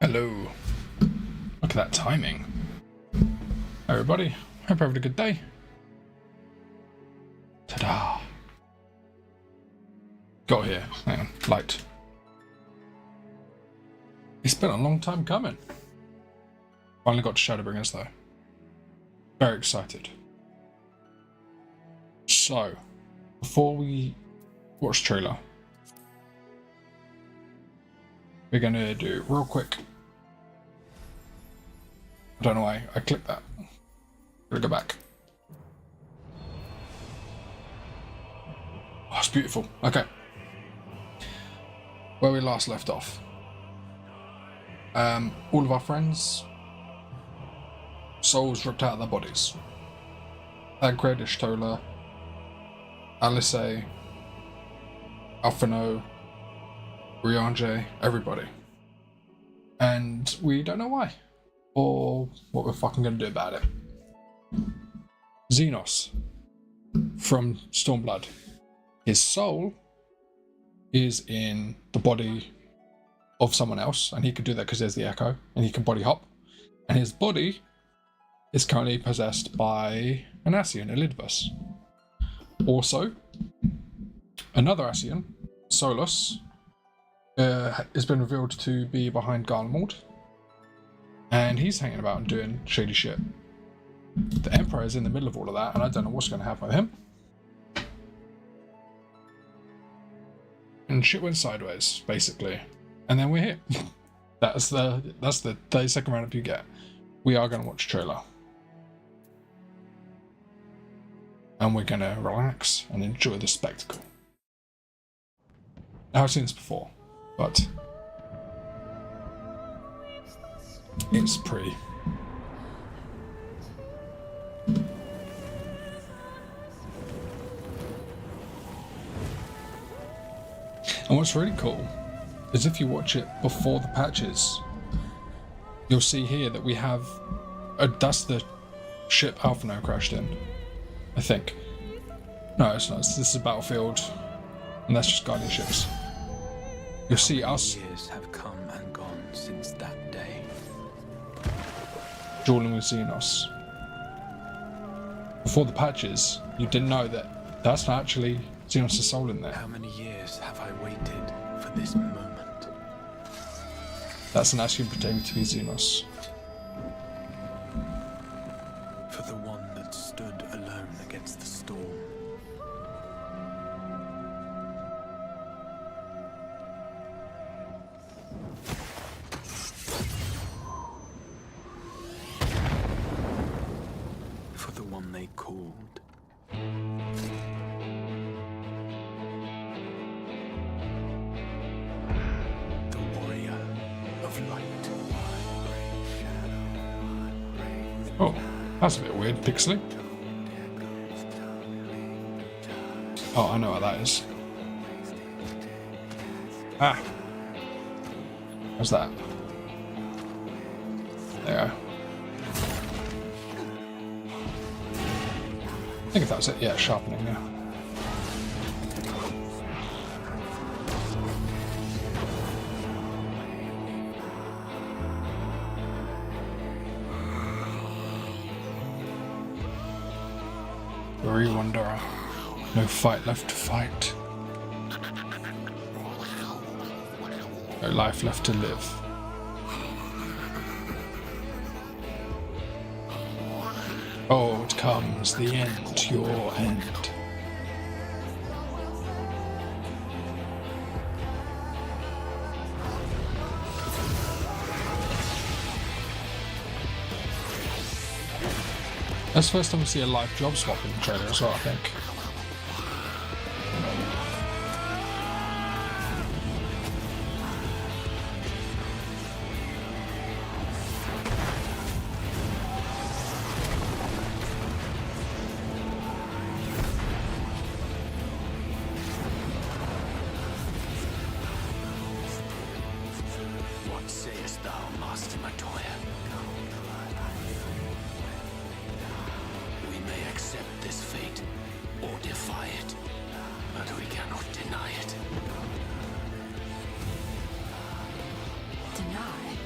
Hello. Look at that timing. Hi everybody. Hope you're having a good day. Ta-da. Got here. Hang on. Light. It's been a long time coming. Finally got to Shadowbringers though. Very excited. So, before we watch trailer, we're going to do real quick. I don't know why I clicked that. Gotta go back. Oh, it's beautiful. Okay. Where we last left off. All of our friends, souls ripped out of their bodies. Agred, Ishtola, Alice, Alphino, Riange, everybody. And we don't know why. Or what we're fucking gonna do about it. Xenos from Stormblood. His soul is in the body of someone else, and he could do that because there's the echo, and he can body hop. And his body is currently possessed by an Ascian, Elidibus. Also, another Ascian, Solus, has been revealed to be behind Garlemald. And he's hanging about and doing shady shit. The Emperor is in the middle of all of that, and I don't know what's going to happen with him. And shit went sideways, basically. And then we're here. That's the 30-second roundup you get. We are going to watch a trailer. And we're going to relax and enjoy the spectacle. Now, I've seen this before, but it's pretty. And what's really cool is if you watch it before the patches, you'll see here that we have that's the ship Alphino crashed in, I think. No, it's not. This is a battlefield, and that's just guardian ships. You'll see us. Years have come and gone since that day. Dueling with Xenos. Before the patches, you didn't know that that's not actually Xenos' soul in there. How many years have I waited for this moment? That's an Ascian pretending to be Xenos. For the one that stood alone against the storm. For the one they called. The warrior of light. Oh, that's a bit weird, pixely. Oh, I know what that is. Ah. What's that? There you go. I think if that's it, yeah, sharpening now. Weary wanderer, no fight left to fight. No life left to live. Oh, it comes, the end, your end. That's the first time we see a live job swap in the trailer as well, I think. What sayest thou, Master Matoya? We may accept this fate or defy it, but we cannot deny it. Deny?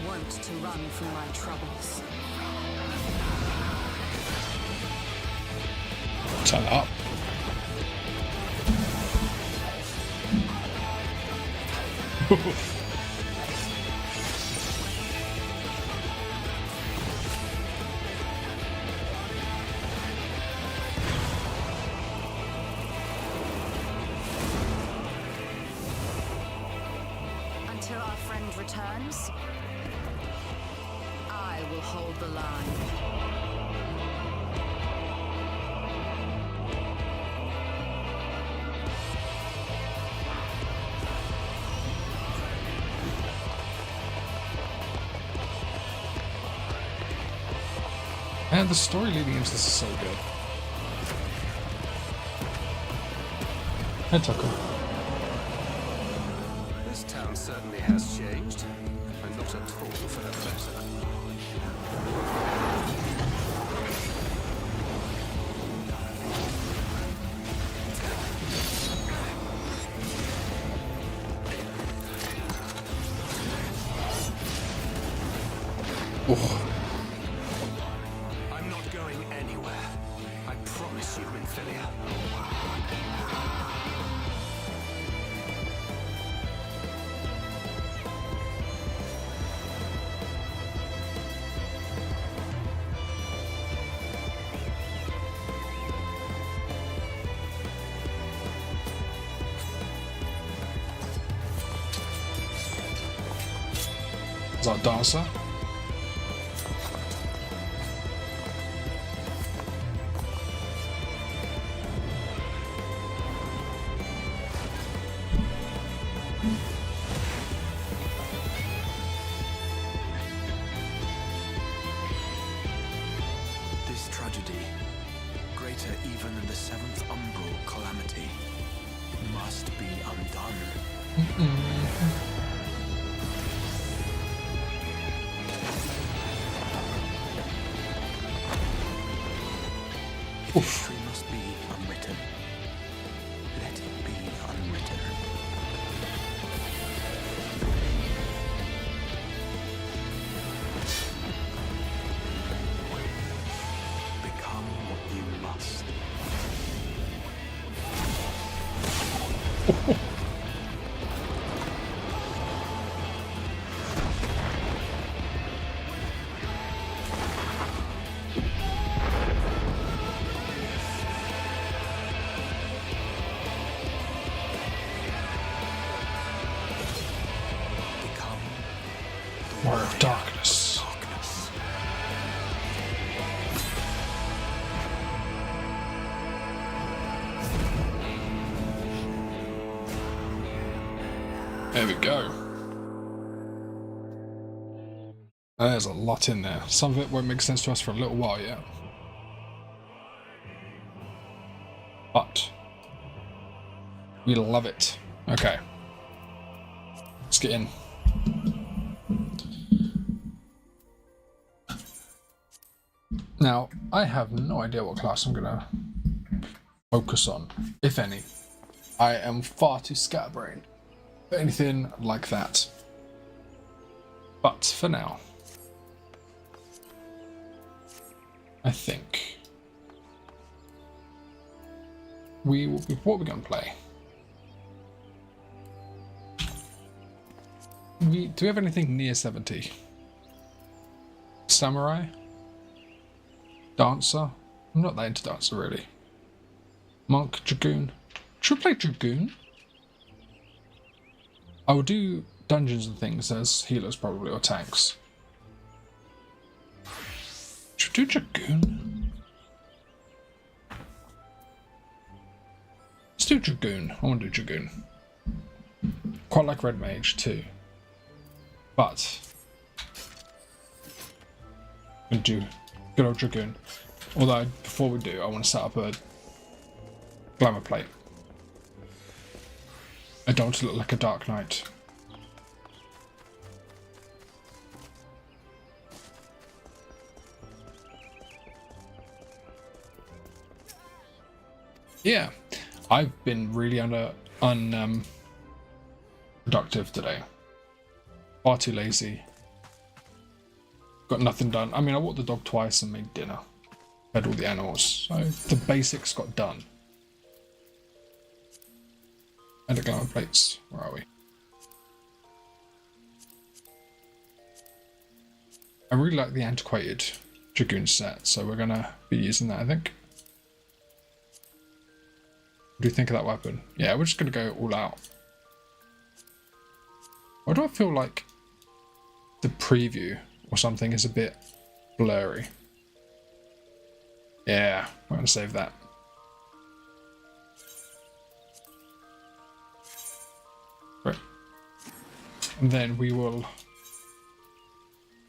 wont to run from my troubles. Turn it up. Until our friend returns, I will hold the line. And the story leading into this is so good. Hey, Tucker. This town certainly has changed, and not at all for the better. Oh. I'm not going anywhere. I promise you, Infilia. Is that dancer? This tragedy, greater even than the seventh umbral calamity, must be undone. History must be unwritten. Let it be unwritten. Become what you must. Become the Warrior of Darkness. darkness. There we go. There's a lot in there. Some of it won't make sense to us for a little while yet. But we love it. Okay. Let's get in. Now, I have no idea what class I'm gonna focus on, if any. I am far too scatterbrained for anything like that. But for now, I think we will be, what we're going to play. Do we have anything near 70? Samurai? Dancer? I'm not that into dancer really. Monk, Dragoon. Should we play Dragoon? I will do dungeons and things as healers probably, or tanks. Should we do Dragoon? Let's do Dragoon. I want to do Dragoon. Quite like Red Mage too. But I'm going to do good old Dragoon. Although before we do, I want to set up a glamour plate. I don't want to look like a Dark Knight. Yeah, I've been really unproductive today. Far too lazy. got nothing done. I mean, I walked the dog twice and made dinner. Fed all the animals. So the basics got done. And the glamour plates. Where are we? I really like the antiquated Dragoon set, so we're going to be using that, I think. What do you think of that weapon? Yeah, we're just going to go all out. Why do I feel like the preview or something is a bit blurry? Yeah, I'm going to save that. Right. And then we will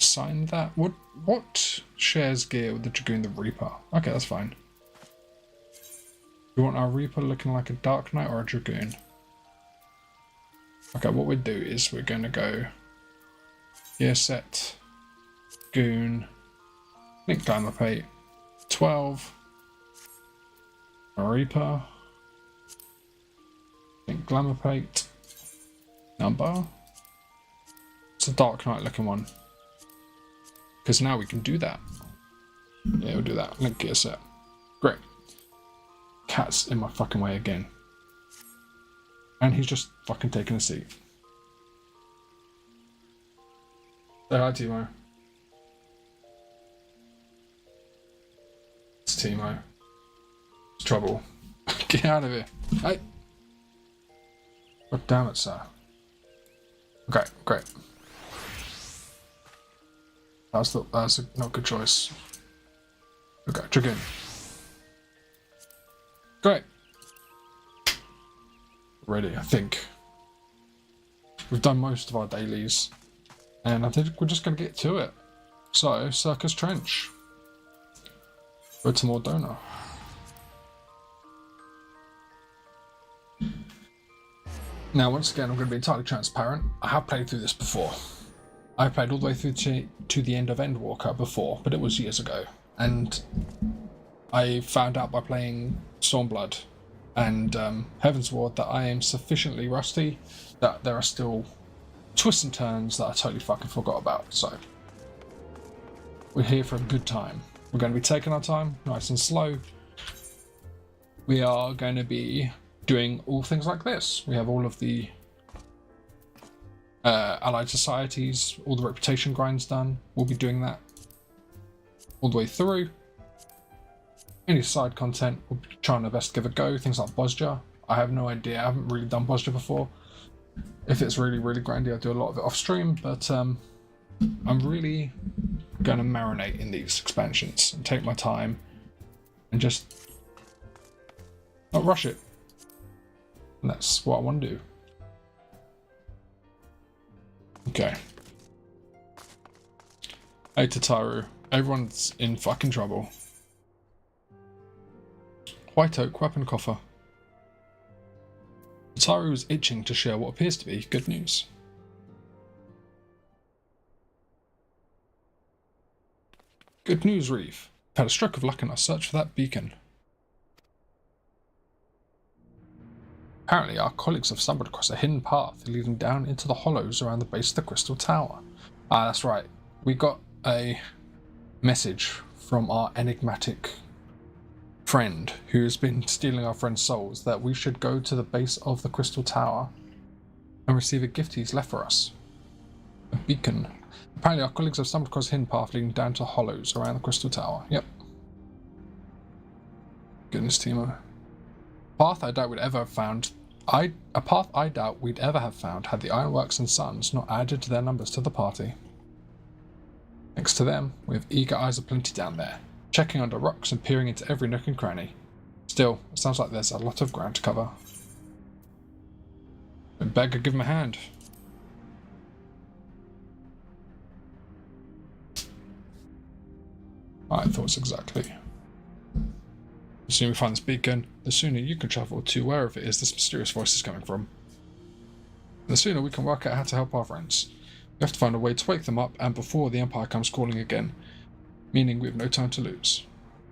assign that. What shares gear with the Dragoon the Reaper? Okay, that's fine. We want our Reaper looking like a Dark Knight or a Dragoon? Okay, what we'd do is we're going to go gear set, Goon, link glamour plate, 12, a Reaper, link glamour plate, number. It's a Dark Knight looking one. Because now we can do that. Yeah, we'll do that. Link gear set. Great. Cat's in my fucking way again. And he's just fucking taking a seat. Say hi, Timo. It's Timo. It's trouble. Get out of here. Hey! God damn it, sir. Okay, great. That's a not good choice. Okay, Dragoon. Great. Ready, I think. We've done most of our dailies, and I think we're just going to get to it. So, Circus Trench. Go to Mordona. Now, once again, I'm going to be entirely transparent. I have played through this before. I played all the way through to the end of Endwalker before, but it was years ago. And I found out by playing Stormblood and Heaven's Ward that I am sufficiently rusty that there are still twists and turns that I totally fucking forgot about. So we're here for a good time. We're going to be taking our time, nice and slow. We are going to be doing all things like this. We have all of the allied societies, all the reputation grinds done. We'll be doing that all the way through. Any side content, we'll be trying our best to give a go. Things like Bosja. I have no idea. I haven't really done Bosja before. If it's really, really grindy, I'll do a lot of it off stream. But I'm really going to marinate in these expansions and take my time and just not rush it. And that's what I want to do. Okay. Hey Tataru, everyone's in fucking trouble. White Oak Weapon Coffer. Tataru is itching to share what appears to be good news. Good news, Reeve. Had a stroke of luck in our search for that beacon. Apparently, our colleagues have stumbled across a hidden path leading down into the hollows around the base of the Crystal Tower. Ah, that's right. We got a message from our enigmatic friend who's been stealing our friend's souls that we should go to the base of the Crystal Tower and receive a gift he's left for us. A beacon. Apparently, our colleagues have stumbled across a hidden path leading down to hollows around the Crystal Tower. Yep. Goodness, Timo. Path I doubt we'd ever have found. A path I doubt we'd ever have found had the Ironworks and Sons not added their numbers to the party. Next to them, we have eager eyes aplenty down there, checking under rocks and peering into every nook and cranny. Still, it sounds like there's a lot of ground to cover. We'd better give him a hand. My thoughts exactly. The sooner we find this beacon, the sooner you can travel to wherever it is this mysterious voice is coming from. The sooner we can work out how to help our friends. We have to find a way to wake them up and before the Empire comes calling again, meaning we have no time to lose.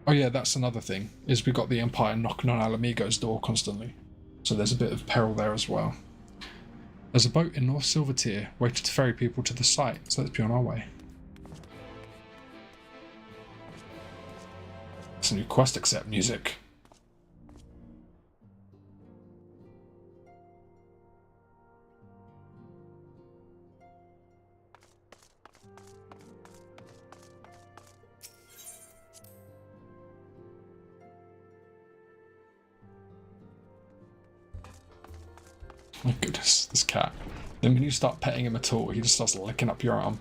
Oh yeah, that's another thing, is we got the Empire knocking on Alamigo's door constantly, so there's a bit of peril there as well. There's a boat in North Silvertier waiting to ferry people to the site, so let's be on our way. It's a new quest accept music. Oh my goodness, this cat. Then when you start petting him at all, he just starts licking up your arm.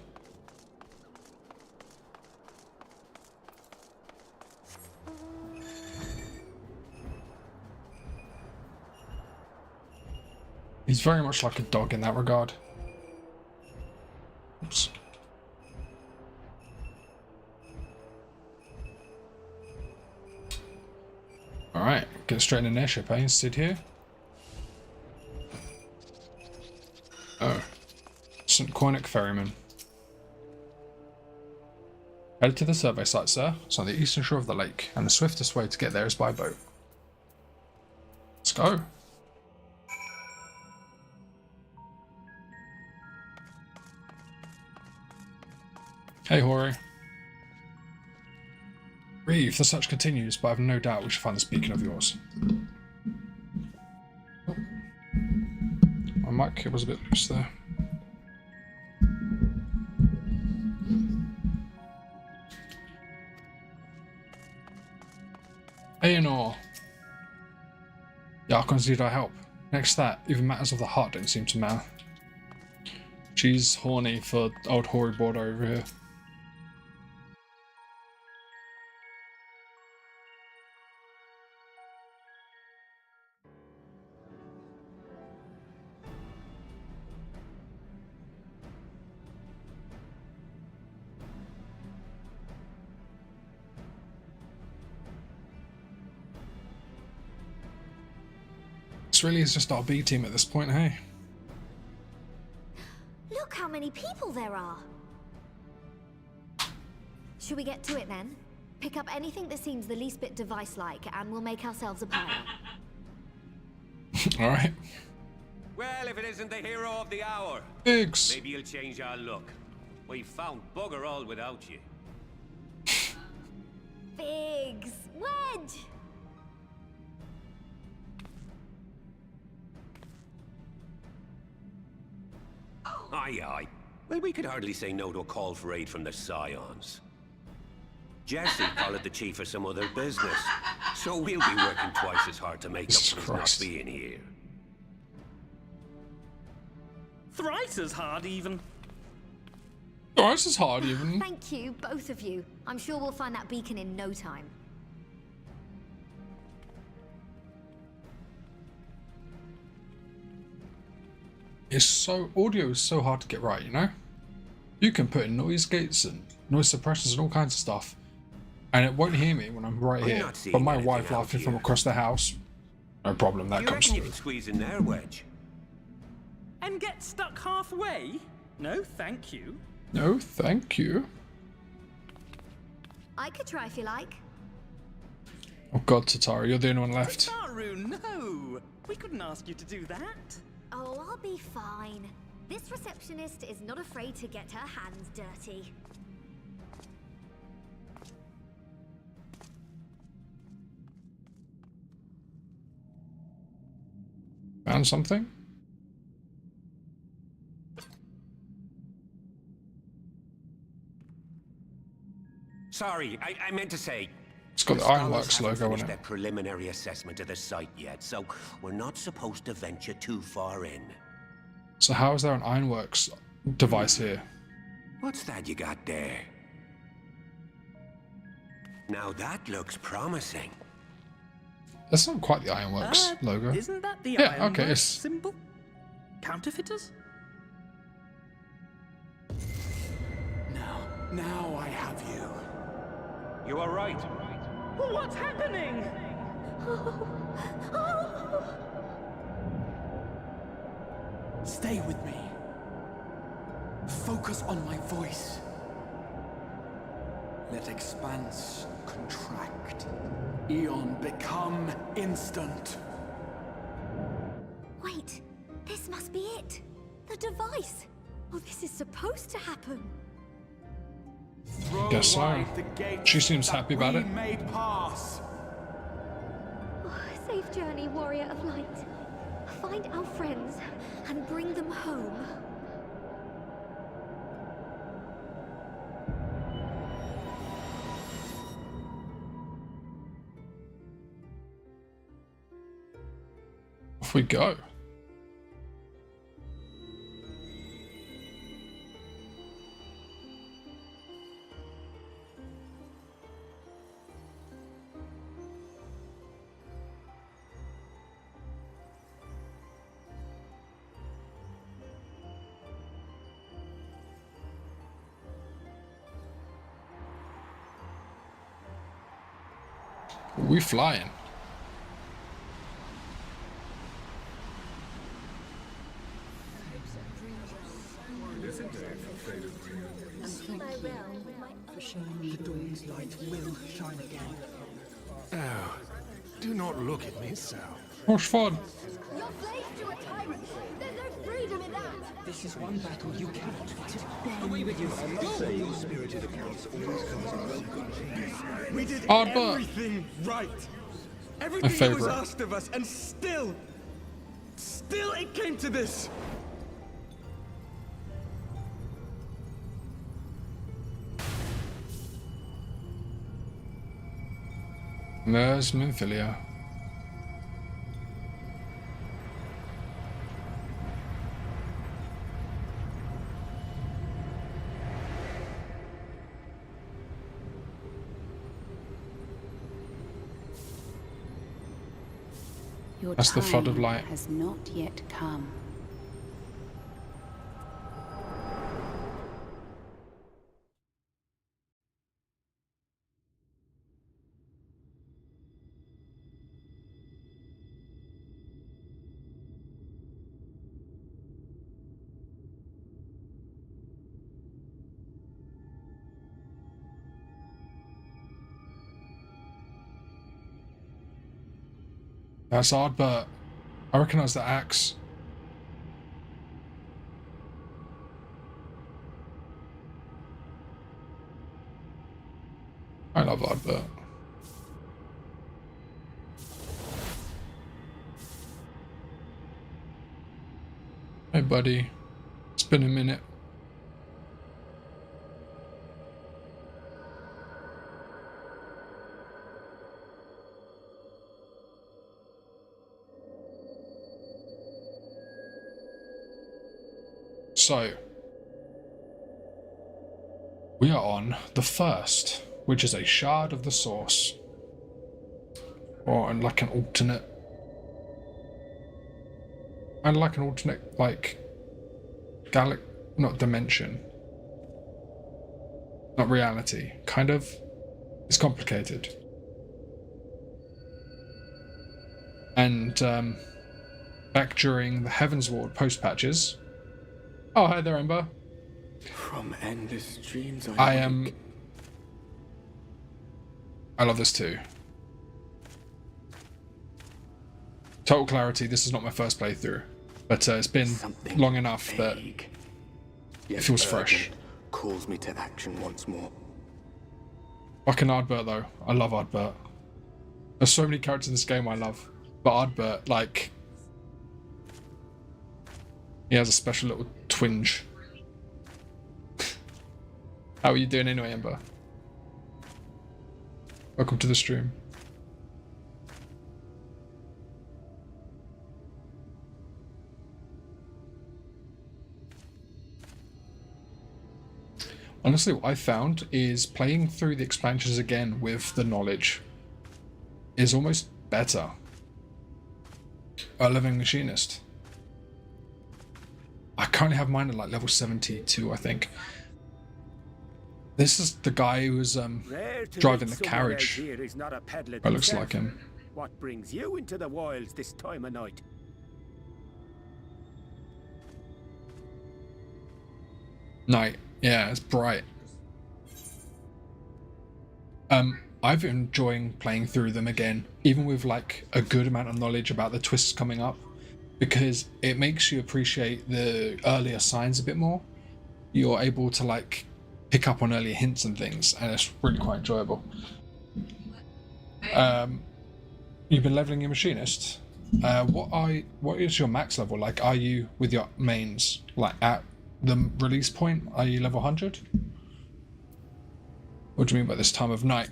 He's very much like a dog in that regard. Oops. Alright, get straight in an airship, eh? Sit here. Oh. St. Cornic Ferryman. Headed to the survey site, sir. It's on the eastern shore of the lake, and the swiftest way to get there is by boat. Let's go. Hey, Hori. Reeve, the search continues, but I've no doubt we shall find this beacon of yours. Oh. My mic was a bit loose there. Aenor. The Archons need our help. Next to that, even matters of the heart don't seem to matter. She's horny for old Hori Border over here. This really is just our B team at this point, hey? Look how many people there are. Should we get to it then? Pick up anything that seems the least bit device-like, and we'll make ourselves a pile. Alright. Well, if it isn't the hero of the hour, Biggs. maybe you'll change our look. We've found bugger all without you. Biggs! Wedge! Aye, aye. Well, we could hardly say no to a call for aid from the Scions. Jesse followed the chief for some other business, so we'll be working twice as hard to make up for his not being here. Thrice as hard, even. Thrice as hard, even. Thank you, both of you. I'm sure we'll find that beacon in no time. Audio is so hard to get right, you know? You can put in noise gates and noise suppressors and all kinds of stuff, and it won't hear me when I'm right here. But my wife laughing from across the house, no problem, that comes You through. can squeeze in there, Wedge? And get stuck halfway? No, thank you. No, thank you. I could try if you like. Oh god, Tatara, you're the only one left. Taru, no! We couldn't ask you to do that. Oh, I'll be fine. This receptionist is not afraid to get her hands dirty. Found something? Sorry, I meant to say... It's got the Ironworks logo on finished it. their preliminary assessment of the site yet, so we're not supposed to venture too far in. So how is there an Ironworks device here? What's that you got there? Now that looks promising. That's not quite the Ironworks logo. Isn't that the Yeah, Ironworks okay, it's... symbol? Counterfeiters? Now I have you. You are right. What's happening? Stay with me. Focus on my voice. Let expanse contract. Eon become instant. Wait, this must be it. The device. Oh, this is supposed to happen. Throw Guess so. Override the gates She seems that happy about we it. may pass. Safe journey, warrior of light. Find our friends and bring them home. Off we go. We flying. Oh, do not look at me so. Much fun. You're slaves to a tyrant. There's no freedom in that. This is one battle you cannot fight. Away with you. We did Ardbert. everything right. My Everything that was favorite. asked of us, and still it came to this. There's Minfilia. Your That's the flood of time light. has not yet come. That's Ardbert. I recognize the axe. I love Ardbert. Hey buddy, it's been a minute. So, we are on the first, which is a shard of the source, or like an alternate, like not dimension, not reality. Kind of, it's complicated. And back during the Heaven's Ward post patches. Oh, hi there, Ember. From endless dreams I love this too. Total clarity, this is not my first playthrough, but it's been something long enough that vague, it yet feels fresh. urgent, calls me to action once more. Fucking Ardbert though, I love Ardbert. There's so many characters in this game I love, but Ardbert, like, he has a special little twinge. How are you doing anyway, Ember? Welcome to the stream. Honestly, what I found is playing through the expansions again with the knowledge is almost better. A Living Machinist. I currently have mine at like level 72, I think. This is the guy who was driving the carriage. It looks like him. What brings you into the wilds this time of night? Night. Yeah, it's bright. I've been enjoying playing through them again, even with like a good amount of knowledge about the twists coming up, because it makes you appreciate the earlier signs a bit more. You're able to like pick up on early hints and things, and it's really quite enjoyable. You've been leveling your machinist. What is your max level? Like, are you with your mains like at the release point? Are you level 100? What do you mean by this time of night?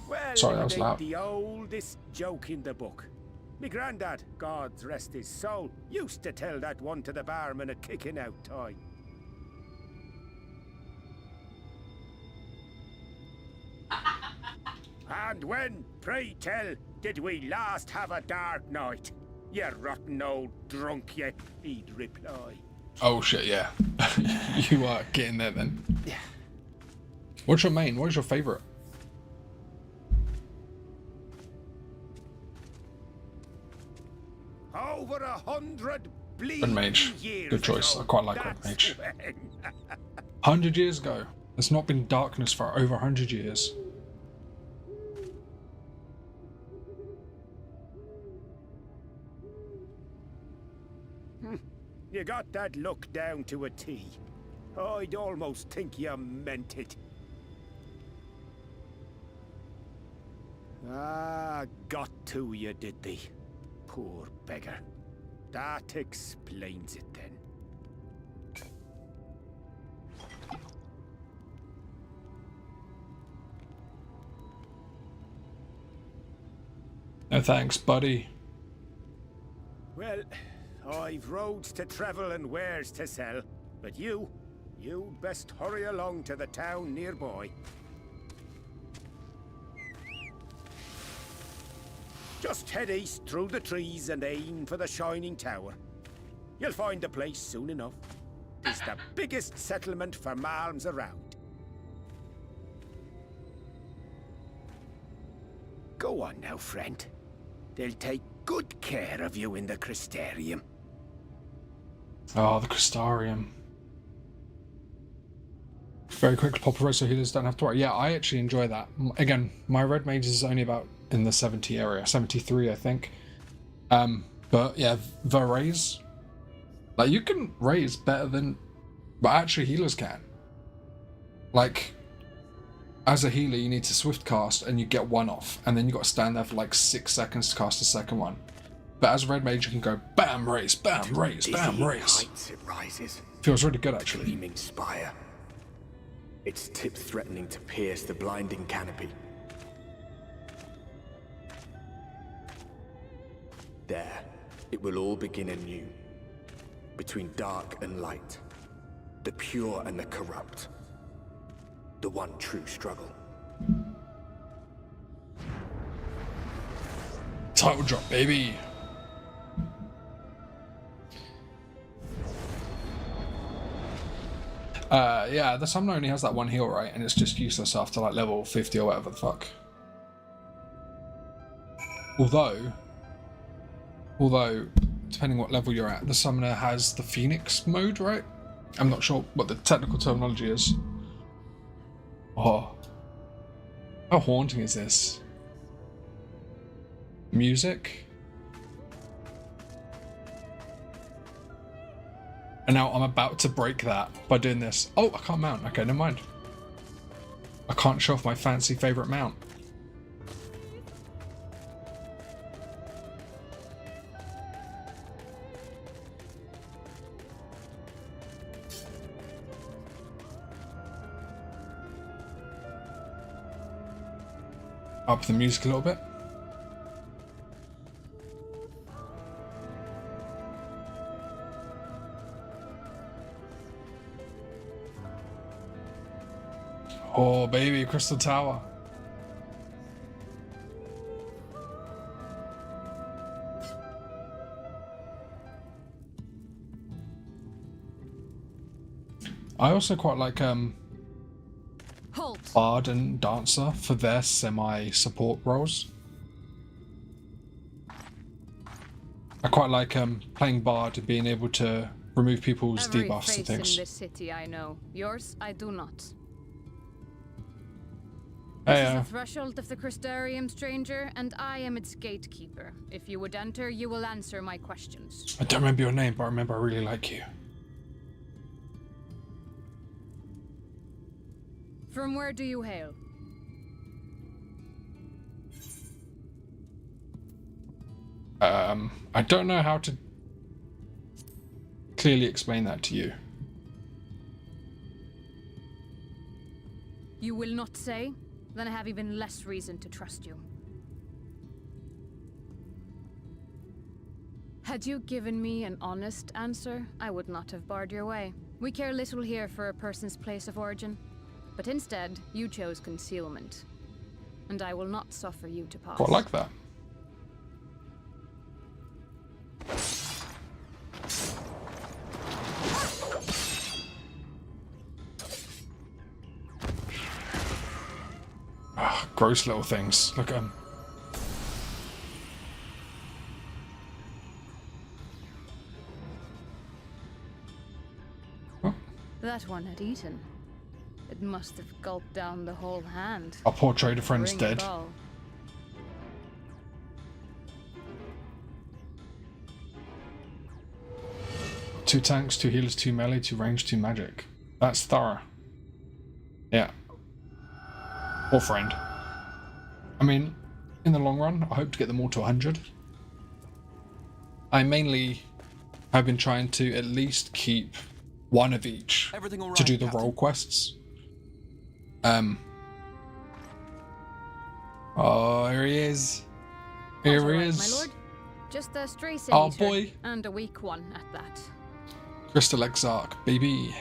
Well, Sorry, that was it ain't loud. the oldest joke in the book. Me granddad, God rest his soul, used to tell that one to the barman at kicking out time. And when, pray tell, did we last have a dark night? You rotten old drunk, you, he'd reply. Oh shit, yeah. You are getting there then. What's your main? What is your favourite? Over 100 bleeding Red Mage. years Good choice. ago, I quite like Red that's Mage. when. 100 years ago. There's not been darkness for over 100 years. You got that look down to a T. I'd almost think you meant it. Ah, got to you, did they? Poor beggar. That explains it then. No thanks, buddy. Well, I've roads to travel and wares to sell, but you'd best hurry along to the town nearby. Just head east through the trees and aim for the Shining Tower. You'll find the place soon enough. It's the biggest settlement for malms around. Go on now, friend. They'll take good care of you in the Crystarium. Oh, the Crystarium. Very quick to pop a so healers don't have to worry. Yeah, I actually enjoy that. Again, my red mage is only about in the 70 area, 73 I think. But yeah, the raise, like you can raise better than, but actually healers can. Like, as a healer you need to swift cast and you get one off, and then you got to stand there for like 6 seconds to cast the second one. But as a red mage you can go bam raise, bam raise, bam raise. Heights it rises, Feels really good actually. gleaming spire. Its tip threatening to pierce the blinding canopy. There, it will all begin anew. Between dark and light. The pure and the corrupt. The one true struggle. Title drop, baby. Yeah, the summoner only has that one heal, right? And it's just useless after like level 50 or whatever the fuck. Although, depending what level you're at, the summoner has the Phoenix mode, right? I'm not sure what the technical terminology is. Oh. How haunting is this? Music? And now I'm about to break that by doing this. Oh, I can't mount. Okay, never mind. I can't show off my fancy favourite mount. Up the music a little bit. Oh baby, Crystal Tower. I also quite like Halt. Bard and Dancer for their semi-support roles. I quite like playing Bard and being able to remove people's Every debuffs and face in things. this city I know. Yours, I do not. Hey, This is the threshold of the Crystarium, stranger, and I am its gatekeeper. If you would enter, you will answer my questions. I don't remember your name, but I remember I really like you. From where do you hail? I don't know how to clearly explain that to you. You will not say? Then I have even less reason to trust you. Had you given me an honest answer, I would not have barred your way. We care little here for a person's place of origin. But instead, you chose concealment. And I will not suffer you to pass. Quite like that. Ah, gross little things. Look at them. That one had eaten. It must have gulped down the whole hand. Our poor trader friend's Ring dead. bell. 2 tanks, 2 healers, 2 melee, 2 range, 2 magic. That's thorough. Yeah. Poor friend. I mean, in the long run, I hope to get them all to 100. I mainly have been trying to at least keep one of each to do the role quests. Oh, here he is. Here he is. My lord. Just a stray Oh, senator, boy. and a weak one at that. Crystal Exarch, baby.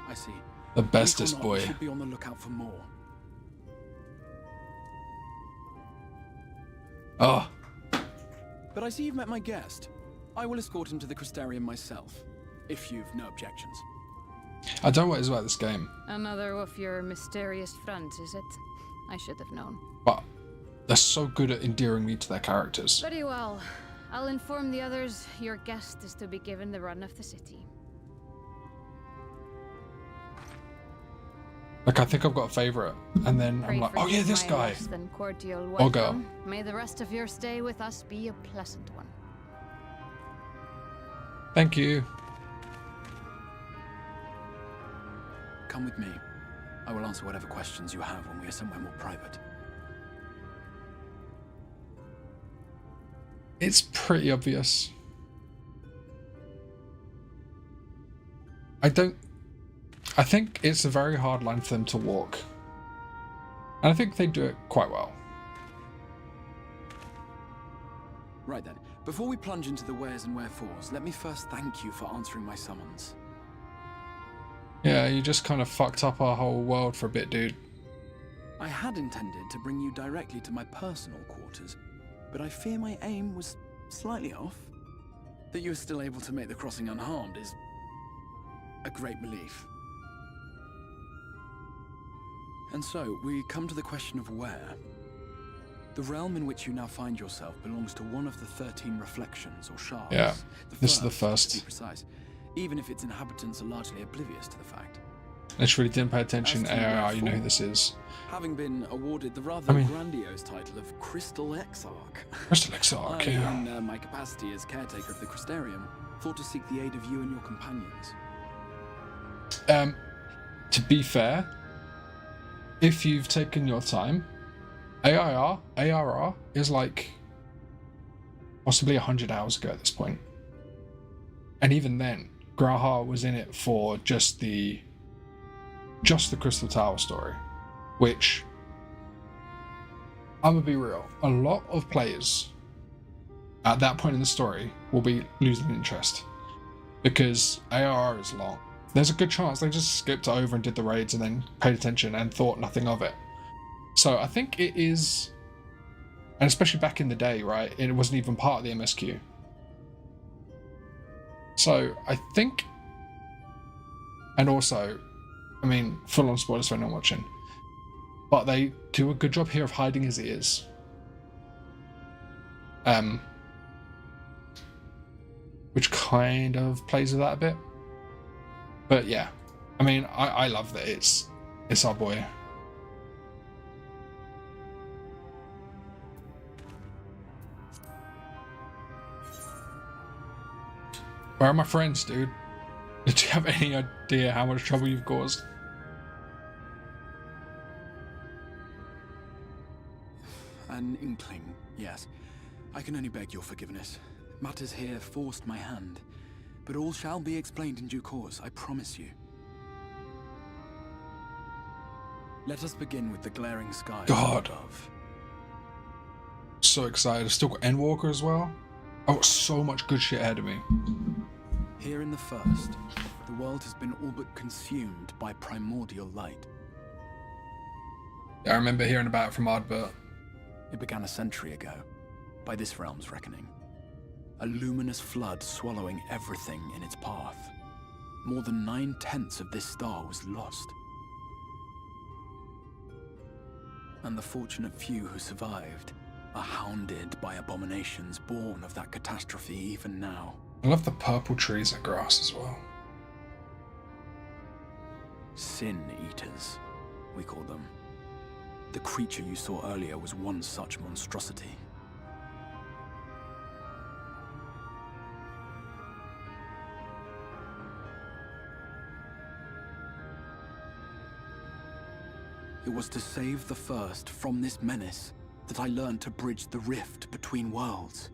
I see. The bestest boy. Should be on the lookout for more. Oh, But I see you've met my guest. I will escort him to the Crystarium myself, if you've no objections. I don't know what it is about this game, Another of your mysterious friends, is it? I should have known. but they're so good at endearing me to their characters. Very well. I'll inform the others your guest is to be given the run of the city. Like, I think I've got a favourite, and then I'm Pray like, for oh yeah, you, this my guy. less than cordial Or girl. welcome. May the rest of your stay with us be a pleasant one. Thank you. Come with me. I will answer whatever questions you have when we are somewhere more private. It's pretty obvious. I think it's a very hard line for them to walk. And I think they do it quite well. Right then. Before we plunge into the wheres and wherefores, let me first thank you for answering my summons. Yeah, you just kind of fucked up our whole world for a bit, dude. I had intended to bring you directly to my personal quarters, but I fear my aim was slightly off. That you are still able to make the crossing unharmed is a great relief. And so, we come to the question of where. The realm in which you now find yourself belongs to one of the 13 reflections, or shards. Yeah, this is the first. To be precise, even if its inhabitants are largely oblivious to the fact. Literally didn't pay attention. As to AIR, you know who wherefore, this is. Having been awarded the rather grandiose title of Crystal Exarch, Crystal Exarch, I, yeah. in my capacity as caretaker of the Crystarium, thought to seek the aid of you and your companions. To be fair, if you've taken your time, ARR is like possibly 100 hours ago at this point. And even then, Graha was in it for just the Crystal Tower story, which, I'm gonna be real, a lot of players at that point in the story will be losing interest because ARR is long. There's a good chance they just skipped over and did the raids and then paid attention and thought nothing of it. So I think it is, and especially back in the day, right, it wasn't even part of the MSQ. So I think, and also, I mean, full on spoilers for anyone watching, but they do a good job here of hiding his ears. Which kind of plays with that a bit. But yeah, I mean, I love that it's our boy. Where are my friends, dude? Do you have any idea how much trouble you've caused? An inkling, yes. I can only beg your forgiveness. Matters here forced my hand. But all shall be explained in due course, I promise you. Let us begin with the glaring skies God. above. So excited. I've still got Endwalker as well. I've got so much good shit ahead of me. Here in the first, the world has been all but consumed by primordial light. Yeah, I remember hearing about it from Ardbert. It began a century ago, by this realm's reckoning. A luminous flood swallowing everything in its path. More than 9/10 of this star was lost. And the fortunate few who survived are hounded by abominations born of that catastrophe even now. I love the purple trees and grass as well. Sin Eaters, we call them. The creature you saw earlier was one such monstrosity. It was to save the first from this menace that I learned to bridge the rift between worlds.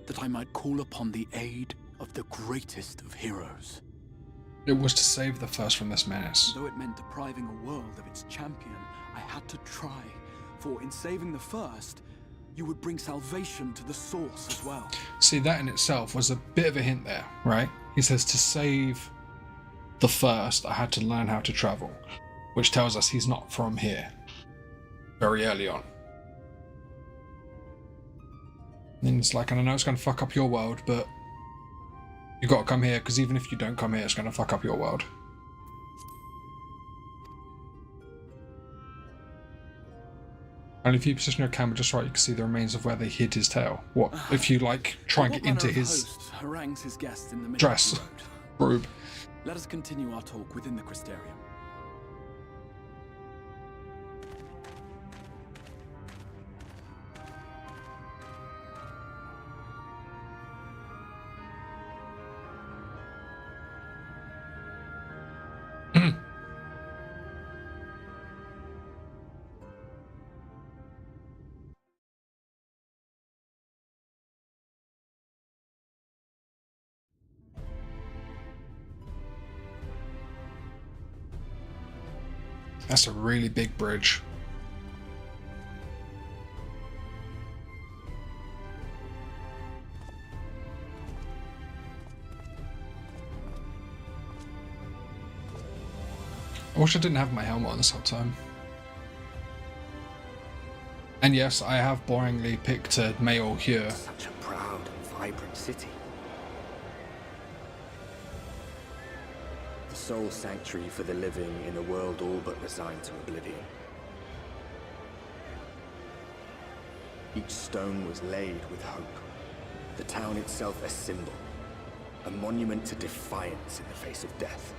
That I might call upon the aid of the greatest of heroes. It was to save the first from this menace. Though it meant depriving a world of its champion, I had to try. For in saving the first, you would bring salvation to the source as well. See, that in itself was a bit of a hint there, right? He says to save the first, I had to learn how to travel. Which tells us he's not from here. Very early on. And it's like, and I know it's going to fuck up your world, but you got to come here, because even if you don't come here, it's going to fuck up your world. And if you position your camera just right, you can see the remains of where they hid his tail. What if you like try and get into his harangues his guests in the dress, robe? Let us continue our talk within the Crystarium. That's a really big bridge. I wish I didn't have my helmet on this whole time. And yes, I have boringly picked a male here. Such a proud and vibrant city. The sole sanctuary for the living in a world all but resigned to oblivion. Each stone was laid with hope. The town itself a symbol. A monument to defiance in the face of death.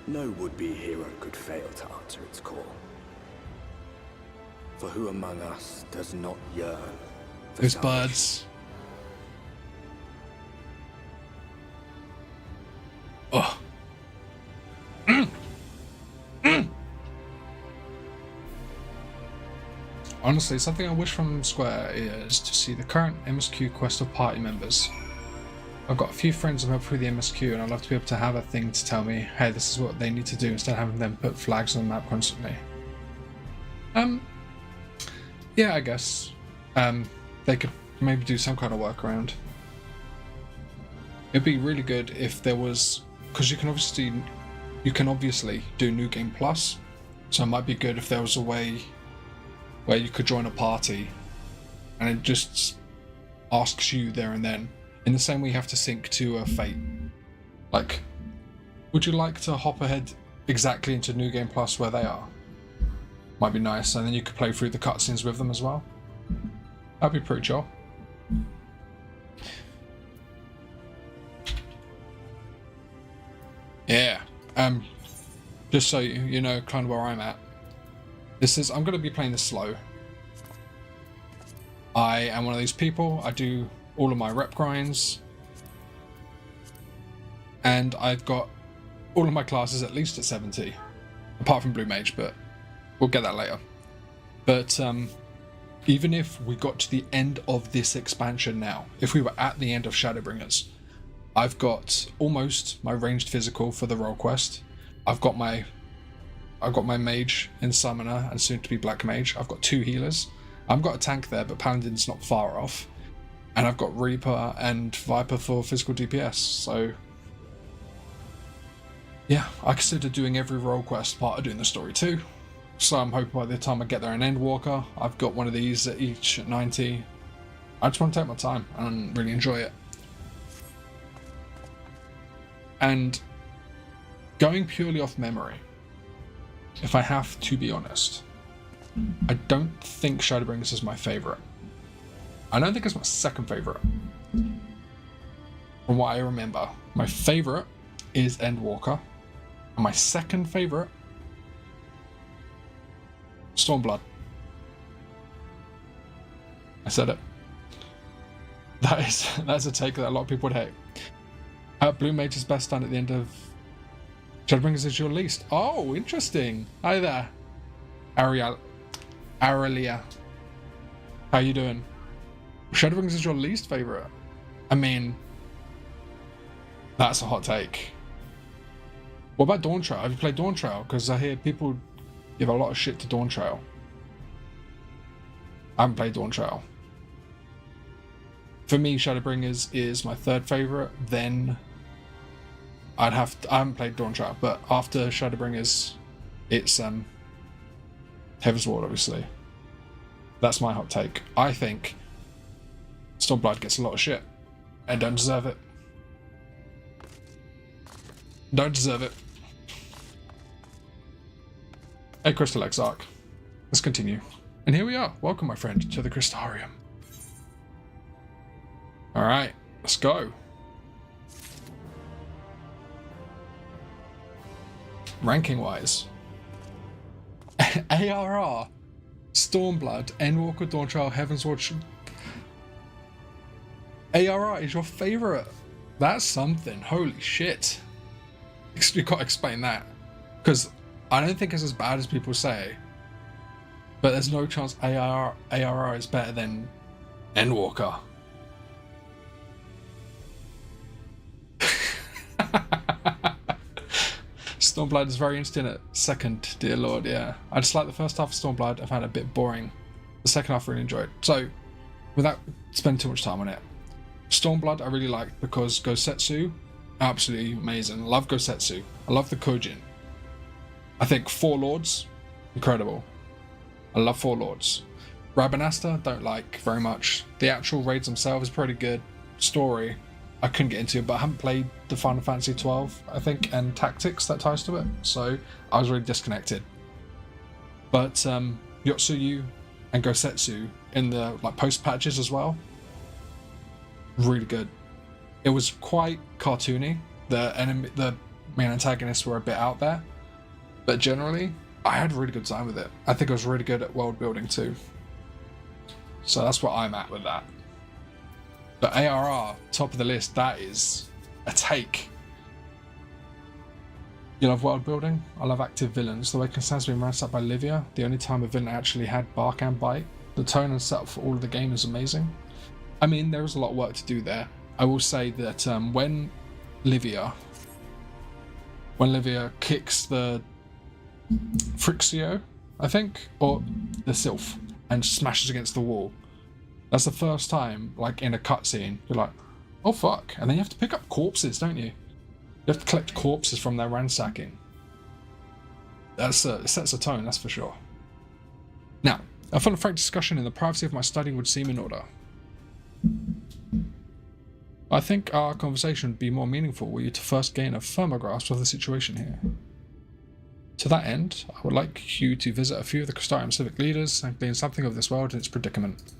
No would-be hero could fail to answer its call. For who among us does not yearn for Those salvation? birds. Oh. Honestly, something I wish from Square is to see the current MSQ quest of party members. I've got a few friends who have through the MSQ, and I'd love to be able to have a thing to tell me, hey, this is what they need to do, instead of having them put flags on the map constantly. Yeah, I guess. They could maybe do some kind of workaround. It'd be really good if there was, because you can obviously do New Game Plus, so it might be good if there was a way where you could join a party, and it just asks you there and then. In the same way you have to sync to a Fate. Like, would you like to hop ahead exactly into New Game Plus where they are? Might be nice, and then you could play through the cutscenes with them as well. That'd be pretty chill. Yeah. Just so you know kind of where I'm at. I'm going to be playing this slow. I am one of these people. I do all of my rep grinds. And I've got all of my classes at least at 70. Apart from Blue Mage, but we'll get that later. But even if we got to the end of this expansion now, if we were at the end of Shadowbringers, I've got almost my ranged physical for the role quest. I've got my mage and summoner and soon to be black mage. I've got 2 healers. I've got a tank there, but Paladin's not far off. And I've got Reaper and Viper for physical DPS. So yeah, I consider doing every role quest part of doing the story too. So I'm hoping by the time I get there in Endwalker, I've got one of these at each at 90. I just want to take my time and really enjoy it. And going purely off memory, if I have to be honest, I don't think Shadowbringers is my favourite. I don't think it's my second favourite. From what I remember, my favourite is Endwalker. And my second favourite, Stormblood. I said it. That's a take that a lot of people would hate. Blue Mage is best done at the end of Shadowbringers is your least. Oh, interesting. Hi there, Aurelia. How you doing? Shadowbringers is your least favourite. I mean, that's a hot take. What about Dawn Trail? Have you played Dawn Trail? Because I hear people give a lot of shit to Dawn Trail. I haven't played Dawn Trail. For me, Shadowbringers is my third favourite. Then I haven't played Dawn Trail, but after Shadowbringers, it's Heaven's Ward, obviously. That's my hot take. I think Stormblood gets a lot of shit and don't deserve it. Don't deserve it. Hey, Crystal Exarch. Let's continue. And here we are. Welcome, my friend, to the Crystarium. Alright, let's go. Ranking-wise. ARR, Stormblood, Endwalker, Dawn Trail, Heaven's Ward. ARR is your favourite. That's something. Holy shit. You got to explain that. Because I don't think it's as bad as people say. But there's no chance ARR is better than Endwalker. Stormblood is very interesting at second, dear lord, yeah. I just like the first half of Stormblood. I found it a bit boring. The second half I really enjoyed. So, without spending too much time on it, Stormblood I really liked because Gosetsu, absolutely amazing. Love Gosetsu. I love the Kojin. I think Four Lords, incredible. I love Four Lords. Rabanasta, don't like very much. The actual raids themselves is pretty good. Story, I couldn't get into it, but I haven't played the Final Fantasy 12, I think, and tactics that ties to it, so I was really disconnected. But Yotsuyu and Gosetsu in the post patches as well, really good. It was quite cartoony. The main antagonists were a bit out there, but generally I had a really good time with it. I think I was really good at world building too. So that's where I'm at with that. But ARR, top of the list, that is a take. You love world building? I love active villains. The way Constantine's been ransed up by Livia, the only time a villain actually had bark and bite. The tone and setup for all of the game is amazing. I mean, there is a lot of work to do there. I will say that when Livia kicks the Frixio, I think, or the Sylph, and smashes against the wall, that's the first time, in a cutscene, you're like, oh fuck. And then you have to pick up corpses, don't you? You have to collect corpses from their ransacking. It sets a tone, that's for sure. Now, a full and frank discussion in the privacy of my study would seem in order. I think our conversation would be more meaningful were you to first gain a firmer grasp of the situation here. To that end, I would like you to visit a few of the Crystarium civic leaders and glean something of this world and its predicament.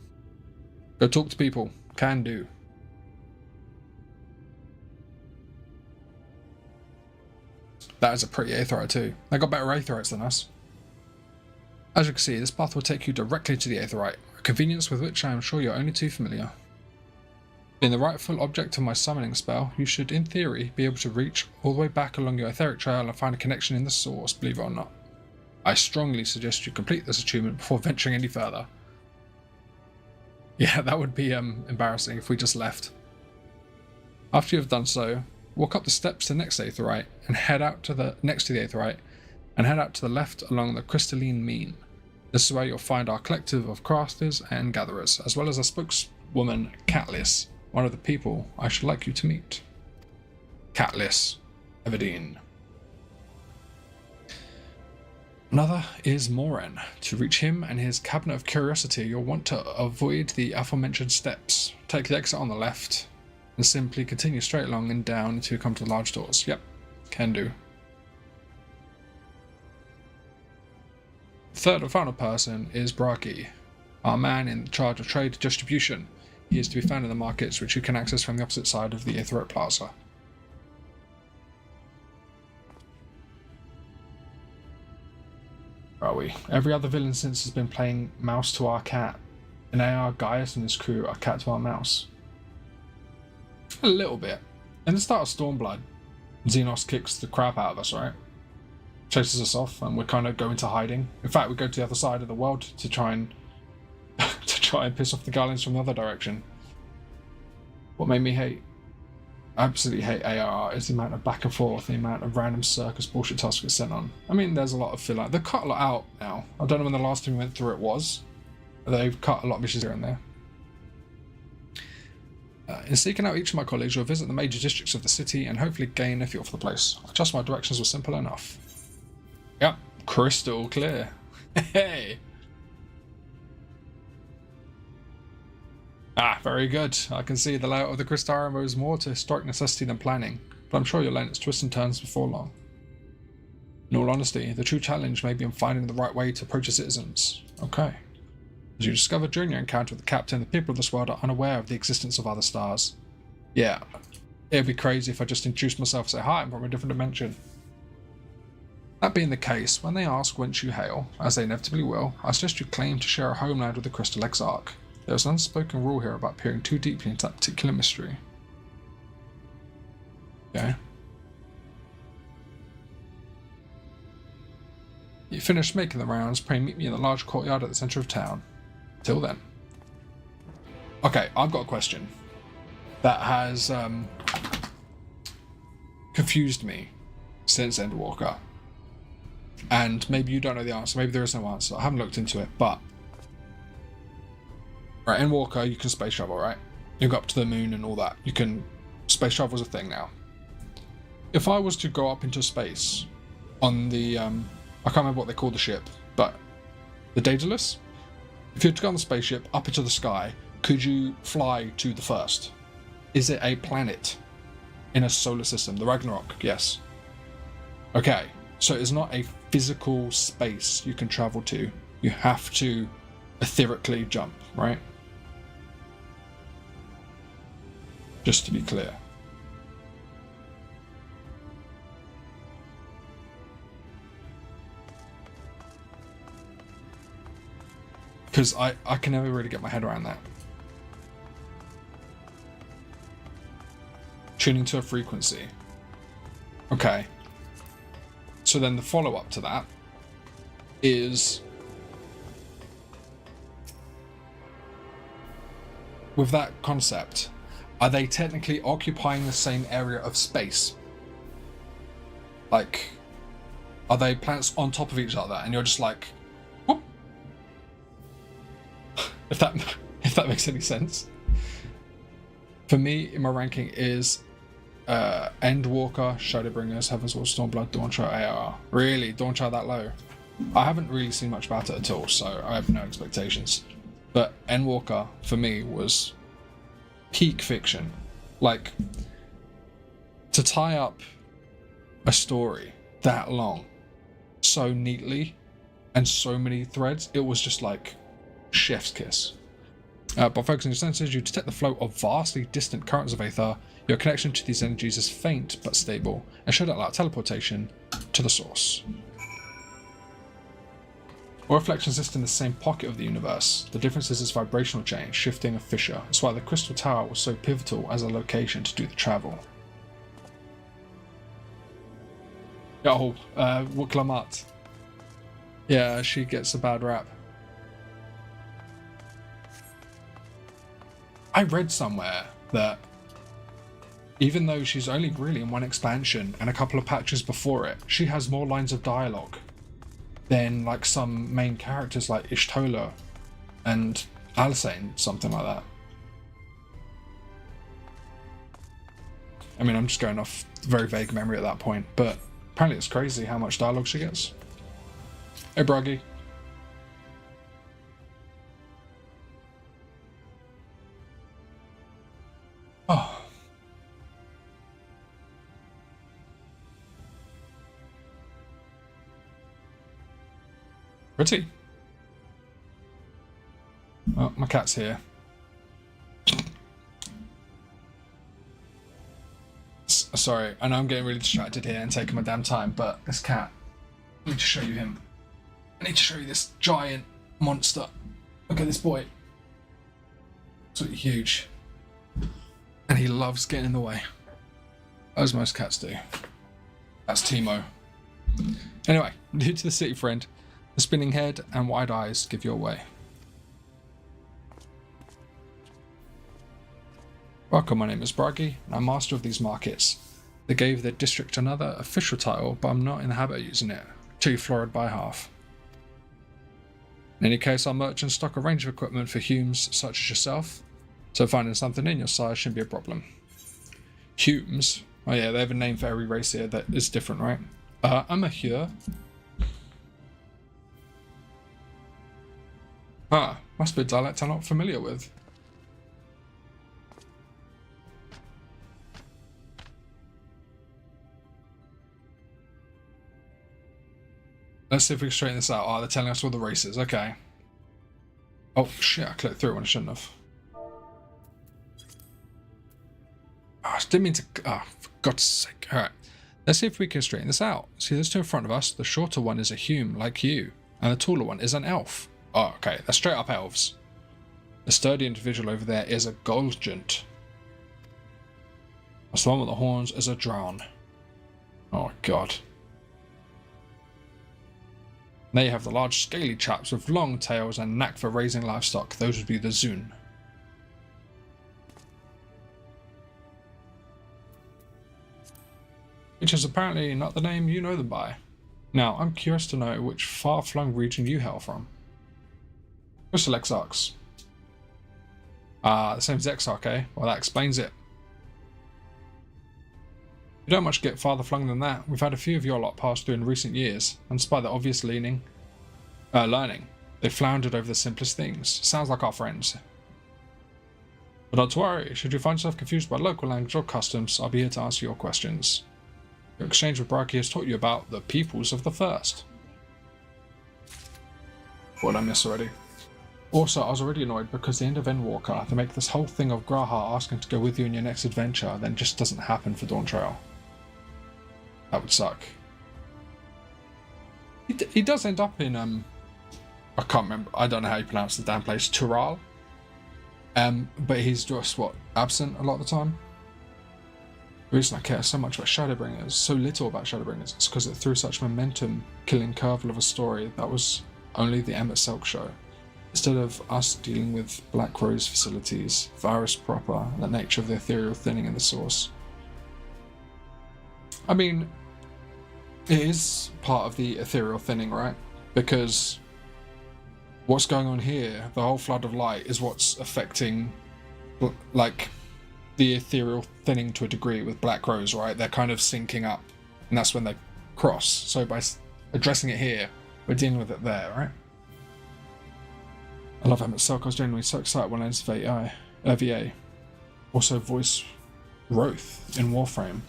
Go talk to people. Can do. That is a pretty Aetheryte too. They got better Aetherytes than us. As you can see, this path will take you directly to the Aetheryte. I convenience with which I am sure you're only too familiar. Being the rightful object of my summoning spell, you should, in theory, be able to reach all the way back along your etheric trail and find a connection in the source, believe it or not. I strongly suggest you complete this achievement before venturing any further. Yeah, that would be embarrassing if we just left. After you have done so, walk up the steps to the next aetheryte and head out to the next to the aetheryte and head out to the left along the crystalline mean. This is where you'll find our collective of crafters and gatherers, as well as a spokeswoman, Catlis, one of the people I should like you to meet. Catlis, Everdeen. Another is Moran. To reach him and his cabinet of curiosity, you'll want to avoid the aforementioned steps. Take the exit on the left, and simply continue straight along and down until you come to the large doors. Yep, can do. Third and final person is Braki, our man in charge of trade distribution. He is to be found in the markets, which you can access from the opposite side of the Aetheryte Plaza. Where are we? Every other villain since has been playing mouse to our cat, and AR Gaius and his crew are cat to our mouse. A little bit. In the start of Stormblood, Xenos kicks the crap out of us, right? Chases us off, and we kind of go into hiding. In fact, we go to the other side of the world to try and piss off the Guardians from the other direction. What made me absolutely hate ARR is the amount of back and forth, the amount of random circus bullshit tasks get sent on. I mean, there's a lot of filler. They've cut a lot out now. I don't know when the last time we went through it was. They've cut a lot of missions here and there. In seeking out each of my colleagues, you'll visit the major districts of the city and hopefully gain a feel for the place. I trust my directions were simple enough. Yep, crystal clear. Hey! Ah, very good. I can see the layout of the Crystarium owes more to historic necessity than planning, but I'm sure you'll learn its twists and turns before long. In all honesty, the true challenge may be in finding the right way to approach the citizens. Okay. As you discover during your encounter with the captain, the people of this world are unaware of the existence of other stars. Yeah, it'd be crazy if I just introduced myself and say, hi, I'm from a different dimension. That being the case, when they ask whence you hail, as they inevitably will, I suggest you claim to share a homeland with the Crystal Exarch. There is an unspoken rule here about peering too deeply into that particular mystery. Okay. You finish making the rounds, pray meet me in the large courtyard at the centre of town. Till then. Okay, I've got a question that has confused me since Endwalker. And maybe you don't know the answer, maybe there is no answer. I haven't looked into it, but right, Endwalker, you can space travel, right? You go up to the moon and all that. You can space travel is a thing now. If I was to go up into space on the I can't remember what they call the ship, but the Daedalus? If you were to go on the spaceship up into the sky, could you fly to the first? Is it a planet in a solar system? The Ragnarok, yes. Okay, so it's not a physical space you can travel to. You have to etherically jump, right? Just to be clear. Because I can never really get my head around that. Tuning to a frequency. Okay. So then the follow-up to that is, with that concept, are they technically occupying the same area of space? Like, are they planets on top of each other and you're just like, whoop? If that makes any sense. For me, in my ranking is Endwalker, Shadowbringers, Heaven's Wall, Stormblood, Dawntrail, AR. Really? Dawntrail that low? I haven't really seen much about it at all, so I have no expectations. But Endwalker, for me, was peak fiction. Like, to tie up a story that long, so neatly, and so many threads, it was just like chef's kiss. By focusing your senses, you detect the flow of vastly distant currents of aether. Your connection to these energies is faint but stable, and should allow teleportation to the source. All reflections exist in the same pocket of the universe. The difference is its vibrational change, shifting a fissure. That's why the Crystal Tower was so pivotal as a location to do the travel. Oh, Wuklamat. Yeah, she gets a bad rap. I read somewhere that even though she's only really in one expansion and a couple of patches before it, she has more lines of dialogue than like some main characters like Ishtola and Alicent, something like that. I mean, I'm just going off very vague memory at that point, but apparently it's crazy how much dialogue she gets. Hey, Broggy. Oh. Pretty. Oh, my cat's here. Sorry, I know I'm getting really distracted here and taking my damn time, but this cat, I need to show you him. I need to show you this giant monster. Look at this boy. Absolutely huge. And he loves getting in the way. As most cats do. That's Timo. Anyway, new to the city, friend. The spinning head and wide eyes give you away. Welcome, my name is Bragi, and I'm master of these markets. They gave the district another official title, but I'm not in the habit of using it. Too florid by half. In any case, our merchants stock a range of equipment for Humes such as yourself, so finding something in your size shouldn't be a problem. Humes? Oh yeah, they have a name for every race here that is different, right? I'm a Hur. Ah, must be a dialect I'm not familiar with. Let's see if we can straighten this out. Oh, they're telling us all the races. Okay. Oh, shit. I clicked through it when I shouldn't have. Oh, I didn't mean to... Oh, for God's sake. Alright. Let's see if we can straighten this out. See, there's two in front of us. The shorter one is a Hume, like you. And the taller one is an elf. Oh, okay. They're straight up elves. The sturdy individual over there is a Golgent. The one with the horns is a Drown. Oh, God. There you have the large scaly chaps with long tails and knack for raising livestock. Those would be the Zun. Which is apparently not the name you know them by. Now, I'm curious to know which far-flung region you hail from. Crystal Exarchs. Ah, the same as Exarch, eh? Well, that explains it. You don't much get farther flung than that. We've had a few of your lot pass through in recent years, and despite the obvious learning, they floundered over the simplest things. Sounds like our friends. But not to worry, should you find yourself confused by local language or customs, I'll be here to answer your questions. Your exchange with Braki has taught you about the peoples of the first. What did I miss already? Also, I was already annoyed because the end of Endwalker, they make this whole thing of Graha asking to go with you in your next adventure, then just doesn't happen for Dawn Trail. That would suck. He does end up in, I can't remember, I don't know how you pronounce the damn place, Tural. But he's just, what, absent a lot of the time? The reason I care so much about Shadowbringers, so little about Shadowbringers, is because it threw such momentum, killing curve of a story that was only the Emmett Selk show. Instead of us dealing with Black Crow's facilities, virus proper, and the nature of the ethereal thinning in the source. I mean, it is part of the ethereal thinning, right? Because what's going on here, the whole flood of light, is what's affecting, like, the ethereal thinning to a degree with Black Crows, right? They're kind of syncing up, and that's when they cross. So by addressing it here, we're dealing with it there, right? I love Emmett Selk. I was genuinely so excited when I entered VA. Also voice Roth in Warframe.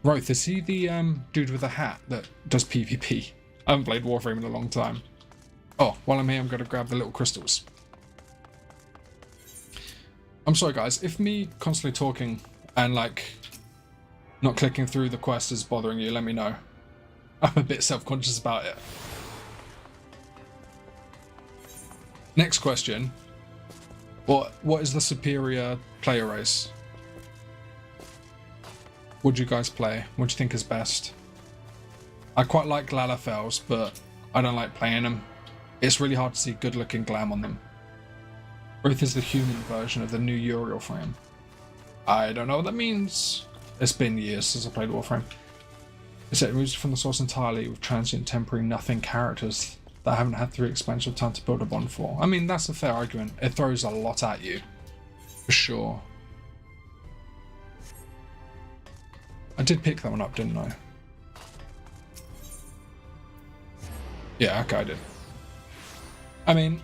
Roth, is he the dude with the hat that does PvP? I haven't played Warframe in a long time. Oh, while I'm here, I'm going to grab the little crystals. I'm sorry, guys. If me constantly talking and, like, not clicking through the quest is bothering you, let me know. I'm a bit self-conscious about it. Next question. What is the superior player race? What do you guys play? What do you think is best? I quite like Lalafels, but I don't like playing them. It's really hard to see good looking glam on them. Wraith is the human version of the new Uriel frame. I don't know what that means. It's been years since I played Warframe. It's it moves from the source entirely with transient, temporary, nothing characters that I haven't had 3 expansions of time to build a bond for. I mean, that's a fair argument. It throws a lot at you. For sure. I did pick that one up, didn't I? Yeah, okay, I did. I mean,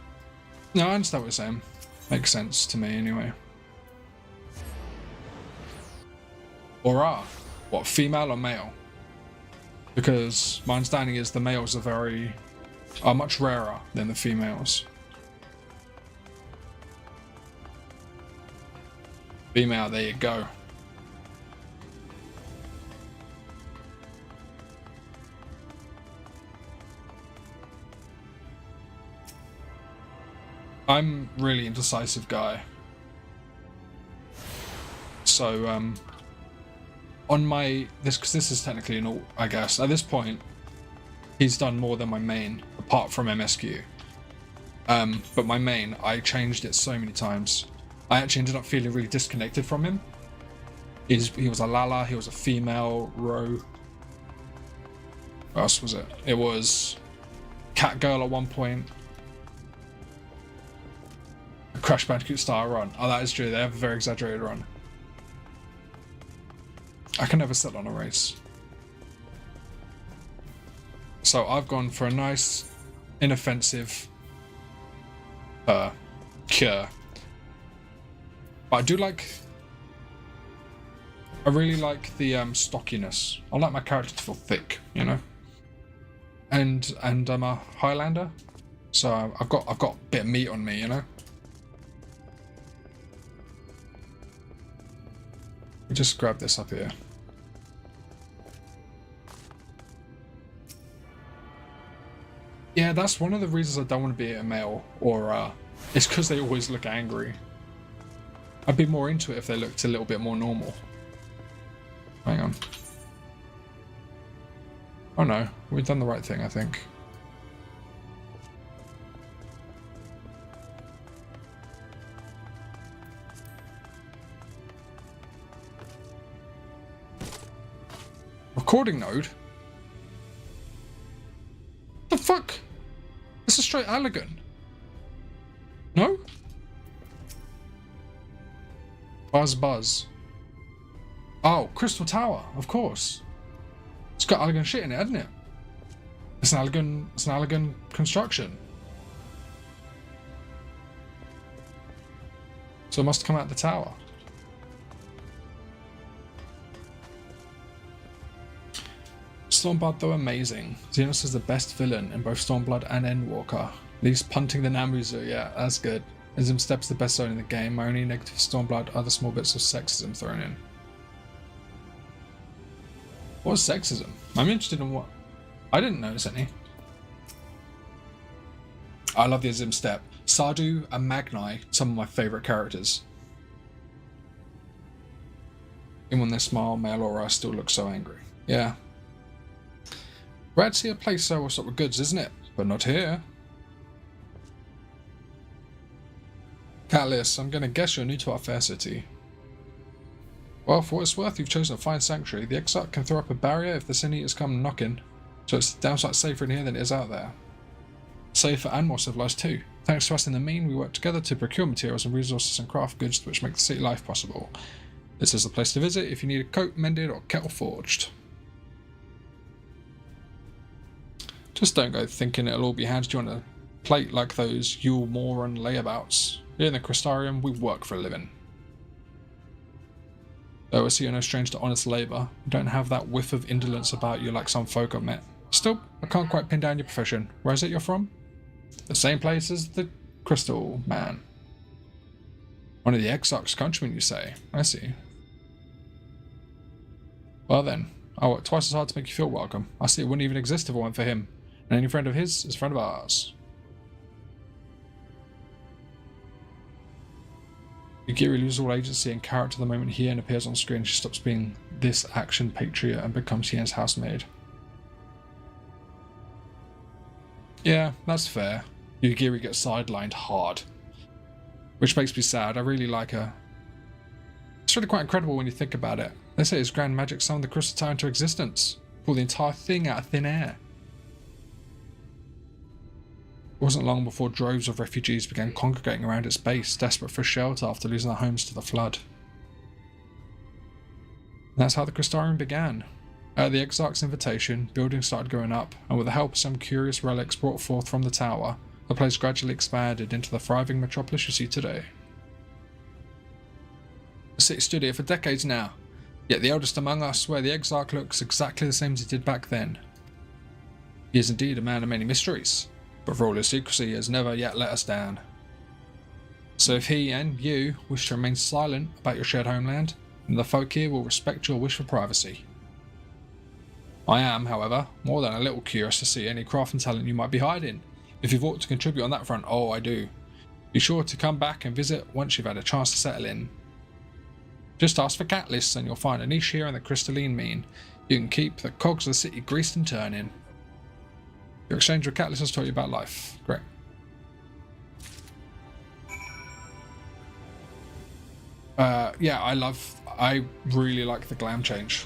no, I understand what you're saying. Makes sense to me anyway. Aura. What, female or male? Because my understanding is the males are much rarer than the females. Female, there you go. I'm really indecisive guy. So, on my, because this is technically an alt, I guess. At this point, he's done more than my main, apart from MSQ. But my main, I changed it so many times. I actually ended up feeling really disconnected from him. He was a Lala, he was a female Ro. What else was it? It was Cat Girl at one point. A Crash Bandicoot style run. Oh, that is true, they have a very exaggerated run. I can never settle on a race. So I've gone for a nice, inoffensive cure. But I do like... I really like the stockiness. I like my character to feel thick, you know? And I'm a Highlander, so I've got a bit of meat on me, you know? We just grab this up here. Yeah, that's one of the reasons I don't want to be a male or it's because they always look angry. I'd be more into it if they looked a little bit more normal. Hang on. Oh no, we've done the right thing, I think. Recording node? The fuck? This is straight Allagan. No? Buzz. Oh, Crystal Tower, of course. It's got Allagan shit in it, hasn't it? It's an Allagan construction. So it must come out the tower. Stormblood, though amazing. Xenos is the best villain in both Stormblood and Endwalker. At least punting the Namuzu, yeah, that's good. Ism Step's the best zone in the game. My only negative Stormblood are the small bits of sexism thrown in. What was sexism? I'm interested in what... I didn't notice any. I love the Ism Step. Sardu and Magnai, some of my favourite characters. Even when they smile, male aura still looks so angry. Yeah. Rad see a place so sort of goods, isn't it? But not here. Catalyst, I'm going to guess you're new to our fair city. Well, for what it's worth, you've chosen a fine sanctuary. The Exarch can throw up a barrier if the Sin Eaters come knocking, so it's downright safer in here than it is out there. Safer and more civilized too. Thanks to us in the mean, we work together to procure materials and resources and craft goods which make the city life possible. This is the place to visit if you need a coat mended or kettle forged. Just don't go thinking it'll all be handed you on a plate like those Yule moron layabouts. Here in the Crystarium, we work for a living. Though I see you're no stranger to honest labour, you don't have that whiff of indolence about you like some folk I've met. Still, I can't quite pin down your profession. Where is it you're from? The same place as the Crystal Man. One of the Exarch's countrymen, you say? I see. Well then, I work twice as hard to make you feel welcome. I see it wouldn't even exist if it weren't for him. And any friend of his is a friend of ours. Yugiri loses all agency and character the moment Hien appears on screen. She stops being this action patriot and becomes Hien's housemaid. Yeah, that's fair. Yugiri gets sidelined hard, which makes me sad. I really like her. It's really quite incredible when you think about it. They say his grand magic summoned the crystal tower into existence, pulled the entire thing out of thin air. It wasn't long before droves of refugees began congregating around its base, desperate for shelter after losing their homes to the flood. And that's how the Crystarium began. At the Exarch's invitation, buildings started going up, and with the help of some curious relics brought forth from the tower, the place gradually expanded into the thriving metropolis you see today. The city stood here for decades now, yet the eldest among us swear the Exarch looks exactly the same as he did back then. He is indeed a man of many mysteries, but for all his secrecy he has never yet let us down. So if he and you wish to remain silent about your shared homeland, then the folk here will respect your wish for privacy. I am, however, more than a little curious to see any craft and talent you might be hiding. If you've ought to contribute on that front, oh I do. Be sure to come back and visit once you've had a chance to settle in. Just ask for catalysts and you'll find a niche here in the crystalline mean. You can keep the cogs of the city greased and turning. Your exchange with catalysts has taught you about life. Great. Yeah, I really like the glam change.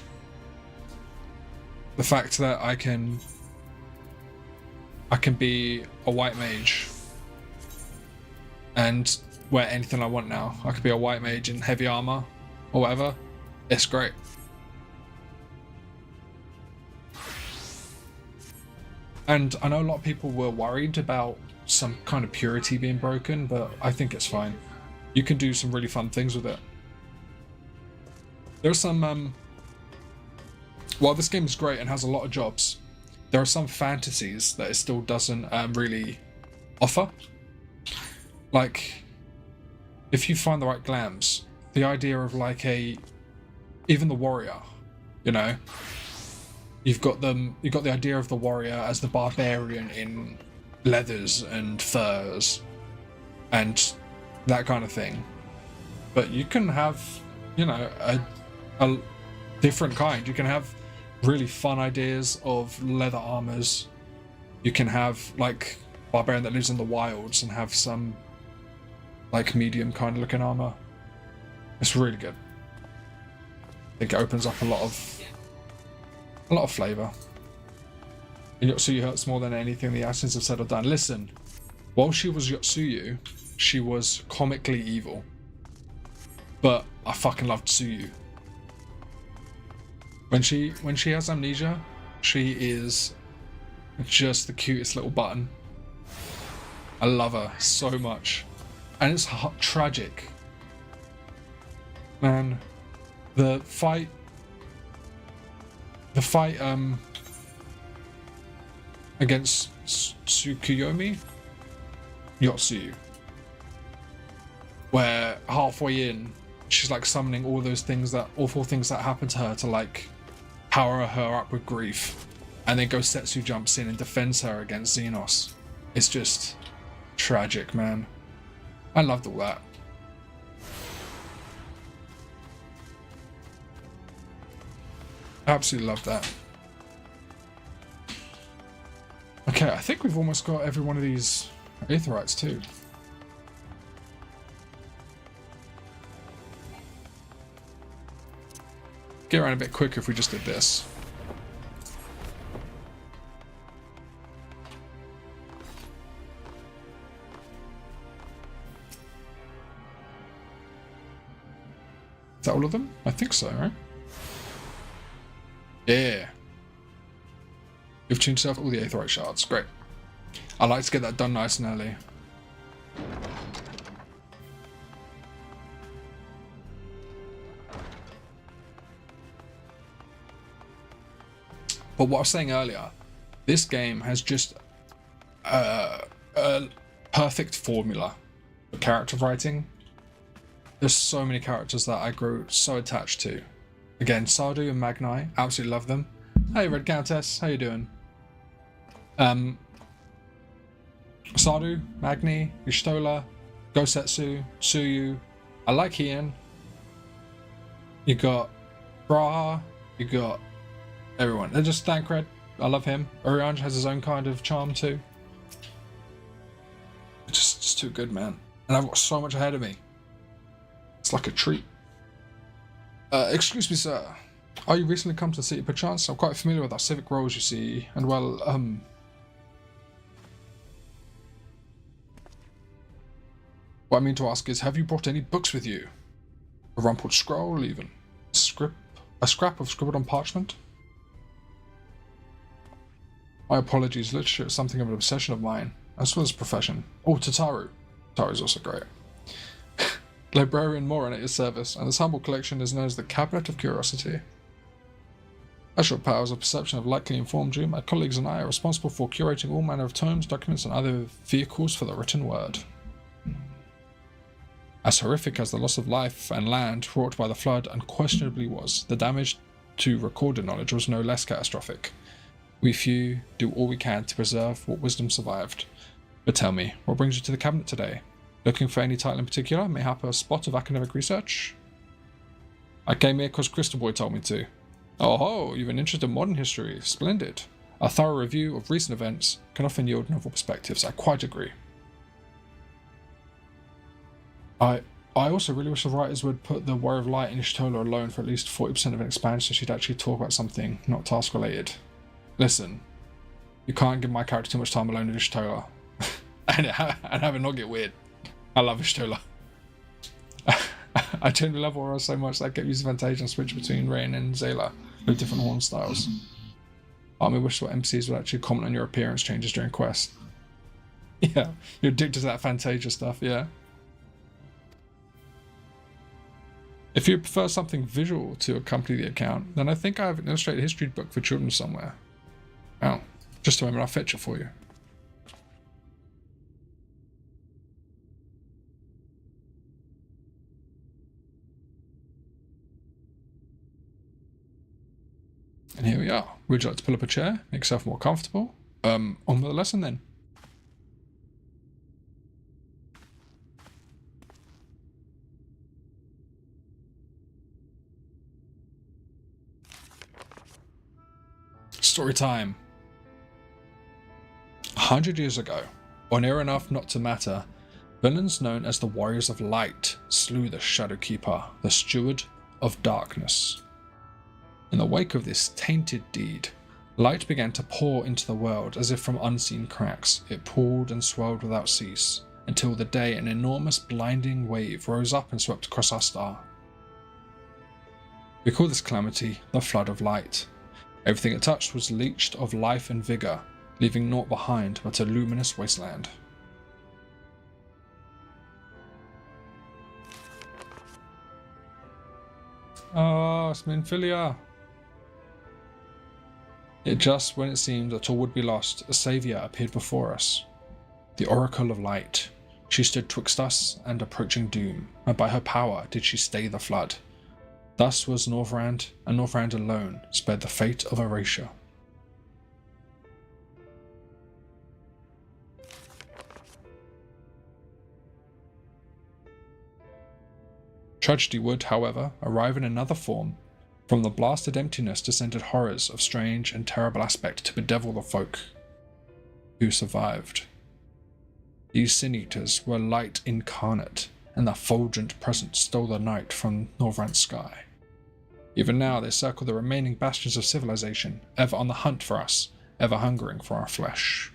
The fact that I can be a white mage and wear anything I want now. I could be a white mage in heavy armor or whatever. It's great. And I know a lot of people were worried about some kind of purity being broken, but I think it's fine. You can do some really fun things with it. There's some while this game is great and has a lot of jobs, there are some fantasies that it still doesn't really offer. Like, if you find the right glams, the idea of like even the warrior, you know, you've got the idea of the warrior as the barbarian in leathers and furs and that kind of thing. But you can have, you know, a different kind. You can have really fun ideas of leather armors. You can have like barbarian that lives in the wilds and have some like medium kind of looking armor. It's really good. I think it opens up a lot of flavor. And Yotsuyu hurts more than anything the assassins have said or done. Listen, while she was Yotsuyu, she was comically evil. But I fucking love Tsuyu. When she has amnesia, she is just the cutest little button. I love her so much. And it's tragic. Man, the fight against Tsukuyomi, Yotsuyu, where halfway in she's like summoning all those things, that awful things that happened to her, to like power her up with grief, and then Gosetsu jumps in and defends her against Xenos. It's just tragic, man. I loved all that. Absolutely loved that. Okay, I think we've almost got every one of these Aetherites too. Get around a bit quicker if we just did this. Is that all of them? I think so, right? Yeah. You've tuned yourself all the Aetherite shards. Great. I like to get that done nice and early. But what I was saying earlier, this game has just a perfect formula for character writing. There's so many characters that I grew so attached to. Again, Sardu and Magnai, absolutely love them. Hey, Red Countess, how you doing? Sardu, Magni, Y'shtola, Gosetsu, Tsuyu, I like Ian. You got Braha. You got everyone. They're just Thancred. I love him. Urianger has his own kind of charm too. It's just too good, man. And I've got so much ahead of me. It's like a treat. Excuse me, sir. Are you recently come to the city perchance? I'm quite familiar with our civic roles, you see. And well, what I mean to ask is, have you brought any books with you? A rumpled scroll, even? A scrap of scribbled on parchment? My apologies, literature is something of an obsession of mine, as well as profession. Oh, Tataru. Tataru's also great. Librarian Moran at your service, and this humble collection is known as the Cabinet of Curiosity. As your powers of perception have likely informed you, my colleagues and I are responsible for curating all manner of tomes, documents, and other vehicles for the written word. As horrific as the loss of life and land wrought by the flood unquestionably was, the damage to recorded knowledge was no less catastrophic. We few do all we can to preserve what wisdom survived. But tell me, what brings you to the cabinet today? Looking for any title in particular? Mayhap a spot of academic research? I came here because Crystal Boy told me to. Oh ho, you've an interest in modern history. Splendid. A thorough review of recent events can often yield novel perspectives. I quite agree. I also really wish the writers would put the Warrior of Light in Y'shtola alone for at least 40% of an expansion so she'd actually talk about something, not task related. Listen, you can't give my character too much time alone in Y'shtola and have it not get weird. I love Y'shtola. I genuinely love Aura so much that I kept using Vantage and switch between Rain and Zayla with different horn styles. I wish what NPCs would actually comment on your appearance changes during quests. Yeah, you're addicted to that Fantasia stuff, yeah. If you prefer something visual to accompany the account, then I think I have an illustrated history book for children somewhere. Oh, just a moment, I'll fetch it for you. And here we are. Would you like to pull up a chair? Make yourself more comfortable? On with the lesson then. Story time. 100 years ago, or near enough not to matter, villains known as the Warriors of Light slew the Shadowkeeper, the Steward of Darkness. In the wake of this tainted deed, light began to pour into the world as if from unseen cracks. It poured and swelled without cease, until the day an enormous blinding wave rose up and swept across our star. We call this calamity the Flood of Light. Everything it touched was leached of life and vigour, leaving naught behind but a luminous wasteland. Ah, Sminfilia. Yet just when it seemed that all would be lost, a saviour appeared before us. The Oracle of Light. She stood twixt us and approaching doom, and by her power did she stay the flood. Thus was Northrend, and Northrend alone spared the fate of erasure. Tragedy would, however, arrive in another form. From the blasted emptiness descended horrors of strange and terrible aspect to bedevil the folk who survived. These sin-eaters were light incarnate, and their fulgent presence stole the night from Northrend's sky. Even now they circle the remaining bastions of civilization, ever on the hunt for us, ever hungering for our flesh.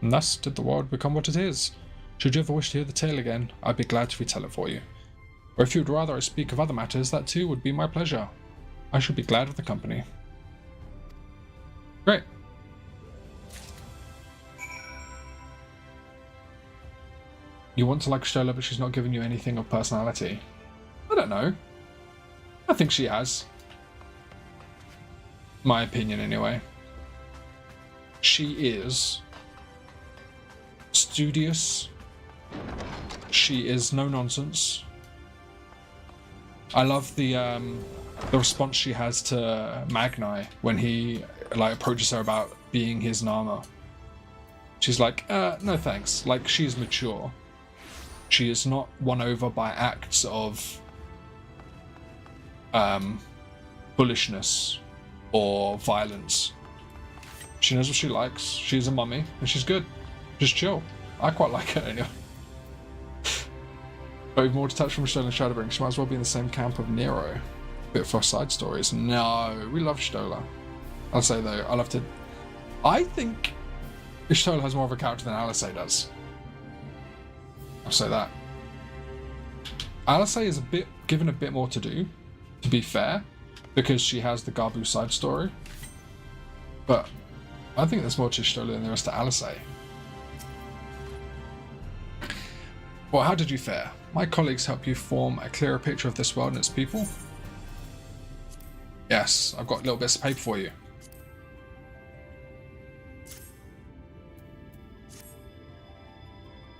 And thus did the world become what it is. Should you ever wish to hear the tale again, I'd be glad to retell it for you. Or if you would rather I speak of other matters, that too would be my pleasure. I should be glad of the company. Great. You want to like Stola, but she's not giving you anything of personality. I don't know. I think she has. My opinion, anyway. She is studious. She is no nonsense. I love the the response she has to Magni when he like approaches her about being his Nama. She's like, no thanks. Like, she's mature. She is not won over by acts of bullishness or violence. She knows what she likes. She's a mummy and she's good. Just chill. I quite like her anyway. But even more detached from Stola and Shadowbringers, she might as well be in the same camp of Nero. Bit for side stories. No, we love Stola. I'll say though, I think Stola has more of a character than Alice does. I'll say that. Alice is given a bit more to do, to be fair, because she has the Garbu side story. But I think there's more to Stola than there is to Alice. Well, how did you fare? My colleagues help you form a clearer picture of this world and its people? Yes, I've got little bits of paper for you.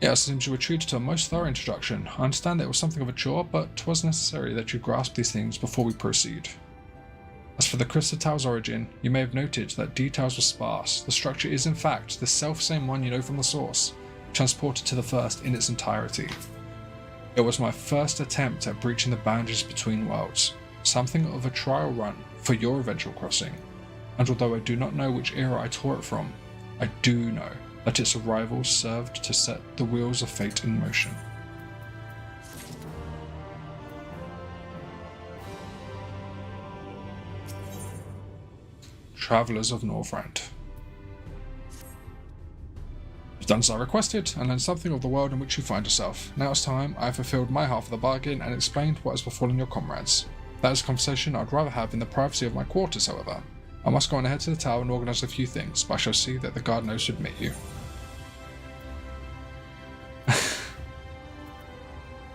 Yes, since you were treated to a most thorough introduction, I understand that it was something of a chore, but it was necessary that you grasp these things before we proceed. As for the Crystal Tower's origin, you may have noted that details were sparse. The structure is in fact the self-same one you know from the source, transported to the first in its entirety. It was my first attempt at breaching the boundaries between worlds, something of a trial run for your eventual crossing, and although I do not know which era I tore it from, I do know that its arrival served to set the wheels of fate in motion. Travelers of Northrend. You've done as I requested, and learned something of the world in which you find yourself. Now it's time I have fulfilled my half of the bargain and explained what has befallen your comrades. That is a conversation I'd rather have in the privacy of my quarters, however. I must go on ahead to the tower and organise a few things, but I shall see that the guard knows to admit you.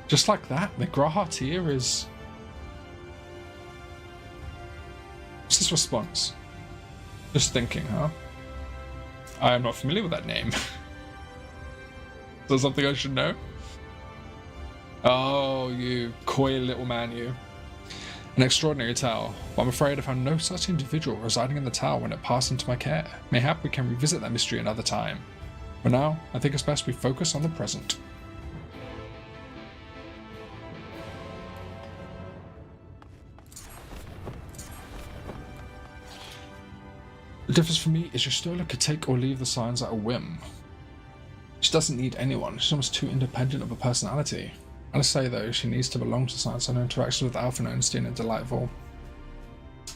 Just like that, the Grahat here is... What's this response? Just thinking, huh? I am not familiar with that name. Is that something I should know? Oh, you coy little man, you. An extraordinary tale, but I'm afraid I found no such individual residing in the tower when it passed into my care. Mayhap we can revisit that mystery another time. For now, I think it's best we focus on the present. The difference for me is Stola could take or leave the signs at a whim. She doesn't need anyone, she's almost too independent of a personality. I'll say though, she needs to belong to science, and her interactions with Alpha and Einstein are delightful.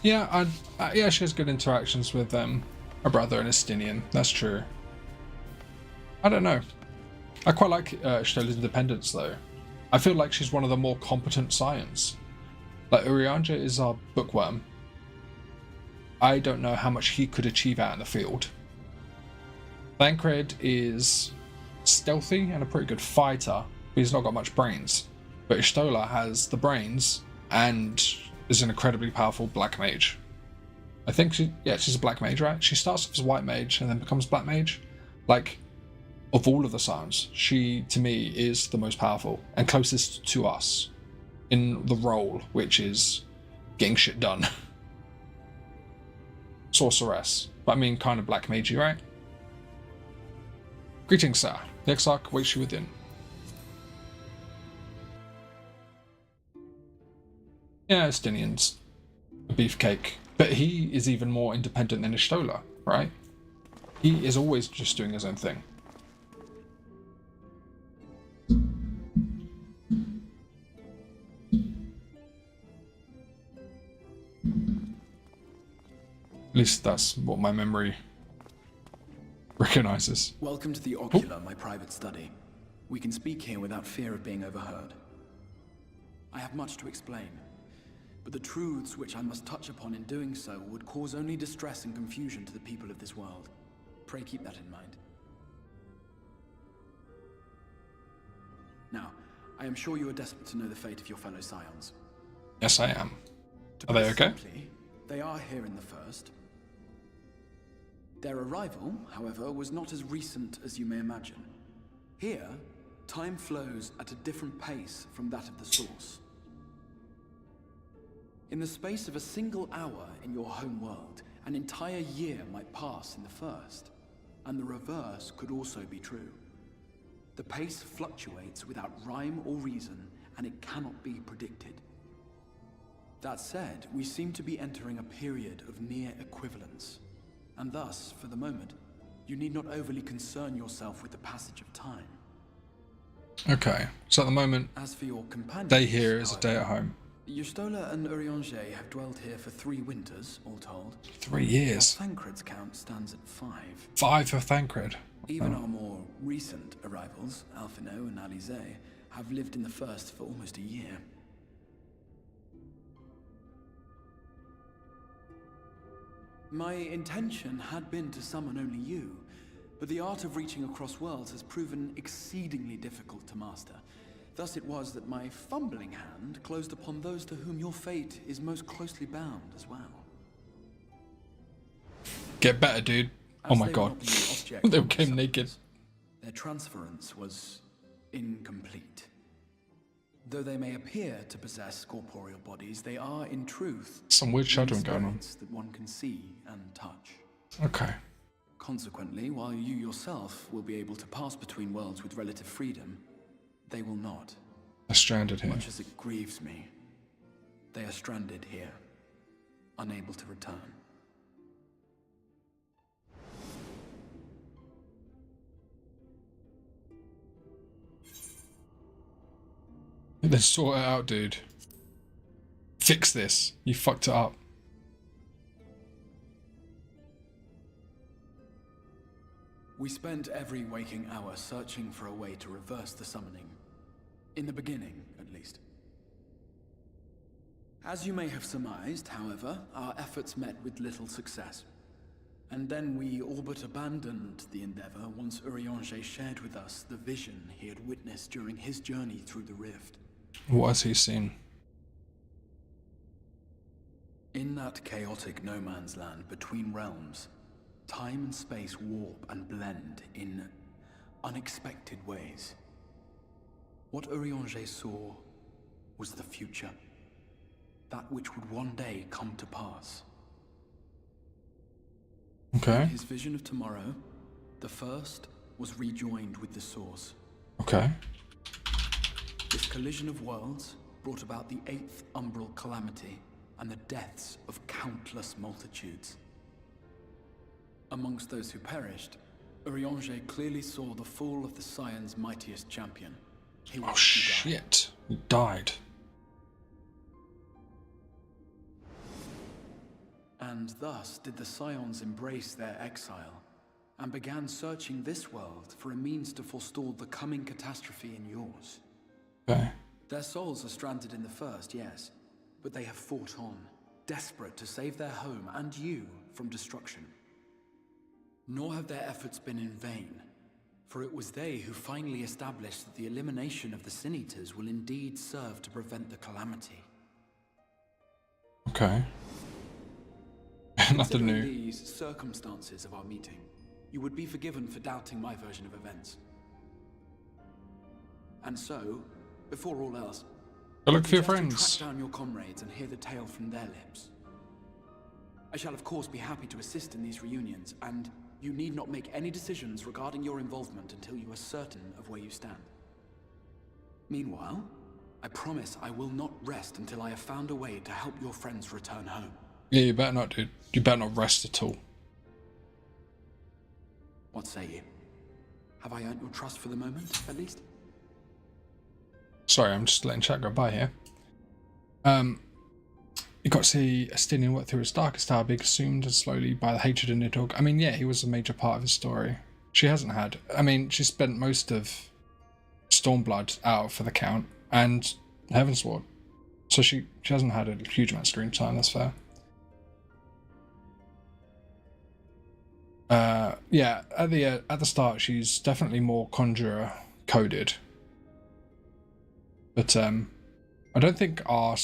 Yeah, yeah, she has good interactions with her brother and Estinian, that's true. I don't know. I quite like Stola's independence though. I feel like she's one of the more competent science. Like Urianja is our bookworm. I don't know how much he could achieve out in the field. Thancred is stealthy and a pretty good fighter, but he's not got much brains. But Stola has the brains and is an incredibly powerful black mage. I think she's a black mage, right? She starts off as a white mage and then becomes black mage. Like, of all of the scions, she to me is the most powerful and closest to us in the role, which is getting shit done. Sorceress, but I mean kind of black magey, right? Greetings, sir. The Exarch waits you within. Yeah, Estinian's a beefcake, but he is even more independent than Stola, right? He is always just doing his own thing. At least that's what my memory recognizes. Welcome to the Ocular, my private study. We can speak here without fear of being overheard. I have much to explain, but the truths which I must touch upon in doing so would cause only distress and confusion to the people of this world. Pray keep that in mind. Now, I am sure you are desperate to know the fate of your fellow scions. Yes, I am. Are they okay? Simply, they are here in the first. Their arrival, however, was not as recent as you may imagine. Here, time flows at a different pace from that of the source. In the space of a single hour in your home world, an entire year might pass in the first, and the reverse could also be true. The pace fluctuates without rhyme or reason, and it cannot be predicted. That said, we seem to be entering a period of near equivalence, and thus, for the moment, you need not overly concern yourself with the passage of time. Okay, so at the moment, As for your companions, day here is a day however, at home. Yustola and Urianger have dwelled here for 3 winters, all told. 3 years. Thancred's count stands at 5. 5 for Thancred. Even our more recent arrivals, Alphino and Alize, have lived in the first for almost a year. My intention had been to summon only you, but the art of reaching across worlds has proven exceedingly difficult to master. Thus it was that my fumbling hand closed upon those to whom your fate is most closely bound as well. Get better, dude. Oh my god. They came naked. Their transference was incomplete. Though they may appear to possess corporeal bodies, they are in truth Some weird shadowing going on. spirits that one can see and touch. Okay. Consequently, while you yourself will be able to pass between worlds with relative freedom, they will not. They're stranded here. Much as it grieves me, they are stranded here, unable to return. Then sort it out, dude. Fix this. You fucked it up. We spent every waking hour searching for a way to reverse the summoning. In the beginning, at least. As you may have surmised, however, our efforts met with little success. And then we all but abandoned the endeavor once Urianger shared with us the vision he had witnessed during his journey through the rift. What has he seen? In that chaotic no man's land between realms, time and space warp and blend in unexpected ways. What Urianger saw was the future. That which would one day come to pass. Okay. In his vision of tomorrow, the first was rejoined with the source. Okay. This collision of worlds brought about the 8th umbral calamity and the deaths of countless multitudes. Amongst those who perished, Urianger clearly saw the fall of the Scion's mightiest champion. He Oh watched you die. shit. He died. And thus did the Scions embrace their exile, and began searching this world for a means to forestall the coming catastrophe in yours. Okay. Their souls are stranded in the first, yes, but they have fought on, desperate to save their home and you from destruction. Nor have their efforts been in vain, for it was they who finally established that the elimination of the Sin Eaters will indeed serve to prevent the calamity. Okay. Nothing Considering new. these circumstances of our meeting, you would be forgiven for doubting my version of events. And so, before all else, Go look for your suggest you friends. track down your comrades and hear the tale from their lips. I shall of course be happy to assist in these reunions, and you need not make any decisions regarding your involvement until you are certain of where you stand. Meanwhile, I promise I will not rest until I have found a way to help your friends return home. Yeah, you better not, dude. You better not rest at all. What say you? Have I earned your trust for the moment, at least? Sorry, I'm just letting chat go by here. You got to see Estinian work through his darkest hour, being consumed slowly by the hatred in Nidhogg. I mean, yeah, he was a major part of his story. She hasn't had... I mean, she spent most of Stormblood out for the Count and Heavensward. So she hasn't had a huge amount of screen time, that's fair. Yeah, at the start, she's definitely more Conjurer coded. But I don't think our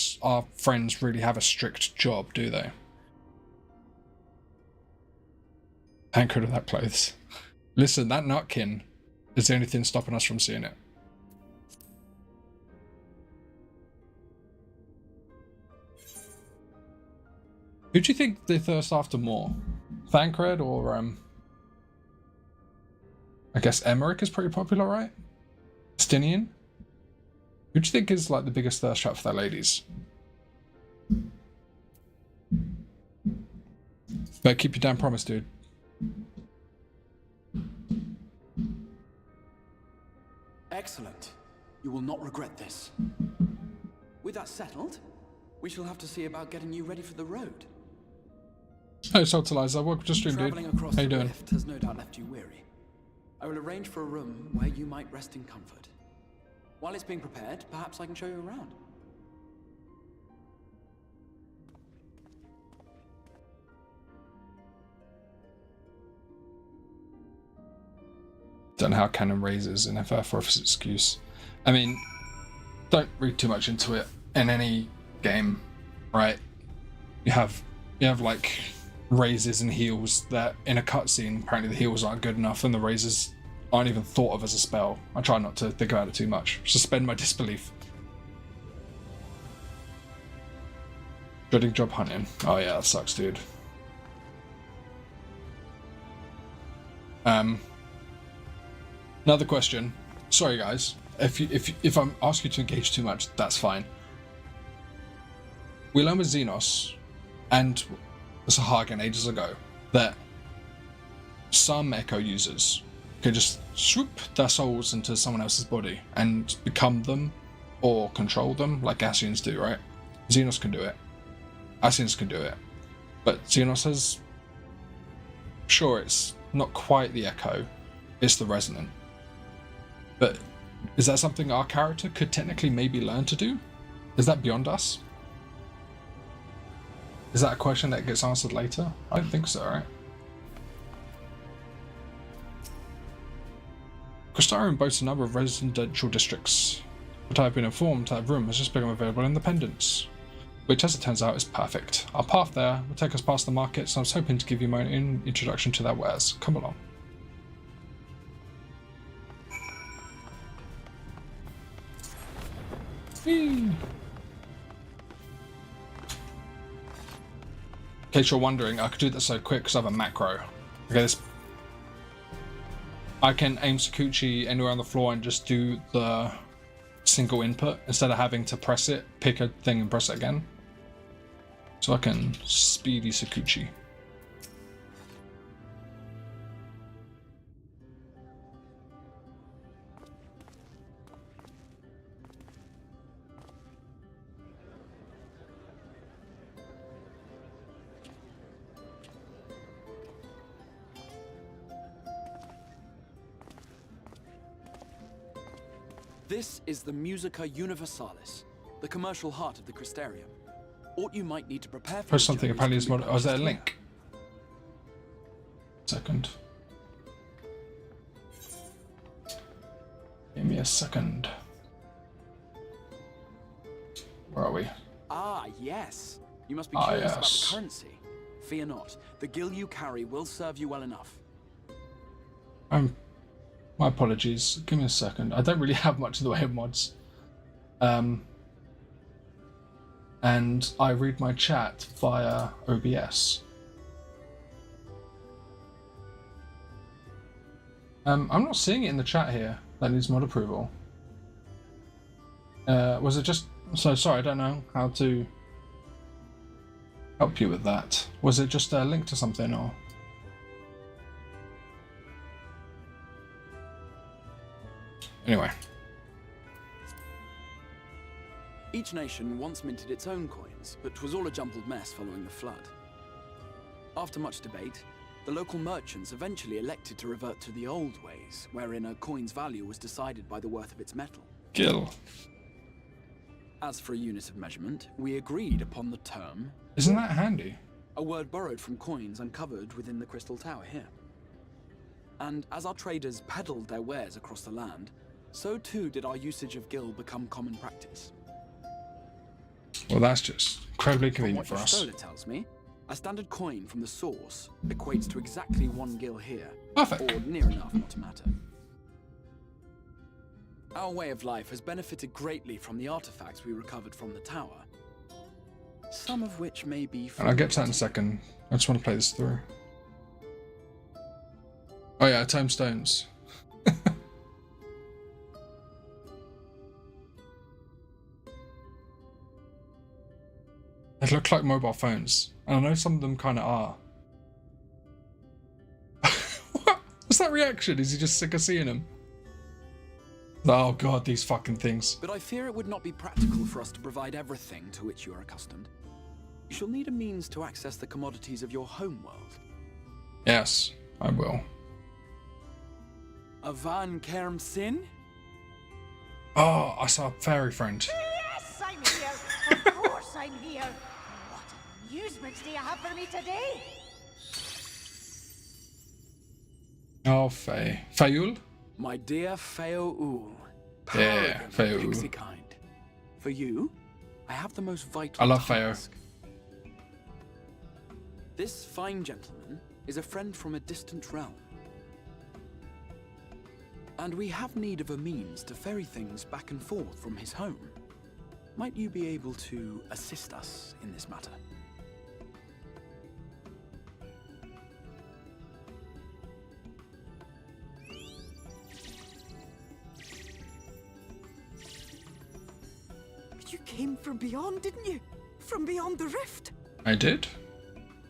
friends really have a strict job, do they? Thank God of that clothes. Listen, that nutkin is the only thing stopping us from seeing it. Who do you think they thirst after more? Thancred or I guess Emmerich is pretty popular, right? Stinian? Who do you think is like the biggest thirst trap for their ladies? Better keep your damn promise, dude. Excellent. You will not regret this. With that settled, we shall have to see about getting you ready for the road. Hey, Saltalizer, welcome to stream, dude. Traveling across How you the doing? rift has no doubt left you weary. I will arrange for a room where you might rest in comfort. While it's being prepared, perhaps I can show you around. Don't know how canon raises in FF for its excuse. I mean, don't read too much into it in any game, right? You have like raises and heals that in a cutscene, apparently the heals aren't good enough and the raises aren't even thought of as a spell. I try not to think about it too much. Suspend my disbelief. Dreading job hunting. Oh yeah, that sucks, dude. Another question. Sorry guys, if I'm asking you to engage too much, that's fine. We learned with Xenos and Sahagin ages ago that some Echo users can just swoop their souls into someone else's body and become them or control them like Ascians do, right? Xenos can do it. Ascians can do it. But Xenos has... Sure, it's not quite the Echo, it's the Resonant. But is that something our character could technically maybe learn to do? Is that beyond us? Is that a question that gets answered later? I don't think so, right? Crystarium boasts a number of residential districts, but I've been informed that room has just become available in Independence, which as it turns out is perfect. Our path there will take us past the market, so I was hoping to give you my own introduction to their wares. Come along. Whee! In case you're wondering, I could do that so quick because I have a macro. Okay, this... I can aim Sakuchi anywhere on the floor and just do the single input instead of having to press it, pick a thing and press it again. So I can speedy Sakuchi. This is the Musica Universalis, the commercial heart of the Crystarium. Aught you might need to prepare for Post something apparently is mod. Oh, is there a link? Second. Give me a second. Where are we? Ah, yes. You must be curious about the currency. Fear not. The gil you carry will serve you well enough. My apologies. Give me a second. I don't really have much in the way of mods. And I read my chat via OBS. I'm not seeing it in the chat here. That needs mod approval. Was it just... So sorry, I don't know how to help you with that. Was it just a link to something or... Anyway. Each nation once minted its own coins, but 'twas all a jumbled mess following the flood. After much debate, the local merchants eventually elected to revert to the old ways, wherein a coin's value was decided by the worth of its metal. Gil. As for a unit of measurement, we agreed upon the term... Isn't that handy? A word borrowed from coins uncovered within the Crystal Tower here. And as our traders peddled their wares across the land, so too did our usage of gil become common practice. Well, that's just incredibly convenient for us. From what your stola tells me, a standard coin from the source equates to exactly 1 gil here. Perfect. Or near enough, not to matter. Our way of life has benefited greatly from the artifacts we recovered from the tower. some of which may be. And I'll get to that in a second. I just want to play this through. Oh yeah, tombstones. They look like mobile phones, and I know some of them kind of are. What? What's that reaction? Is he just sick of seeing them? Oh god, these fucking things. But I fear it would not be practical for us to provide everything to which you are accustomed. You shall need a means to access the commodities of your home world. Yes, I will. Avan Kerm Sin? Oh, I saw a fairy friend. Yes, I'm here. Of course I'm here. What amusements do you have for me today? Oh, Faye. Fayul? My dear Feo-Ul. Yeah, Feo-Ul. Pixie kind. For you, I have the most vital I love task. This fine gentleman is a friend from a distant realm. And we have need of a means to ferry things back and forth from his home. Might you be able to assist us in this matter? You came from beyond, didn't you? From beyond the rift? I did?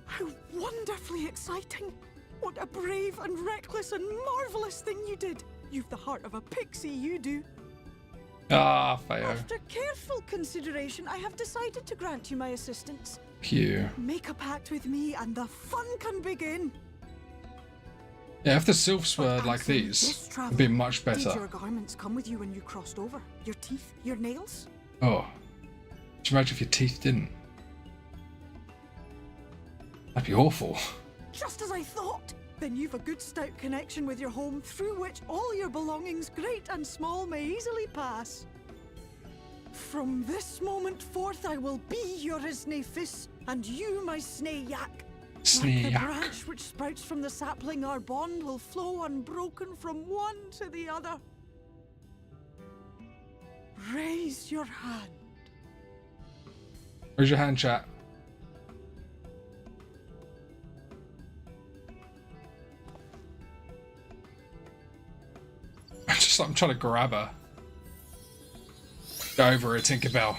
How wonderfully exciting! What a brave and reckless and marvelous thing you did! You've the heart of a pixie, you do. Ah, Fayo. After careful consideration, I have decided to grant you my assistance. Cute. Make a pact with me and the fun can begin. Yeah, if the sylphs were like these, it'd be much Did better. your garments come with you when you crossed over? Your teeth? Your nails? Oh. Could you imagine if your teeth didn't? That'd be awful. Just as I thought! Then you've a good stout connection with your home through which all your belongings, great and small, may easily pass. From this moment forth I will be your Isnefis, and you my Snayak. Like the branch which sprouts from the sapling, our bond will flow unbroken from one to the other. Raise your hand. Raise your hand, chat. I'm trying to grab her. Go over here, Tinkerbell.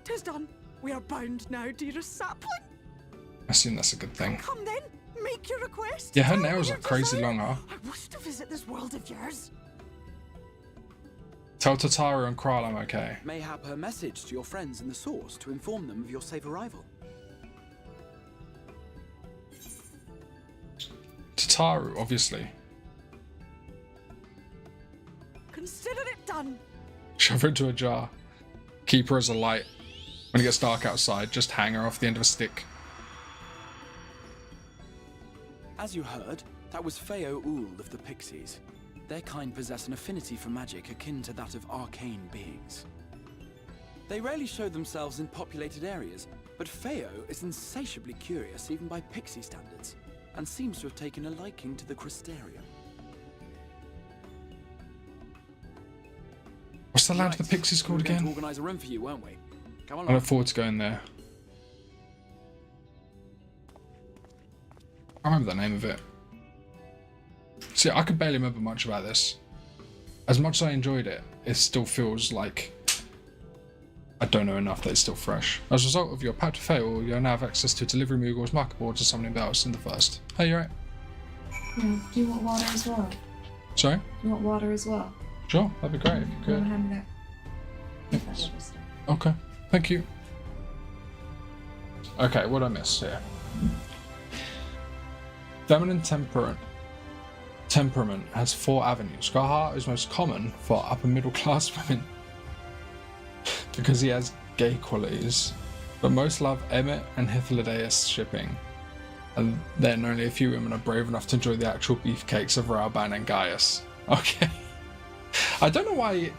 Tis done. We are bound now, dearest sapling. I assume that's a good thing. Come then, make your request. Yeah, her Tell me nails your are crazy desire. long, huh? I wish to visit this world of yours. Tell Tataru and Kral I'm okay. Mayhap her message to your friends in the source to inform them of your safe arrival. Tataru, obviously. Consider it done. Shove her into a jar. Keep her as a light. When it gets dark outside, just hang her off the end of a stick. As you heard, that was Feo-Ul of the Pixies. Their kind possess an affinity for magic akin to that of arcane beings. They rarely show themselves in populated areas, but Feo is insatiably curious even by Pixie standards, and seems to have taken a liking to the Crystarium. What's the land of the Pixies called again? To organize a room for you, weren't we? Come I along. look forward to going there. I remember the name of it. See, I could barely remember much about this. As much as I enjoyed it, it still feels like I don't know enough that it's still fresh. As a result of your pact to fail, you'll now have access to delivery Moogles, market boards, and summoning bells in the first. Hey, you right? Yeah, do you want water as well? Sorry? Do you want water as well? Sure, that'd be great if you Go could. hand me that. Yes. Okay, thank you. Okay, what did I miss here? Feminine temperament has 4 avenues. Gahar is most common for upper middle class women because he has gay qualities, but most love Emmett and Hythlodaeus shipping, and then only a few women are brave enough to enjoy the actual beefcakes of Rauban and Gaius. Okay. I don't know why it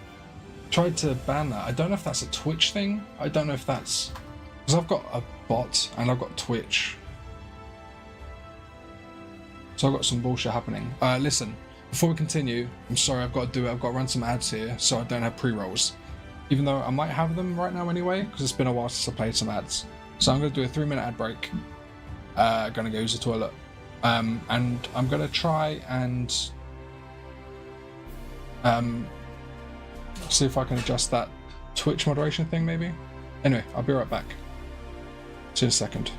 tried to ban that. I don't know if that's a Twitch thing. I don't know if that's... because I've got a bot and I've got Twitch. So I've got some bullshit happening. Listen, before we continue, I'm sorry I've got to do it. I've got to run some ads here, so I don't have pre-rolls. Even though I might have them right now anyway, because it's been a while since I played some ads. So I'm going to do a 3-minute ad break. Gonna go use the toilet. And I'm going to try and see if I can adjust that Twitch moderation thing maybe. Anyway, I'll be right back. See you in a second.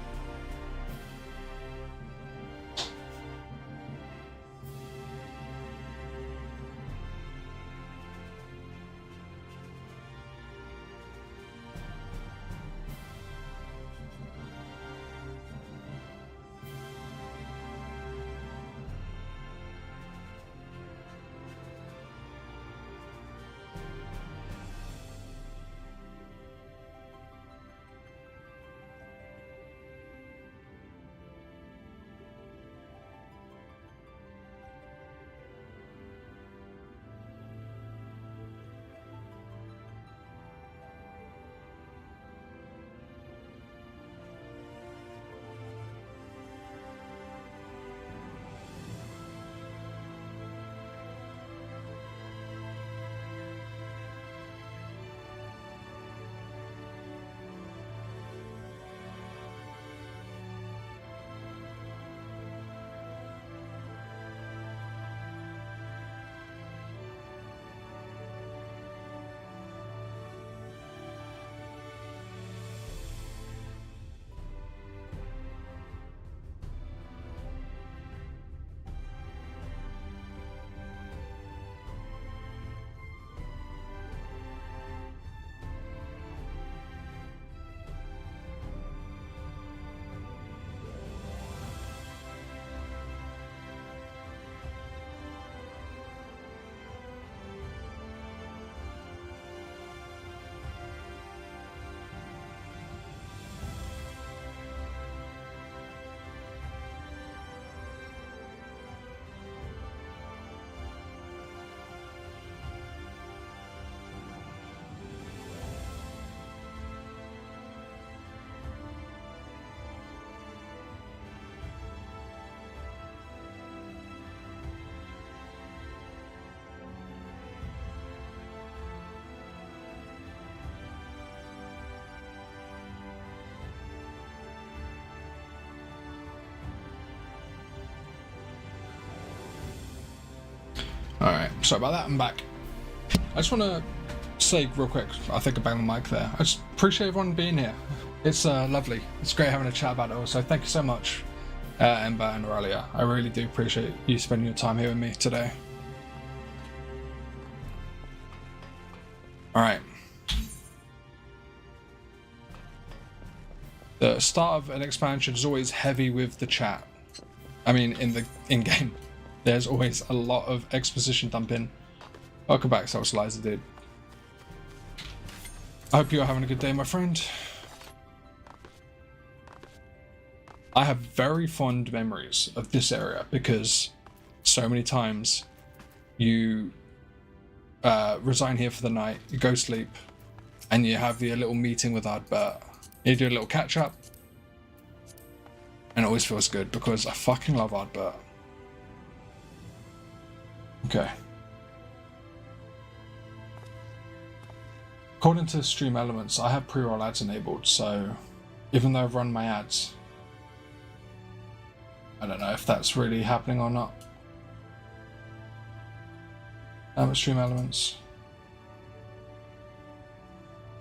Alright, sorry about that, I'm back. I just want to say real quick, I think I banged the mic there. I just appreciate everyone being here. It's lovely. It's great having a chat about it all, so thank you so much, Ember and Aurelia. I really do appreciate you spending your time here with me today. Alright. The start of an expansion is always heavy with the chat. I mean, in-game. There's always a lot of exposition dumping. Welcome back, Socializer dude. I hope you're having a good day, my friend. I have very fond memories of this area because so many times you resign here for the night, you go sleep, and you have your little meeting with Ardbert. You do a little catch up, and it always feels good because I fucking love Ardbert. Okay. According to Stream Elements, I have pre-roll ads enabled, so even though I've run my ads, I don't know if that's really happening or not. Stream Elements.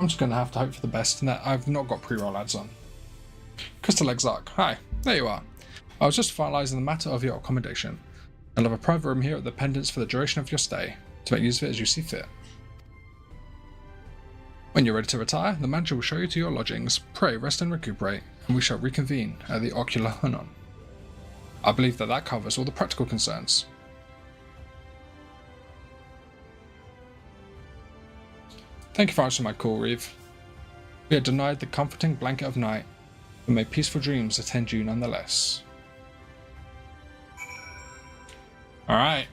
I'm just going to have to hope for the best, and that I've not got pre-roll ads on. Crystal Exarch, hi, there you are. I was just finalising the matter of your accommodation. I'll have a private room here at the Pendants for the duration of your stay, to make use of it as you see fit. When you're ready to retire, the manager will show you to your lodgings. Pray, rest and recuperate, and we shall reconvene at the Ocular Hanon. I believe that covers all the practical concerns. Thank you for answering my call, Reeve. We are denied the comforting blanket of night, but may peaceful dreams attend you nonetheless. Alright.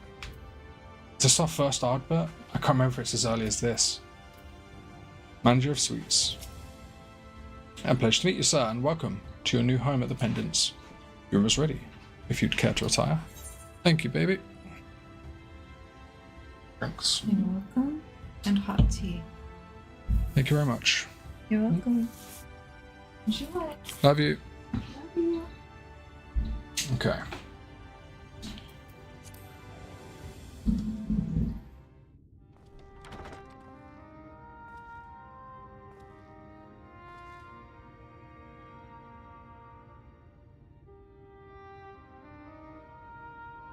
Is this our first Ardbert? I can't remember if it's as early as this. Manager of Suites. And pleasure to meet you, sir, and welcome to your new home at the Pendants. Your room is ready, if you'd care to retire. Thank you, baby. Drinks. You're welcome. And hot tea. Thank you very much. You're welcome. Enjoy. Love you. Love you. Okay.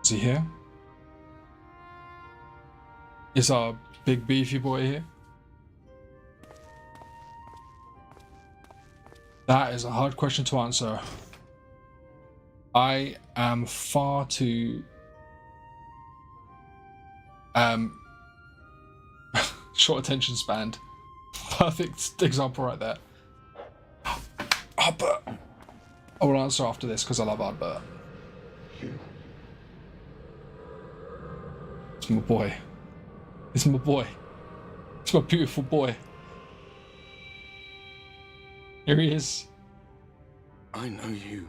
Is he here? Is our big beefy boy here? That is a hard question to answer. I am far too short attention span. Perfect example right there. Albert. I will answer after this because I love Albert. It's my boy. It's my boy. It's my beautiful boy. Here he is. I know you.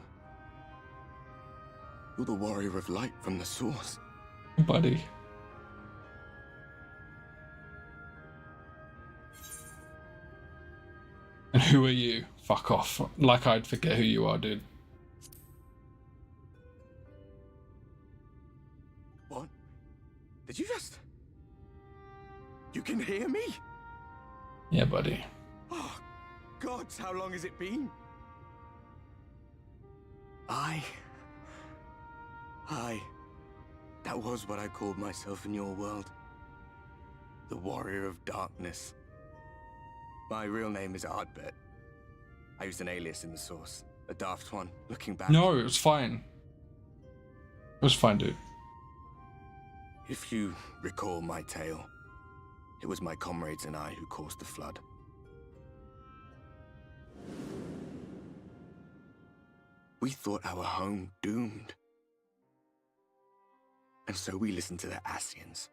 You're the warrior of light from the source. Buddy. And who are you? Fuck off. Like I'd forget who you are, dude. What? Did you just... You can hear me? Yeah, buddy. Oh, gods, how long has it been? That was what I called myself in your world. The Warrior of Darkness. My real name is Ardbert. I used an alias in the source. A daft one, looking back. No, it was fine. It was fine, dude. If you recall my tale, it was my comrades and I who caused the flood. We thought our home doomed. And so we listened to the Ascians.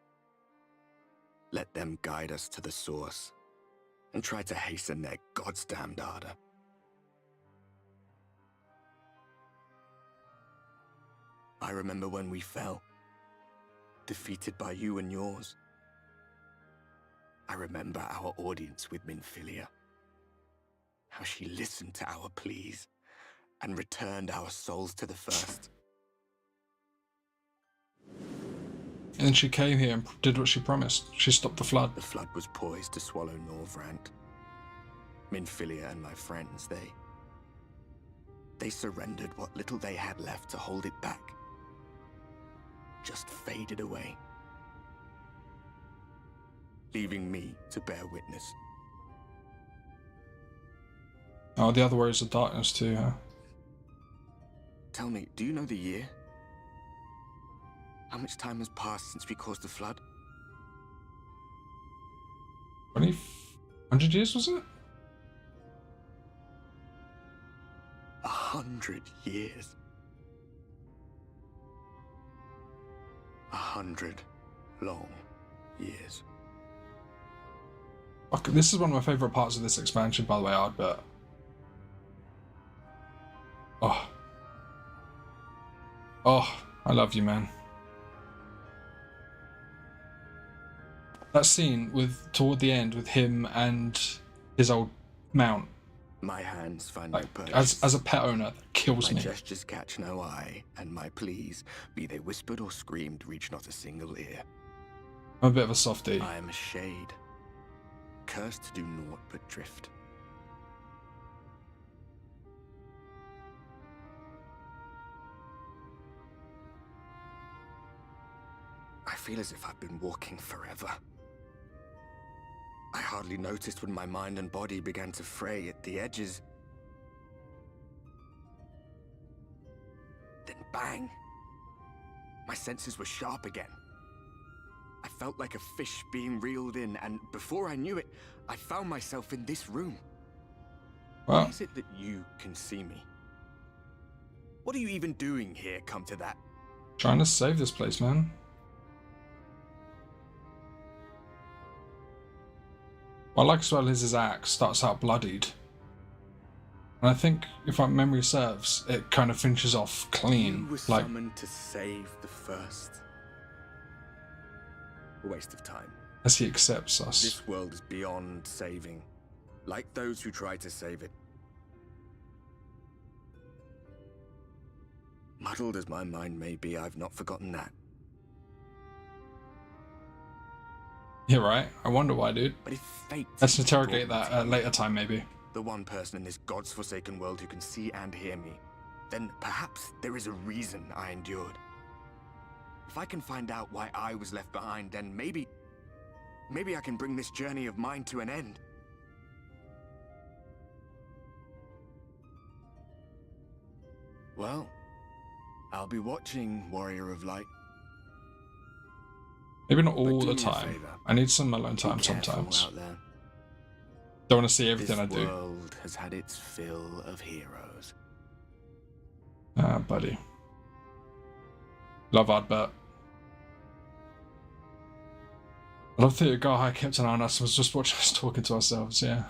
Let them guide us to the source and try to hasten their goddamned ardor. I remember when we fell, defeated by you and yours. I remember our audience with Minfilia, how she listened to our pleas and returned our souls to the first. And then she came here and did what she promised. She stopped the flood. The flood was poised to swallow Norvrant. Minfilia and my friends, they surrendered what little they had left to hold it back. Just faded away, leaving me to bear witness. Oh, the other Warriors of Darkness too, huh? Tell me, do you know the year? How much time has passed since we caused the flood? 100 years, was it? 100 years. 100 long years. Okay, this is one of my favourite parts of this expansion, by the way, Ardbert. Oh. Oh, I love you, man. That scene toward the end with him and his old mount. My hands find like, no purchase. as a pet owner, that kills my me. My gestures catch no eye, and my pleas, be they whispered or screamed, reach not a single ear. I'm a bit of a softie. I am a shade, cursed to do naught but drift. I feel as if I've been walking forever. I hardly noticed when my mind and body began to fray at the edges. Then bang! My senses were sharp again. I felt like a fish being reeled in, and before I knew it, I found myself in this room. Well, why is it that you can see me? What are you even doing here, come to that? Trying to save this place, man. What I like as well is his axe starts out bloodied. And I think, if my memory serves, it kind of finishes off clean. You were like, summoned to save the first. A waste of time. As he accepts us. This world is beyond saving, like those who try to save it. Muddled as my mind may be, I've not forgotten that. Yeah, right. I wonder why, dude. But if fate... Let's interrogate that at a later time, maybe. The one person in this god's-forsaken world who can see and hear me, then perhaps there is a reason I endured. If I can find out why I was left behind, then maybe I can bring this journey of mine to an end. Well, I'll be watching, Warrior of Light. Maybe not all the time. I need some alone time sometimes. Don't want to see everything I do. This world has had its fill of heroes. Ah, buddy. Love Adbert. I love that your guy kept an eye on us and was just watching us talking to ourselves, yeah.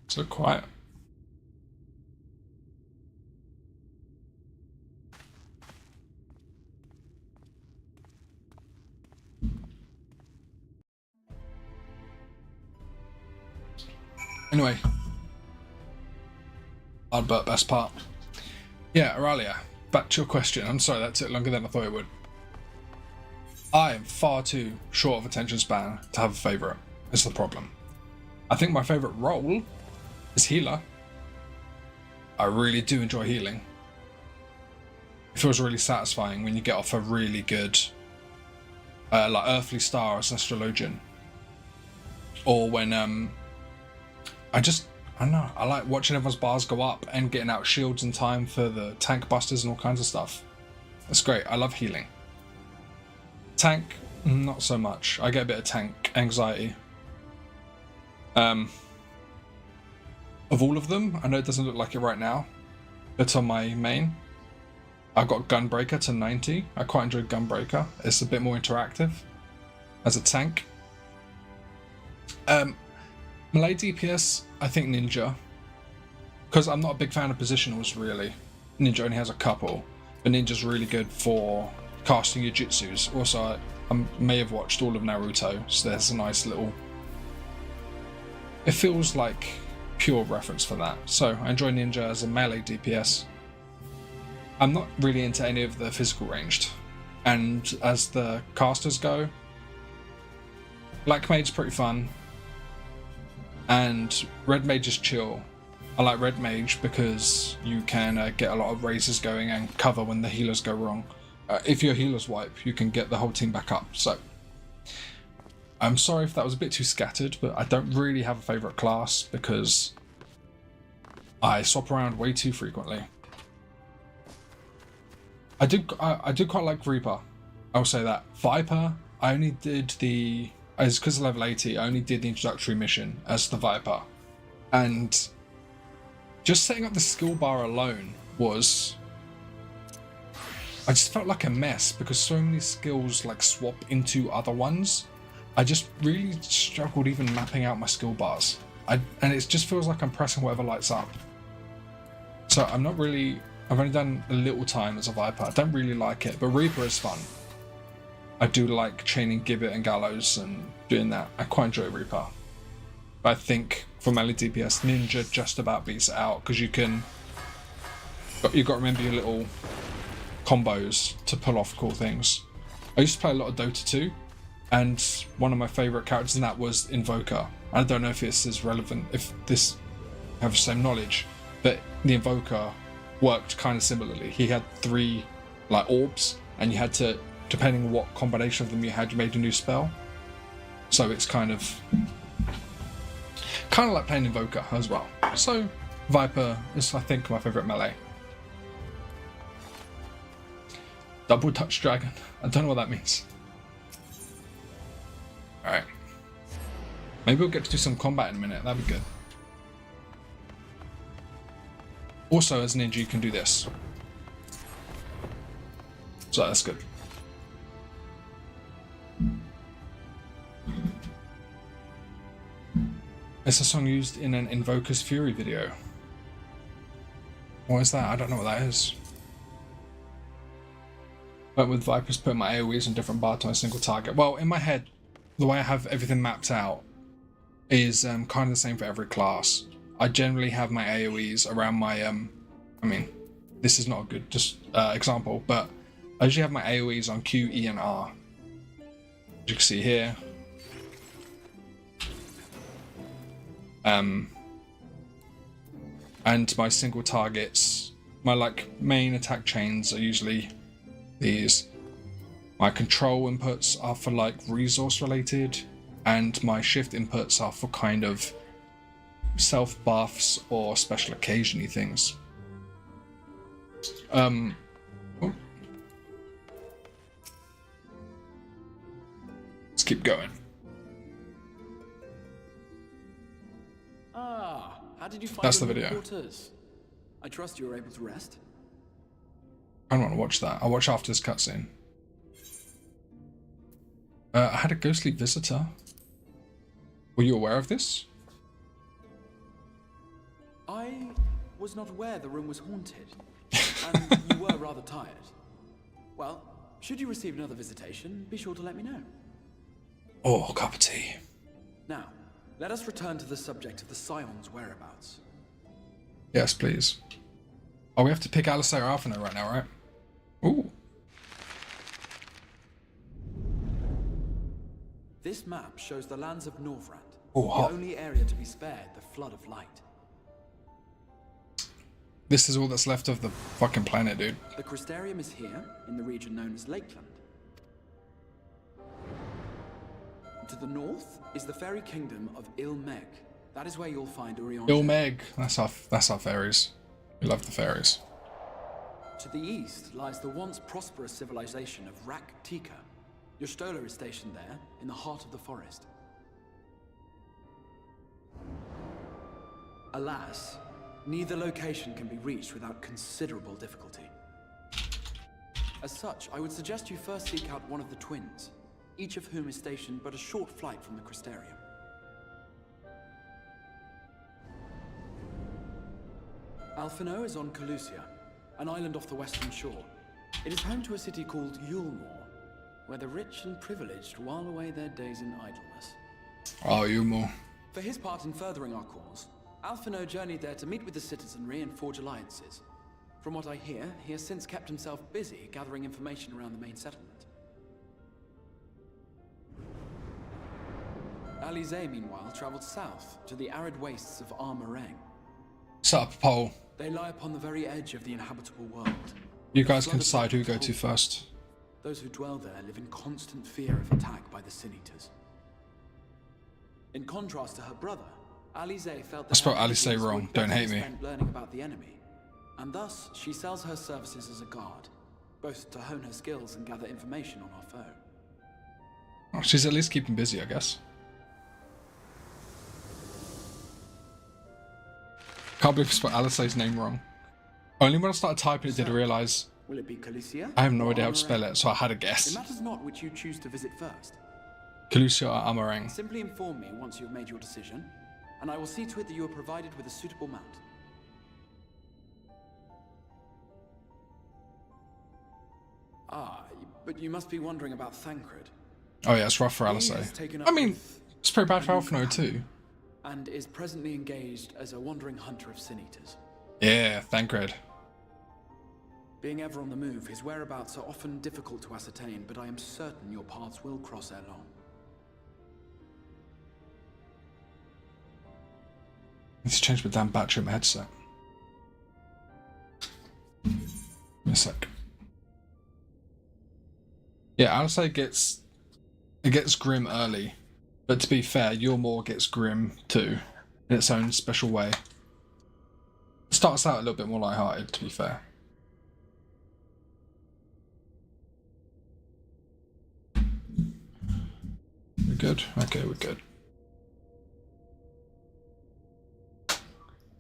So quiet. Anyway, Adbert, best part. Yeah, Aurelia, back to your question. I'm sorry that took longer than I thought it would. I am far too short of attention span to have a favourite. It's the problem. I think my favourite role is healer. I really do enjoy healing. It feels really satisfying when you get off a really good, like Earthly Star as an astrologian, or when I don't know. I like watching everyone's bars go up and getting out shields in time for the tank busters and all kinds of stuff. It's great. I love healing. Tank, not so much. I get a bit of tank anxiety. Of all of them, I know it doesn't look like it right now, but on my main, I got Gunbreaker to 90. I quite enjoy Gunbreaker. It's a bit more interactive as a tank. Melee DPS, I think Ninja, because I'm not a big fan of positionals really. Ninja only has a couple, but Ninja's really good for casting your jutsus. Also, I may have watched all of Naruto, so there's a nice little... It feels like pure reference for that. So I enjoy Ninja as a melee DPS. I'm not really into any of the physical ranged. And as the casters go, Black Mage's pretty fun. And Red Mage is chill. I like Red Mage because you can get a lot of raises going and cover when the healers go wrong. If your healers wipe, you can get the whole team back up. So I'm sorry if that was a bit too scattered, but I don't really have a favourite class because I swap around way too frequently. I do quite like Reaper. I'll say that. Viper, I only did the... As because of level 80, I only did the introductory mission as the Viper. And just setting up the skill bar alone was... I just felt like a mess because so many skills like swap into other ones. I just really struggled even mapping out my skill bars. And it just feels like I'm pressing whatever lights up. So I'm not really... I've only done a little time as a Viper. I don't really like it, but Reaper is fun. I do like chaining Gibbet and Gallows and doing that. I quite enjoy Reaper. But I think for melee DPS, Ninja just about beats it out because you've got to remember your little combos to pull off cool things. I used to play a lot of Dota 2, and one of my favourite characters in that was Invoker. I don't know if this is relevant, if this have the same knowledge, but the Invoker worked kind of similarly. He had 3 like orbs, and you had to, depending on what combination of them you had, you made a new spell. So it's kind of like playing Invoker as well. So Viper is, I think, my favourite melee. Double Touch Dragon. I don't know what that means. Alright. Maybe we'll get to do some combat in a minute. That'd be good. Also, as Ninja, you can do this. So that's good. It's a song used in an Invoker's Fury video. What is that? I don't know what that is. But with Vipers, putting my AoEs on different bars on a single target. Well, in my head, the way I have everything mapped out is kind of the same for every class. I generally have my AoEs around my, I mean, this is not a good example, but I usually have my AoEs on Q, E, and R. As you can see here. And my single targets, my like main attack chains are usually these. My control inputs are for like resource related, and my shift inputs are for kind of self buffs or special occasion-y things. Oh. Let's keep going. Ah, how did you find That's your the new video. quarters? I trust you were able to rest. I don't want to watch that. I'll watch after this cutscene. I had a ghostly visitor. Were you aware of this? I was not aware the room was haunted, and you were rather tired. Well, should you receive another visitation, be sure to let me know. Oh, a cup of tea. Now, let us return to the subject of the Scion's whereabouts. Yes, please. Oh, we have to pick Alistair Alphinaud right now, right? Ooh. This map shows the lands of Norvrand, Oh, the hot. only area to be spared the flood of light. This is all that's left of the fucking planet, dude. The Crystarium is here, in the region known as Lakeland. To the north is the fairy kingdom of Ilmeg. That is where you'll find Urianger. Ilmeg. That's our fairies. We love the fairies. To the east lies the once prosperous civilization of Rak-Tika. Your Stola is stationed there, in the heart of the forest. Alas, neither location can be reached without considerable difficulty. As such, I would suggest you first seek out one of the twins, each of whom is stationed but a short flight from the Crystarium. Alphinaud is on Calusia, an island off the western shore. It is home to a city called Yulmore, where the rich and privileged while away their days in idleness. Oh, Yulmore. For his part in furthering our cause, Alphinaud journeyed there to meet with the citizenry and forge alliances. From what I hear, he has since kept himself busy gathering information around the main settlement. Alizé, meanwhile, traveled south to the arid wastes of Armorang. Set up a poll. They lie upon the very edge of the inhabitable world. You guys can decide who go to first. Those who dwell there live in constant fear of attack by the Sin-Eaters. In contrast to her brother, Alizé felt that I spelled her Alizé energies wrong, would don't better hate be me. spent learning about the enemy, and thus she sells her services as a guard, both to hone her skills and gather information on our foe. Oh, she's at least keeping busy, I guess. Can't believe I spelled Alisae's name wrong. Only when I started typing it did I realise Will it be Calusia? I have no or idea how to Armorang? spell it, so I had a It guess. matters not which you choose to visit first. Calusia or Armorang. Simply inform me once you've made your decision, and I will see to it that you are provided with a suitable mount. Ah, but you must be wondering about Thancred. Oh yeah, it's rough for He has Alisae. taken up I mean, with it's pretty bad for a new Alphinaud too. and is presently engaged as a wandering hunter of Sin-Eaters. Yeah, Thancred. Being ever on the move, his whereabouts are often difficult to ascertain, but I am certain your paths will cross ere long. Need to change my damn battery in my headset. Give me a sec. Yeah, Alisae gets grim early, but to be fair, Yulmore gets grim too, in its own special way. It starts out a little bit more lighthearted, to be fair. We're good? Okay, we're good.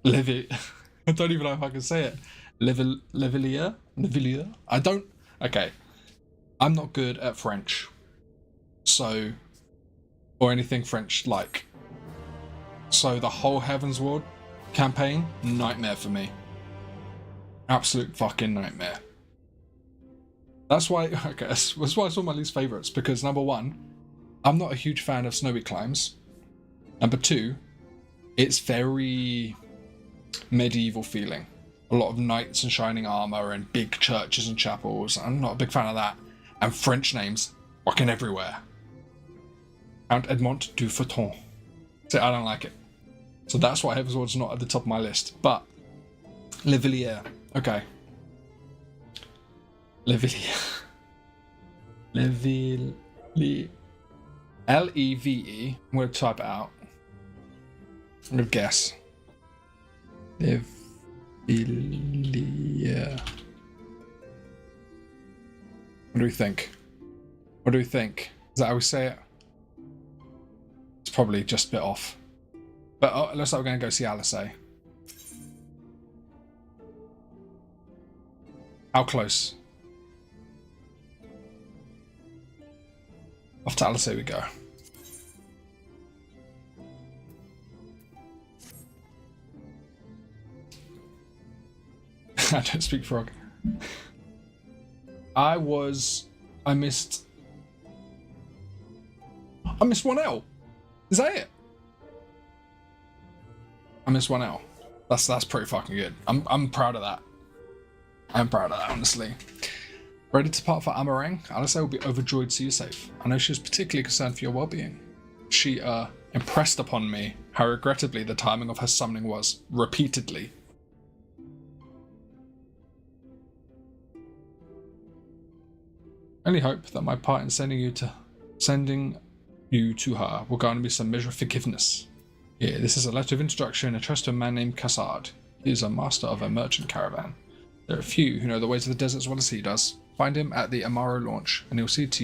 I don't even know if I can say it. Levillier? I don't... Okay. I'm not good at French. So... Or anything French-like. So the whole Heaven's Ward campaign, nightmare for me. Absolute fucking nightmare. That's why, I guess, that's why it's one of my least favourites, because number one, I'm not a huge fan of snowy climbs. Number two, it's very medieval feeling. A lot of knights in shining armour and big churches and chapels. I'm not a big fan of that. And French names fucking everywhere. Count Edmond du Fauton. So I don't like it. So that's why Heaven's Ward's not at the top of my list. But Le Villiers. Okay. Le Villiers. Le Villiers. Leve. I'm going to type it out. I'm going to guess. Le Villiers. What do we think? What do we think? Is that how we say it? It's probably just a bit off. But looks like we're going to go see Alice. How close? Off to Alice we go. I don't speak frog. I missed 1L. Is that it? I missed 1L. That's pretty fucking good. I'm proud of that. I'm proud of that, honestly. Ready to part for Amarang? Alice will be overjoyed to see you safe. I know she was particularly concerned for your well-being. She impressed upon me how regrettably the timing of her summoning was, repeatedly. I only hope that my part in sending you to her will garner me some measure of forgiveness. Here, this is a letter of introduction addressed to a man named Cassard. He is a master of a merchant caravan. There are few who know the ways of the desert as well as he does. Find him at the Amaro launch, and he will see that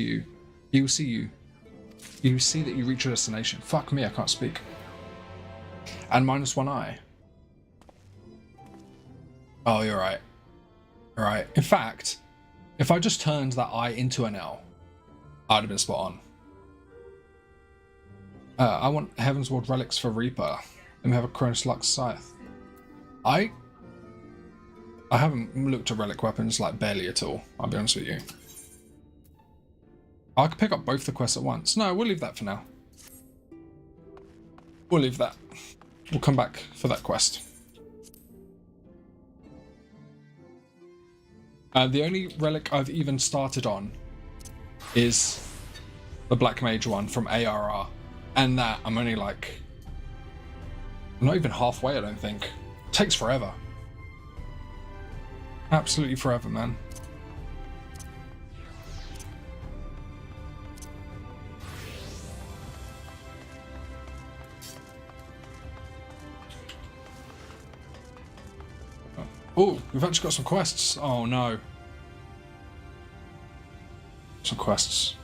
you reach your destination. Fuck me, I can't speak. And -1 eye. Oh, you're right. You're right. In fact, if I just turned that eye into an L, I'd have been spot on. I want Heaven's Ward relics for Reaper. Then we have a Cronus Lux Scythe. I haven't looked at relic weapons like barely at all, I'll be honest with you. I could pick up both the quests at once. No, we'll leave that for now. We'll leave that. We'll come back for that quest. The only relic I've even started on is the Black Mage one from ARR. And that, I'm only like... I'm not even halfway, I don't think. It takes forever. Absolutely forever, man. Oh, we've actually got some quests. Oh no. Some quests.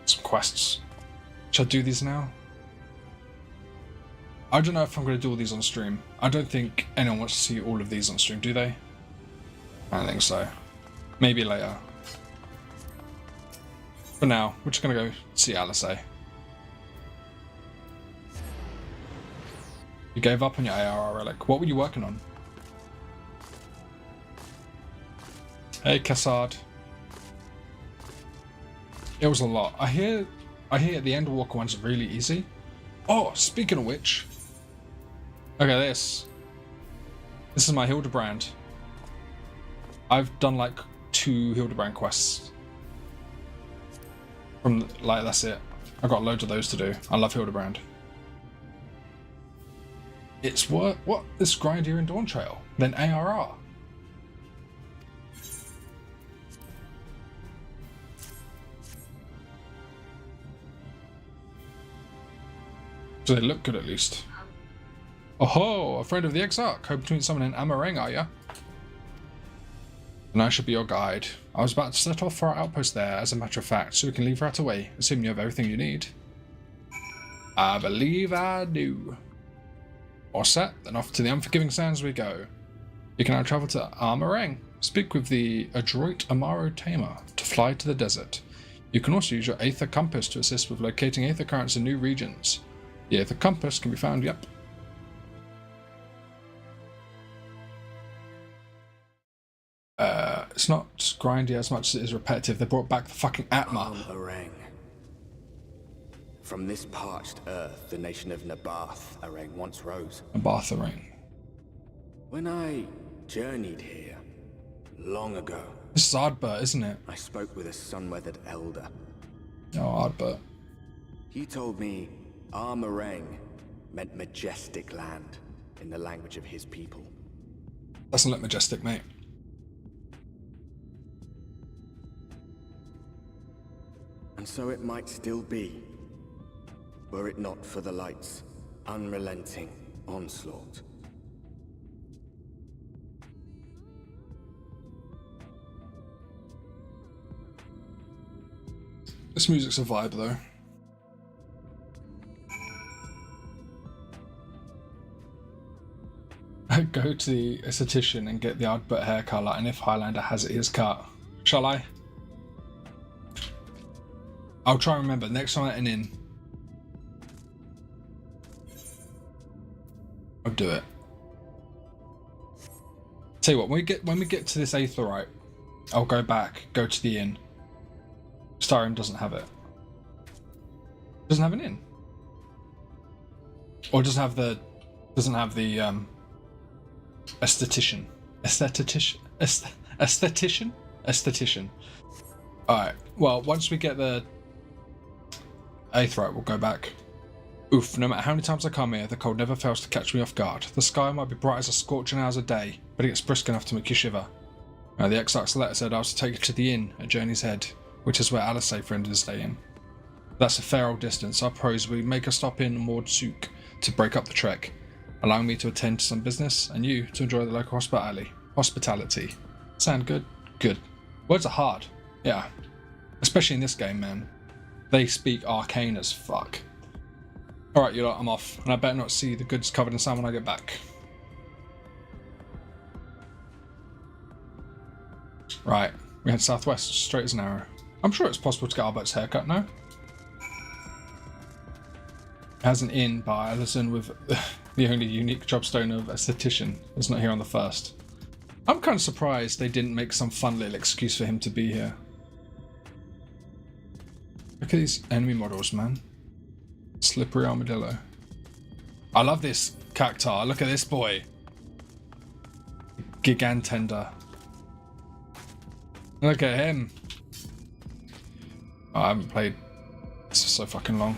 Some quests. Should I do these now? I don't know if I'm going to do all these on stream. I don't think anyone wants to see all of these on stream, do they? I don't think so. Maybe later. For now, we're just going to go see Alice. You gave up on your ARR relic. What were you working on? Hey, Cassard. It was a lot. I hear the Endwalker one's really easy. Oh, speaking of which. Okay, this is my Hildebrand. I've done like 2 Hildebrand quests. That's it. I've got loads of those to do. I love Hildebrand. It's what this Grindier and Dawn Trail, then ARR. So they look good at least. Oh, a friend of the Exarch. Hoping to meet someone in Amarang, are ya? And I should be your guide. I was about to set off for our outpost there, as a matter of fact, so we can leave right away, assuming you have everything you need. I believe I do. All set, then off to the Unforgiving Sands we go. You can now travel to Amarang. Speak with the adroit Amaro Tamer to fly to the desert. You can also use your Aether Compass to assist with locating Aether currents in new regions. Yeah, the compass can be found, yep. It's not grindy as much as it is repetitive. They brought back the fucking Atma. Arang. From this parched earth, the nation of Nabath Arang once rose. Nabath Arang. When I journeyed here, long ago... This is Ardbert, isn't it? I spoke with a sun-weathered elder. Oh, Ardbert. He told me Armarang meant majestic land in the language of his people. Doesn't look majestic, mate. And so it might still be, were it not for the light's unrelenting onslaught. This music's a vibe, though. Go to the esthetician and get the Ardbert hair colour, and if Highlander has it, his cut. Shall I? I'll try and remember next time at an inn. I'll do it. Tell you what, when we get to this Aetherite, I'll go back, go to the inn. Starium doesn't have it. Doesn't have an inn. Or doesn't have the esthetician. Esthetician. Alright, well, once we get the Aetherite, we'll go back. Oof, no matter how many times I come here, the cold never fails to catch me off guard. The sky might be bright as a scorching hours a day, but it gets brisk enough to make you shiver. Now, the Exarch's letter said I was to take you to the inn at Journey's Head, which is where Alice ended his stay in. That's a fair old distance. I propose we make a stop in Mordsuk to break up the trek, allowing me to attend to some business, and you to enjoy the local hospitality. Sound good? Good. Words are hard. Yeah. Especially in this game, man. They speak arcane as fuck. Alright, you lot, I'm off. And I better not see the goods covered in sand when I get back. Right. We head southwest, straight as an arrow. I'm sure it's possible to get Albert's haircut, no? Has an inn by Alison with the only unique jobstone of esthetician. It's not here on the first. I'm kind of surprised they didn't make some fun little excuse for him to be here. Look at these enemy models, man. Slippery armadillo. I love this cacti. Look at this boy. Gigantender. Look at him. Oh, I haven't played this for so fucking long.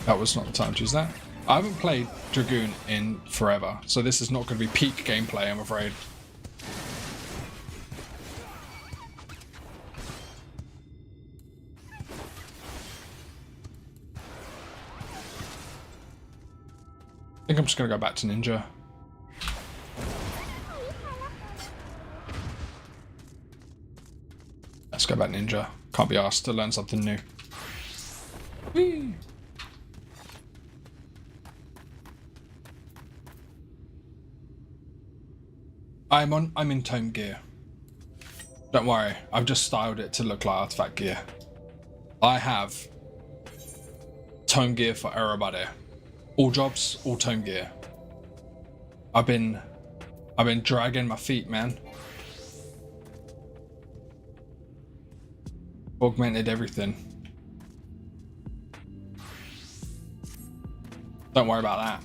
That was not the time to use that. I haven't played Dragoon in forever, so this is not going to be peak gameplay, I'm afraid. I think I'm just going to go back to Ninja. Let's go back Ninja. Can't be asked to learn something new. Whee! I'm in tome gear. Don't worry, I've just styled it to look like artifact gear. I have tome gear for everybody. All jobs, all tome gear. I've been dragging my feet, man. Augmented everything. Don't worry about that.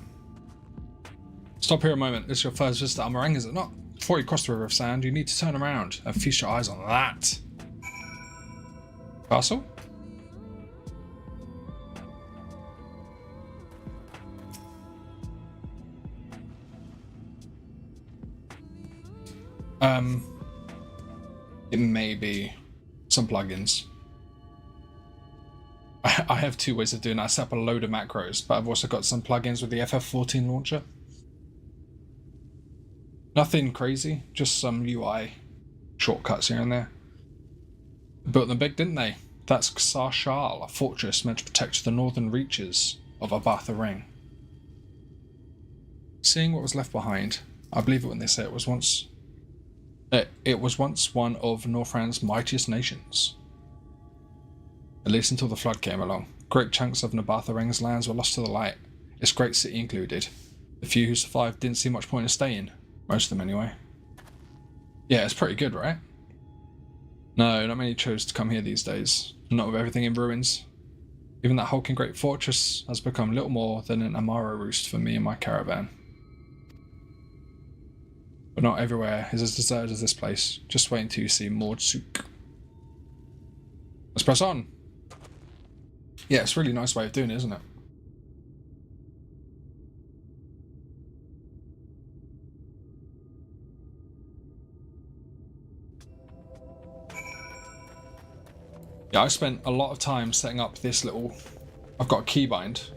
Stop here a moment. This is your first visit to Amarang, is it not? Before you cross the River of Sand, you need to turn around and feast your eyes on that. Castle? It may be some plugins. I have two ways of doing that. I set up a load of macros, but I've also got some plugins with the FF14 launcher. Nothing crazy, just some UI shortcuts here and there. Built them big, didn't they? That's Xar Shal, a fortress meant to protect the northern reaches of Abath Ring. Seeing what was left behind, I believe it when they say it was once one of Northrand's mightiest nations. at least until the flood came along. Great chunks of Nabatha-Reng's lands were lost to the light, its great city included. The few who survived didn't see much point in staying. Most of them, anyway. Yeah, it's pretty good, right? No, not many chose to come here these days. Not with everything in ruins. Even that hulking great fortress has become little more than an Amara roost for me and my caravan. But not everywhere is as deserted as this place. Just wait until you see Mordsuk. Let's press on. Yeah, it's a really nice way of doing it, isn't it? Yeah, I spent a lot of time setting up this little... I've got a keybind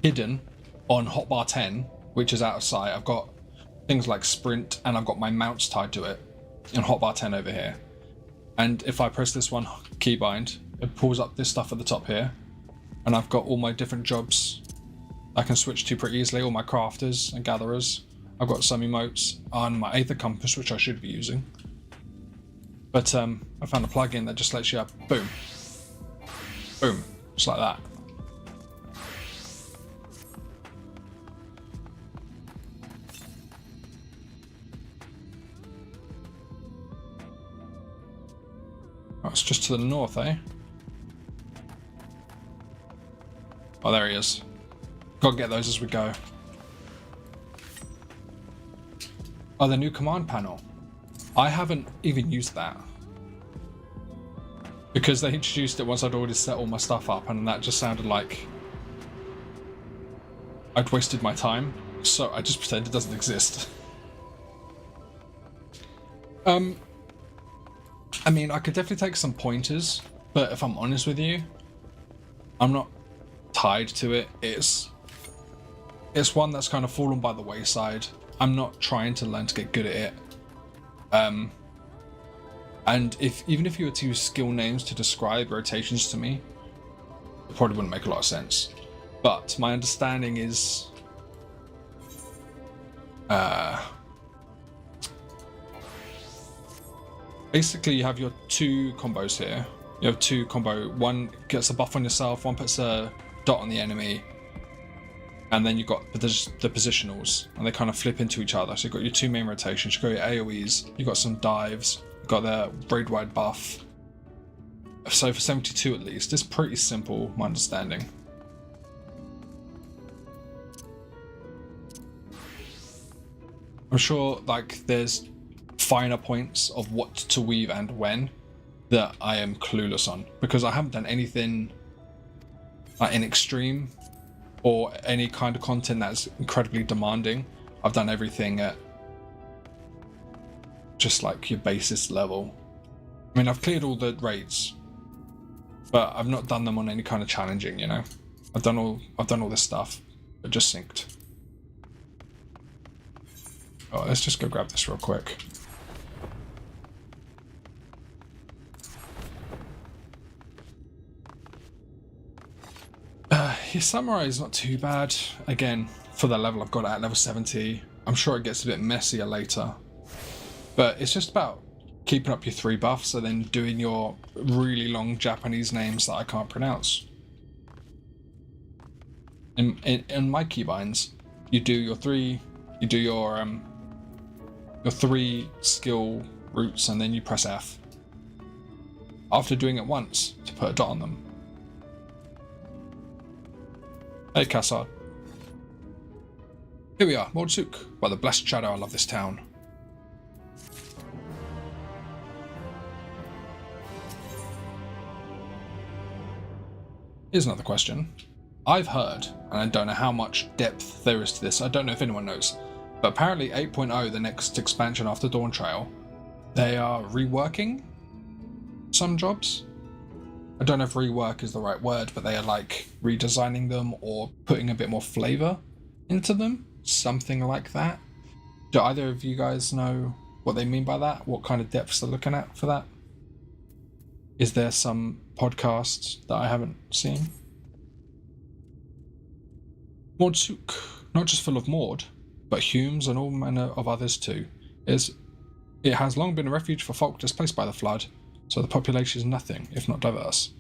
hidden on hotbar 10, which is out of sight. I've got things like sprint, and I've got my mounts tied to it in hotbar 10 over here. And if I press this one keybind, it pulls up this stuff at the top here. And I've got all my different jobs I can switch to pretty easily, all my crafters and gatherers. I've got some emotes on my Aether Compass, which I should be using. But I found a plugin that just lets you have boom, boom, just like that. Oh, it's just to the north, eh? Oh, there he is. Gotta get those as we go. Oh, the new command panel. I haven't even used that. Because they introduced it once I'd already set all my stuff up, and that just sounded like I'd wasted my time, so I just pretend it doesn't exist. I mean, I could definitely take some pointers, but if I'm honest with you, I'm not tied to it. It's one that's kind of fallen by the wayside. I'm not trying to learn to get good at it. And even if you were to use skill names to describe rotations to me, it probably wouldn't make a lot of sense. But my understanding is basically you have your two combos here. You have two combo, one gets a buff on yourself, one puts a dot on the enemy, and then you've got the positionals, and they kind of flip into each other. So you've got your two main rotations, you've got your AoEs, you've got some dives, you've got the raid-wide buff. So for 72 at least, it's pretty simple, my understanding. I'm sure like there's finer points of what to weave and when that I am clueless on, because I haven't done anything like in extreme or any kind of content that's incredibly demanding. I've done everything at just like your basis level. I mean, I've cleared all the raids, but I've not done them on any kind of challenging, you know. I've done all this stuff, but just synced. Oh, let's just go grab this real quick. His samurai is not too bad. Again, for the level I've got at level 70, I'm sure it gets a bit messier later. But it's just about keeping up your 3 buffs and then doing your really long Japanese names that I can't pronounce. In my keybinds, you do your 3 skill routes and then you press F. After doing it once to put a dot on them. Hey, Kassar. Here we are, Mordsuk. By the blessed shadow, I love this town. Here's another question. I've heard, and I don't know how much depth there is to this, I don't know if anyone knows, but apparently 8.0, the next expansion after Dawn Trail, they are reworking some jobs. I don't know if rework is the right word, but they are like redesigning them or putting a bit more flavor into them. Something like that. Do either of you guys know what they mean by that? What kind of depths they're looking at for that? Is there some podcasts that I haven't seen? Mordsuk, not just full of Mord, but Humes and all manner of others too. It has long been a refuge for folk displaced by the flood, so the population is nothing if not diverse.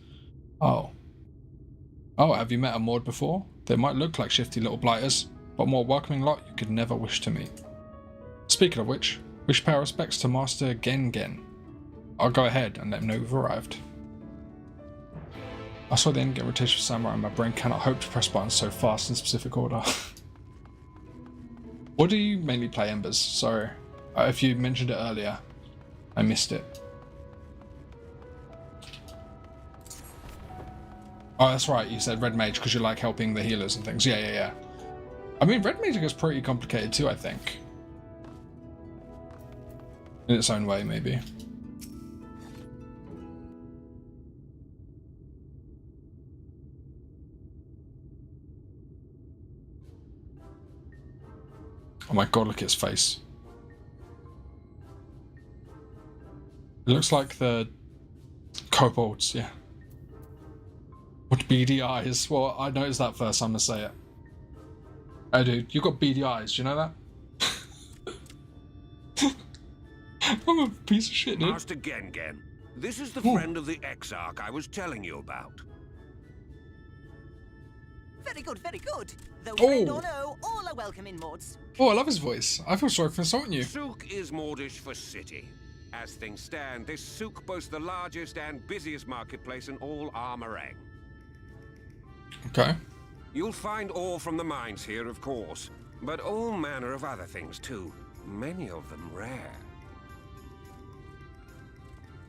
Oh. Oh, have you met a Maud before? They might look like shifty little blighters, but a more welcoming lot you could never wish to meet. Speaking of which, we should pay our respects to Master Gen. I'll go ahead and let him know we've arrived. I saw the end-game rotation of Samurai and my brain cannot hope to press buttons so fast in specific order. What do you mainly play, Embers? Sorry. If you mentioned it earlier, I missed it. Oh, that's right, you said Red Mage because you like helping the healers and things. Yeah. I mean, Red Mage is pretty complicated too, I think. In its own way, maybe. Oh my god, look at his face. It looks like the kobolds, yeah. What beady eyes? Well, I noticed that first time I say it. Hey dude, you've got beady eyes, do you know that? I'm a piece of shit, dude. Master Gen, this is the friend of the Exarch I was telling you about. Very good, very good. Though friend or no, all are welcome in Mauds. Oh, I love his voice. I feel sorry for insulting you. Souk is Maudish for city. As things stand, this souk boasts the largest and busiest marketplace in all Armorang. Okay. You'll find ore from the mines here, of course, but all manner of other things too. Many of them rare.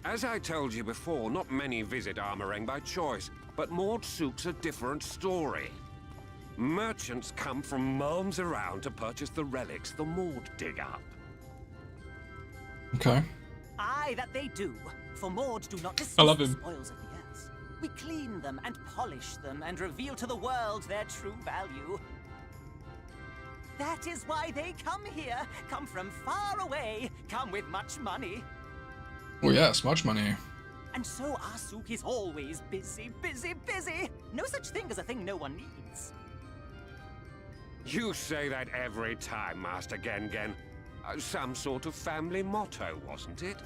As I told you before, not many visit Armorang by choice, but Maud Souk's a different story. Merchants come from miles around to purchase the relics the Maud dig up. Okay. Aye, that they do. For Maud do not I love the him. spoils of the earth. We clean them and polish them and reveal to the world their true value. That is why they come here, come from far away, come with much money. Oh yes, much money. And so our souk is always busy, busy, busy. No such thing as a thing no one needs. You say that every time, Master Gen. Some sort of family motto, wasn't it?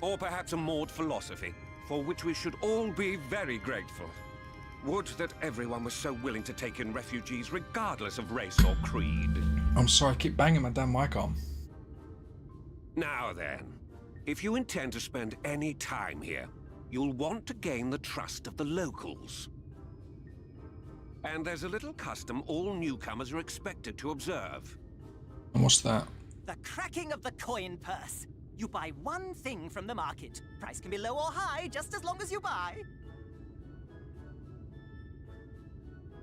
Or perhaps a Maud philosophy, for which we should all be very grateful. Would that everyone was so willing to take in refugees regardless of race or creed. I'm sorry, I keep banging my damn mic on. Now then, if you intend to spend any time here, you'll want to gain the trust of the locals. And there's a little custom all newcomers are expected to observe. And what's that? The cracking of the coin purse. You buy one thing from the market. Price can be low or high, just as long as you buy.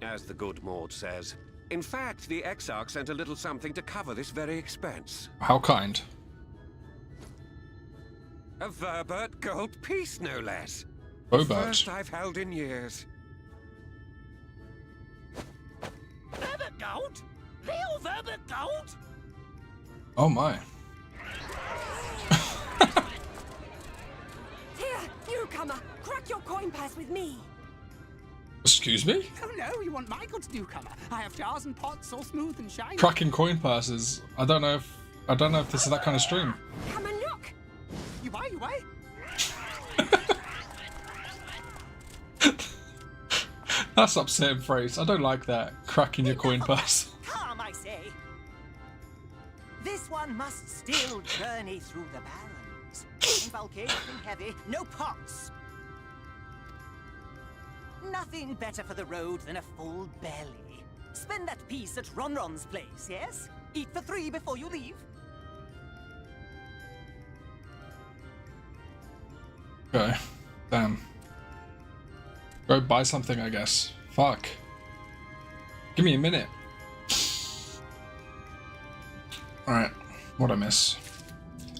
As the good Maud says. In fact, the Exarch sent a little something to cover this very expense. How kind. A Verbert gold piece, no less. Verbert. The first I've held in years. Verbert gold? Real Verbert gold? Oh my. Here, newcomer, crack your coin purse with me. Excuse me? Oh no, you want my goods, newcomer. I have jars and pots all smooth and shiny. Cracking coin purses. I don't know if this is that kind of stream. Come and look. You buy. That's upsetting phrase. I don't like that. Cracking your coin purse. Come, I say. This one must still journey through the barrens. Nothing bulky, nothing heavy, no pots. Nothing better for the road than a full belly. Spend that piece at Ronron's place, yes? Eat for 3 before you leave. Okay. Damn. Go buy something, I guess. Fuck. Give me a minute. Alright. What'd I miss?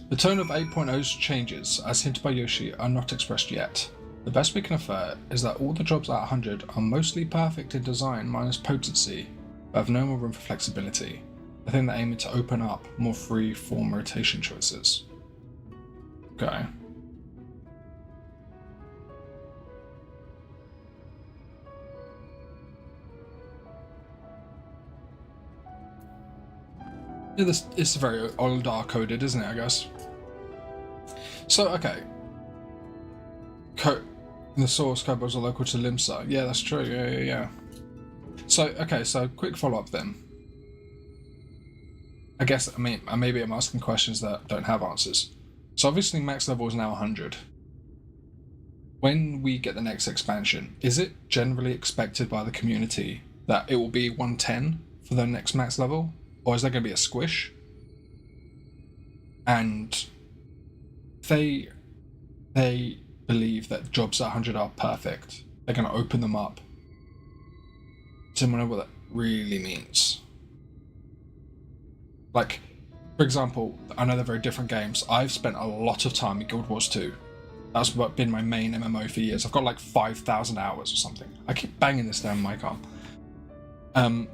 The tone of 8.0's changes, as hinted by Yoshi, are not expressed yet. The best we can infer is that all the jobs at 100 are mostly perfect in design minus potency, but have no more room for flexibility. I think they're aiming to open up more free form rotation choices. Okay. Yeah, it's very old R-coded, isn't it, I guess? So, okay. The source code was local to Limsa. Yeah, that's true. Yeah. So, okay, so quick follow-up then. I guess, maybe I'm asking questions that don't have answers. So obviously max level is now 100. When we get the next expansion, is it generally expected by the community that it will be 110 for the next max level? Or is there going to be a squish? And they believe that jobs at 100 are perfect. They're going to open them up. Does anyone know what that really means? Like, for example, I know they're very different games. I've spent a lot of time in Guild Wars 2. That's been my main MMO for years. I've got like 5,000 hours or something. I keep banging this down mic arm. And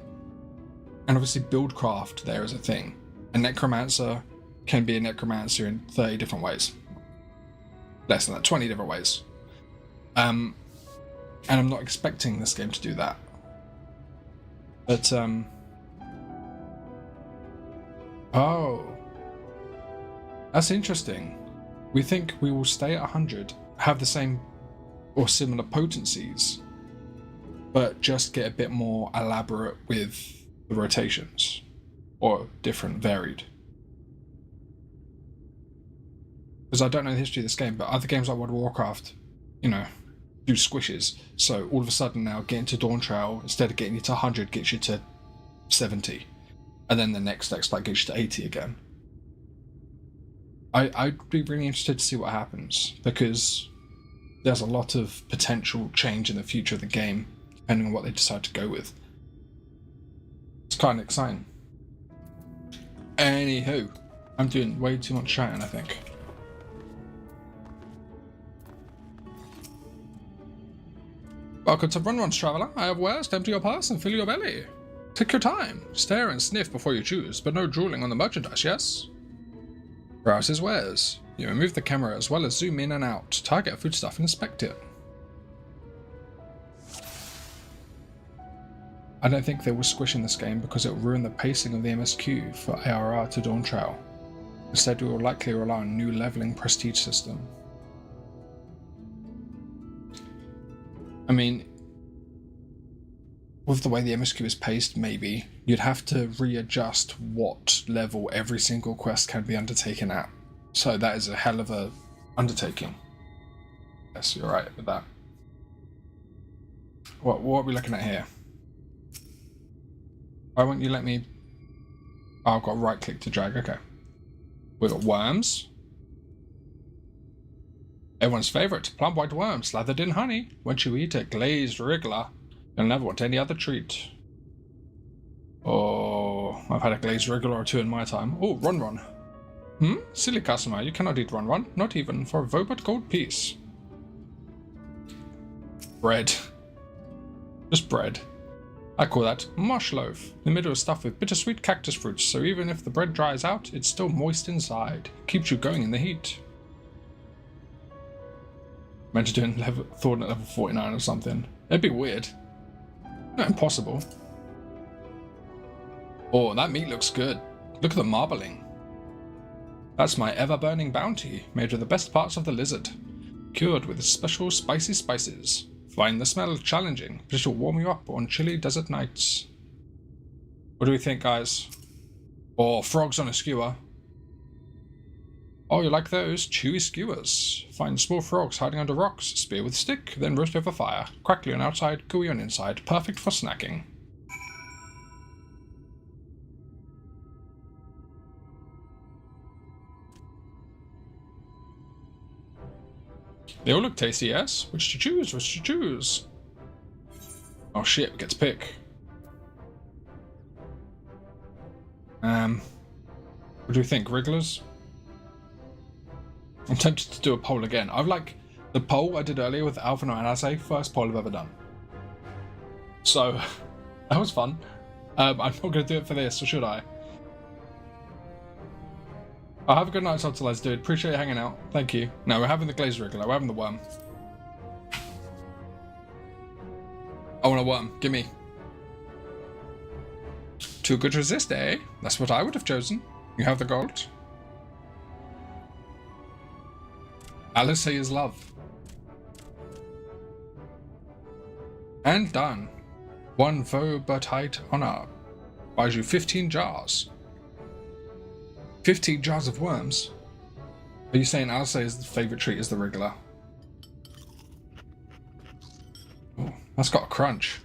obviously Buildcraft there is a thing. A necromancer can be a necromancer in 30 different ways. Less than that, 20 different ways. And I'm not expecting this game to do that. But, oh. That's interesting. We think we will stay at 100, have the same or similar potencies, but just get a bit more elaborate with the rotations. Or different, varied. Because I don't know the history of this game, but other games like World of Warcraft, you know, do squishes. So all of a sudden now getting to Dawn Trail, instead of getting you to 100, gets you to 70. And then the next exploit gets you to 80 again. I'd be really interested to see what happens, because there's a lot of potential change in the future of the game, depending on what they decide to go with. It's kind of exciting. Anywho, I'm doing way too much chatting, I think. Welcome to Run Runs, traveler. I have wares to empty your purse and fill your belly. Take your time, stare and sniff before you choose, but no drooling on the merchandise, yes? Browse his wares. You may move the camera as well as zoom in and out, target a foodstuff and inspect it. I don't think they will squish in this game because it will ruin the pacing of the MSQ for ARR to Dawn Trail. Instead, we will likely rely on a new leveling prestige system. I mean, with the way the MSQ is paced, maybe, you'd have to readjust what level every single quest can be undertaken at. So that is a hell of a undertaking. Yes, you're right with that. What are we looking at here? Why won't you let me... Oh, I've got right click to drag, okay. We've got worms. Everyone's favourite, plump white worm slathered in honey. Once you eat a glazed wriggler, you'll never want any other treat. Oh, I've had a glazed wriggler or two in my time. Oh, Run. Silly customer, you cannot eat Run, not even for a Vobert gold piece. Bread. Just bread. I call that mush loaf. The middle is stuffed with bittersweet cactus fruits, so even if the bread dries out, it's still moist inside. Keeps you going in the heat. Meant to do Thorn at level 49 or something. It'd be weird. Not impossible. Oh, that meat looks good. Look at the marbling. That's my ever-burning bounty, made of the best parts of the lizard. Cured with special spicy spices. Find the smell challenging, but it will warm you up on chilly desert nights. What do we think, guys? Oh, frogs on a skewer. Oh, you like those? Chewy skewers. Find small frogs hiding under rocks, spear with stick, then roast over fire. Crackly on outside, gooey on inside. Perfect for snacking. They all look tasty, yes? Which to choose? Which to choose? Oh shit, we get to pick. What do we think? Wrigglers? I'm tempted to do a poll again. I've like the poll I did earlier with Alpha and Ase, first poll I've ever done. So that was fun. I'm not going to do it for this, or should I? I'll have a good night, Subtilize, dude. Appreciate you hanging out. Thank you. No, we're having the glazed wriggler. We're having the worm. I want a worm. Gimme. Too good to resist, eh? That's what I would have chosen. You have the gold. Alice is love. And done. 1 Vobutite honor. Buys you 15 jars. 15 jars of worms? Are you saying Alistair's favourite treat is the Wriggler? Oh, that's got a crunch.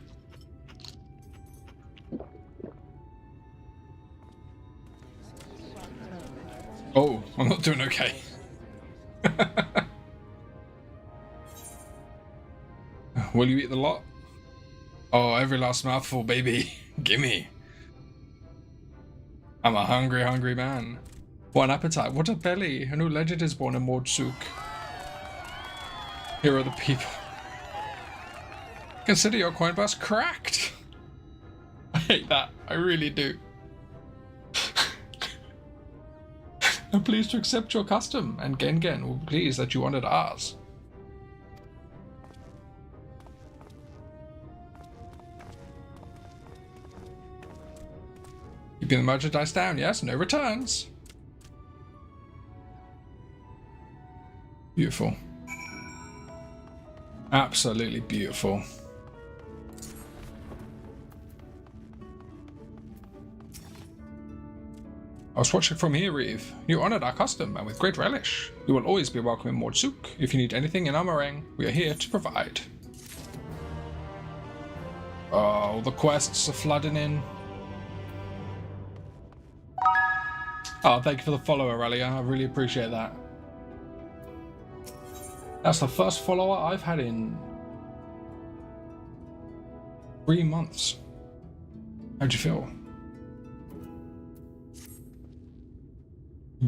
Oh, I'm not doing okay. Will you eat the lot? Oh, every last mouthful, baby. Gimme. I'm a hungry, hungry man. What an appetite, what a belly. A new legend is born in Mordsuk. Here are the people. Consider your coin purse cracked. I hate that. I really do. I'm pleased to accept your custom, and Gengen will be pleased that you honored ours. Keeping the merchandise down, yes? No returns. Beautiful. Absolutely beautiful. I was watching from here, Reeve. You honored our custom, and with great relish. You will always be welcome in Mordsuk. If you need anything in our meringue, we are here to provide. Oh, the quests are flooding in. Oh, thank you for the follow, Aurelia. I really appreciate that. That's the first follower I've had in 3 months. How'd you feel?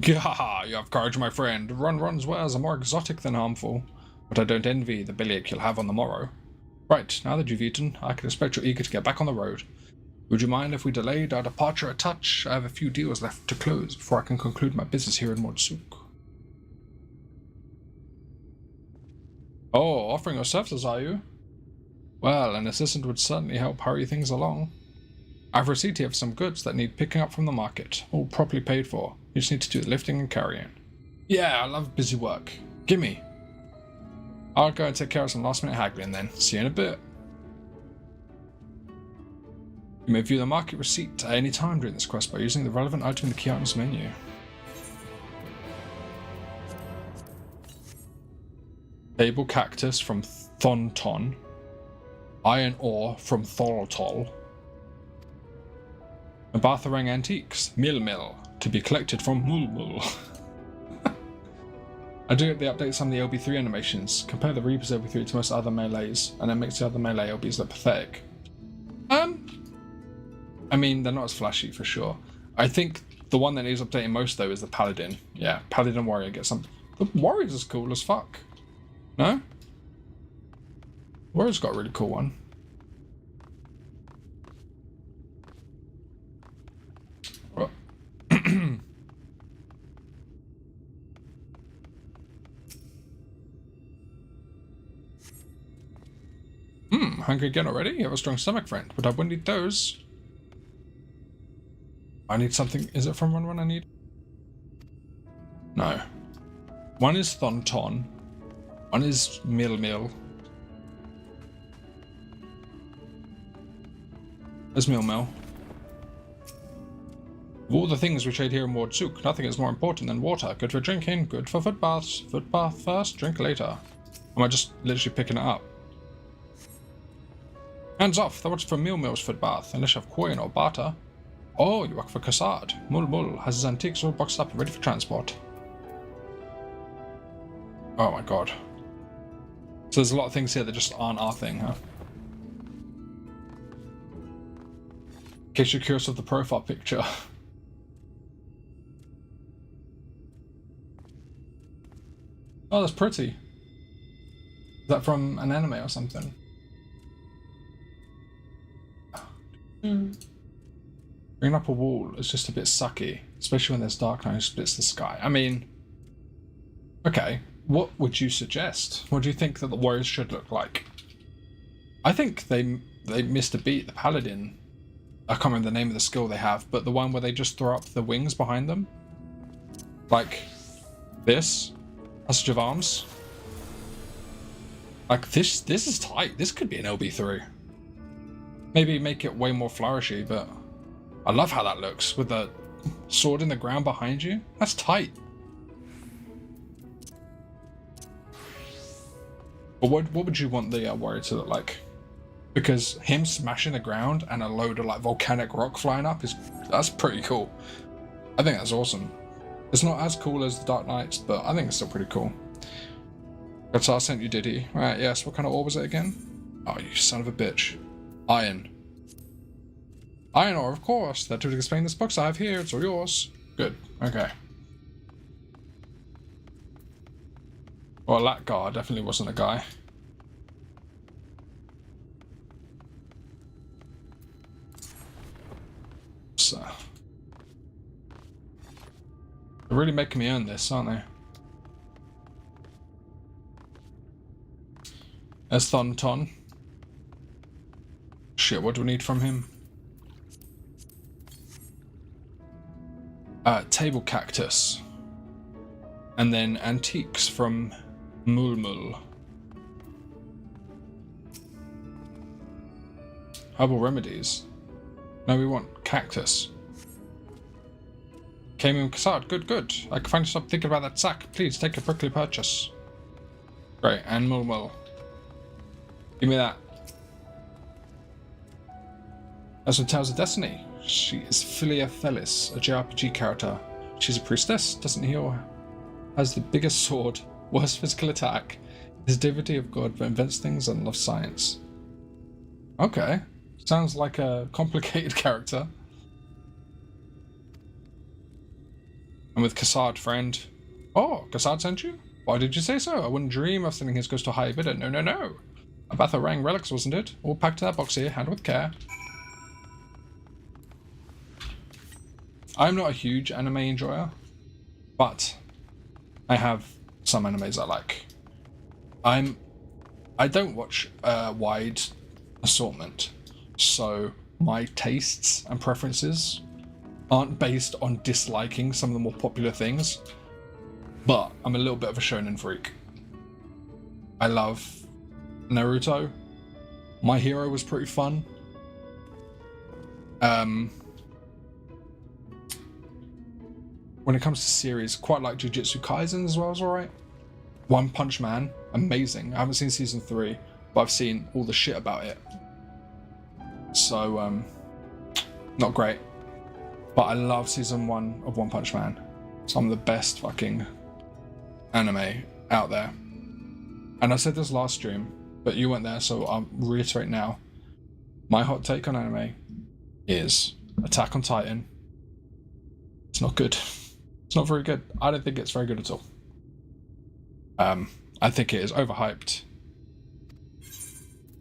Gah, you have courage, my friend. Run's wares are more exotic than harmful, but I don't envy the bellyache you'll have on the morrow. Right, now that you've eaten, I can expect you're eager to get back on the road. Would you mind if we delayed our departure a touch? I have a few deals left to close before I can conclude my business here in Mordsuk. Oh, offering your services, are you? Well, an assistant would certainly help hurry things along. I've a receipt here of some goods that need picking up from the market, all properly paid for. You just need to do the lifting and carrying. Yeah, I love busy work. Gimme. I'll go and take care of some last minute haggling then. See you in a bit. You may view the market receipt at any time during this quest by using the relevant item in the key items menu. Table cactus from Thonton. Iron ore from Tholtol. And Batharang antiques, Mill, to be collected from Mulmul. I do hope they update some of the LB3 animations, compare the Reaper's LB3 to most other melees, and then makes the other melee LBs look pathetic. I mean, they're not as flashy for sure. I think the one that needs updating most though is the Paladin. Yeah, Paladin Warrior gets some. The Warrior's is cool as fuck. No? Warrior's got a really cool one. Hungry again already? You have a strong stomach, friend, but I wouldn't eat those. I need something. Is it from one I need? No. One is Thonton. One is Mill. There's Mill. Of all the things we trade here in Mordsuk, nothing is more important than water. Good for drinking, good for foot baths. Foot bath first, drink later. Am I just literally picking it up? Hands off, that was for Mill's foot bath, unless you have coin or barter. Oh, you work for Cassard. Mul has his antiques all boxed up and ready for transport. Oh my god. So there's a lot of things here that just aren't our thing, huh? In case you're curious of the profile picture. Oh, that's pretty. Is that from an anime or something? Bringing up a wall is just a bit sucky, especially when there's dark night who splits the sky. I mean, okay, what would you suggest? What do you think that the warriors should look like? I think they missed a beat. The paladin, I can't remember the name of the skill they have, but the one where they just throw up the wings behind them, like this, passage of arms. Like this is tight. This could be an LB3. Maybe make it way more flourishy, but I love how that looks with the sword in the ground behind you. That's tight. But what would you want the warrior to look like? Because him smashing the ground and a load of like volcanic rock flying up that's pretty cool. I think that's awesome. It's not as cool as the Dark Knights, but I think it's still pretty cool. Qatar sent you, did he? Right, yes. What kind of ore was it again? Oh, you son of a bitch. Iron. Iron ore, of course. That would explain this box I have here. It's all yours. Good. Okay. Well, that guy definitely wasn't a guy. So. They're really making me earn this, aren't they? There's Thonton. Shit, what do we need from him? Table cactus. And then antiques from Mulmul. Herbal remedies. No, we want cactus. Came in Cassard. Good, good. I can finally stop thinking about that sack. Please take a prickly purchase. Great, and Mulmul. Give me that. That's what Tales of Destiny. She is Philia Felis, a JRPG character. She's a priestess, doesn't heal. Has the biggest sword, worst physical attack, is a divinity of God, but invents things and loves science. Okay. Sounds like a complicated character. I'm with Cassard, friend. Oh, Cassard sent you? Why did you say so? I wouldn't dream of sending his ghost to a high bidder. No, no, no. A Batarang relics, wasn't it? All packed in that box here, handled with care. I'm not a huge anime enjoyer, but I have some animes I like. I don't watch a wide assortment, so my tastes and preferences aren't based on disliking some of the more popular things, but I'm a little bit of a shonen freak. I love Naruto. My Hero was pretty fun. When it comes to series, quite like Jujutsu Kaisen as well, is alright. One Punch Man, amazing. I haven't seen season 3, but I've seen all the shit about it. So, not great. But I love season 1 of One Punch Man. Some of the best fucking anime out there. And I said this last stream, but you weren't there, so I'll reiterate now. My hot take on anime is Attack on Titan. It's not good. It's not very good. I don't think it's very good at all. I think it is overhyped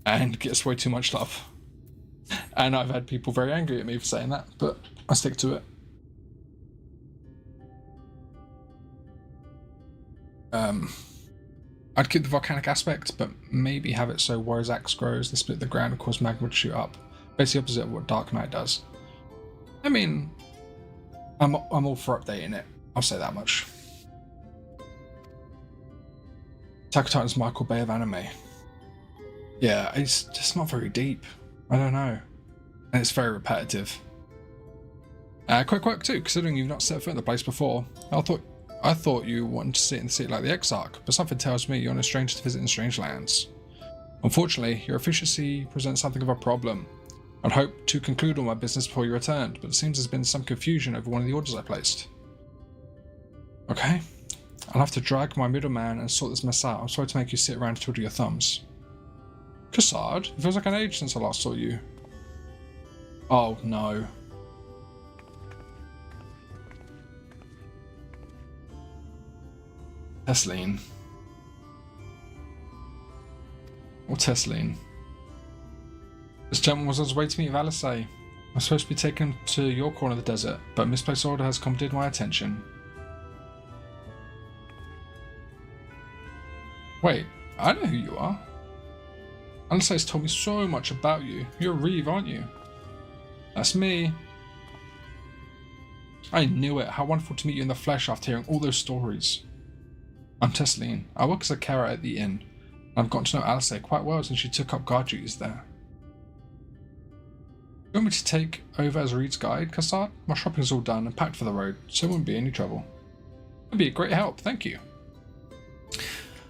and gets way too much love. And I've had people very angry at me for saying that, but I stick to it. I'd keep the volcanic aspect, but maybe have it so Warrior's Axe grows, they split the ground and cause magma to shoot up. Basically opposite of what Dark Knight does. I mean, I'm all for updating it. I'll say that much. Attack on Titan's Michael Bay of anime. Yeah, it's just not very deep. I don't know. And it's very repetitive. Quick work too, considering you've not set foot in the place before. I thought you wanted to sit in the seat like the Exarch, but something tells me you're on a stranger to visit in strange lands. Unfortunately, your efficiency presents something of a problem. I'd hoped to conclude all my business before you returned, but it seems there's been some confusion over one of the orders I placed. Okay. I'll have to drag my middleman and sort this mess out. I'm sorry to make you sit around and twiddle your thumbs. Cassard, it feels like an age since I last saw you. Oh no. Tesline. Or Tesline. This gentleman was on his way to meet Valisay. I'm supposed to be taken to your corner of the desert, but a misplaced order has commanded my attention. Wait, I know who you are. Valisay's told me so much about you. You're Reeve, aren't you? That's me. I knew it. How wonderful to meet you in the flesh after hearing all those stories. I'm Tesline. I work as a carer at the inn. I've gotten to know Valisay quite well since she took up guard duties there. You want me to take over as Reed's guide, Cassard? My shopping's all done and packed for the road, so it wouldn't be any trouble. It'd be a great help, thank you.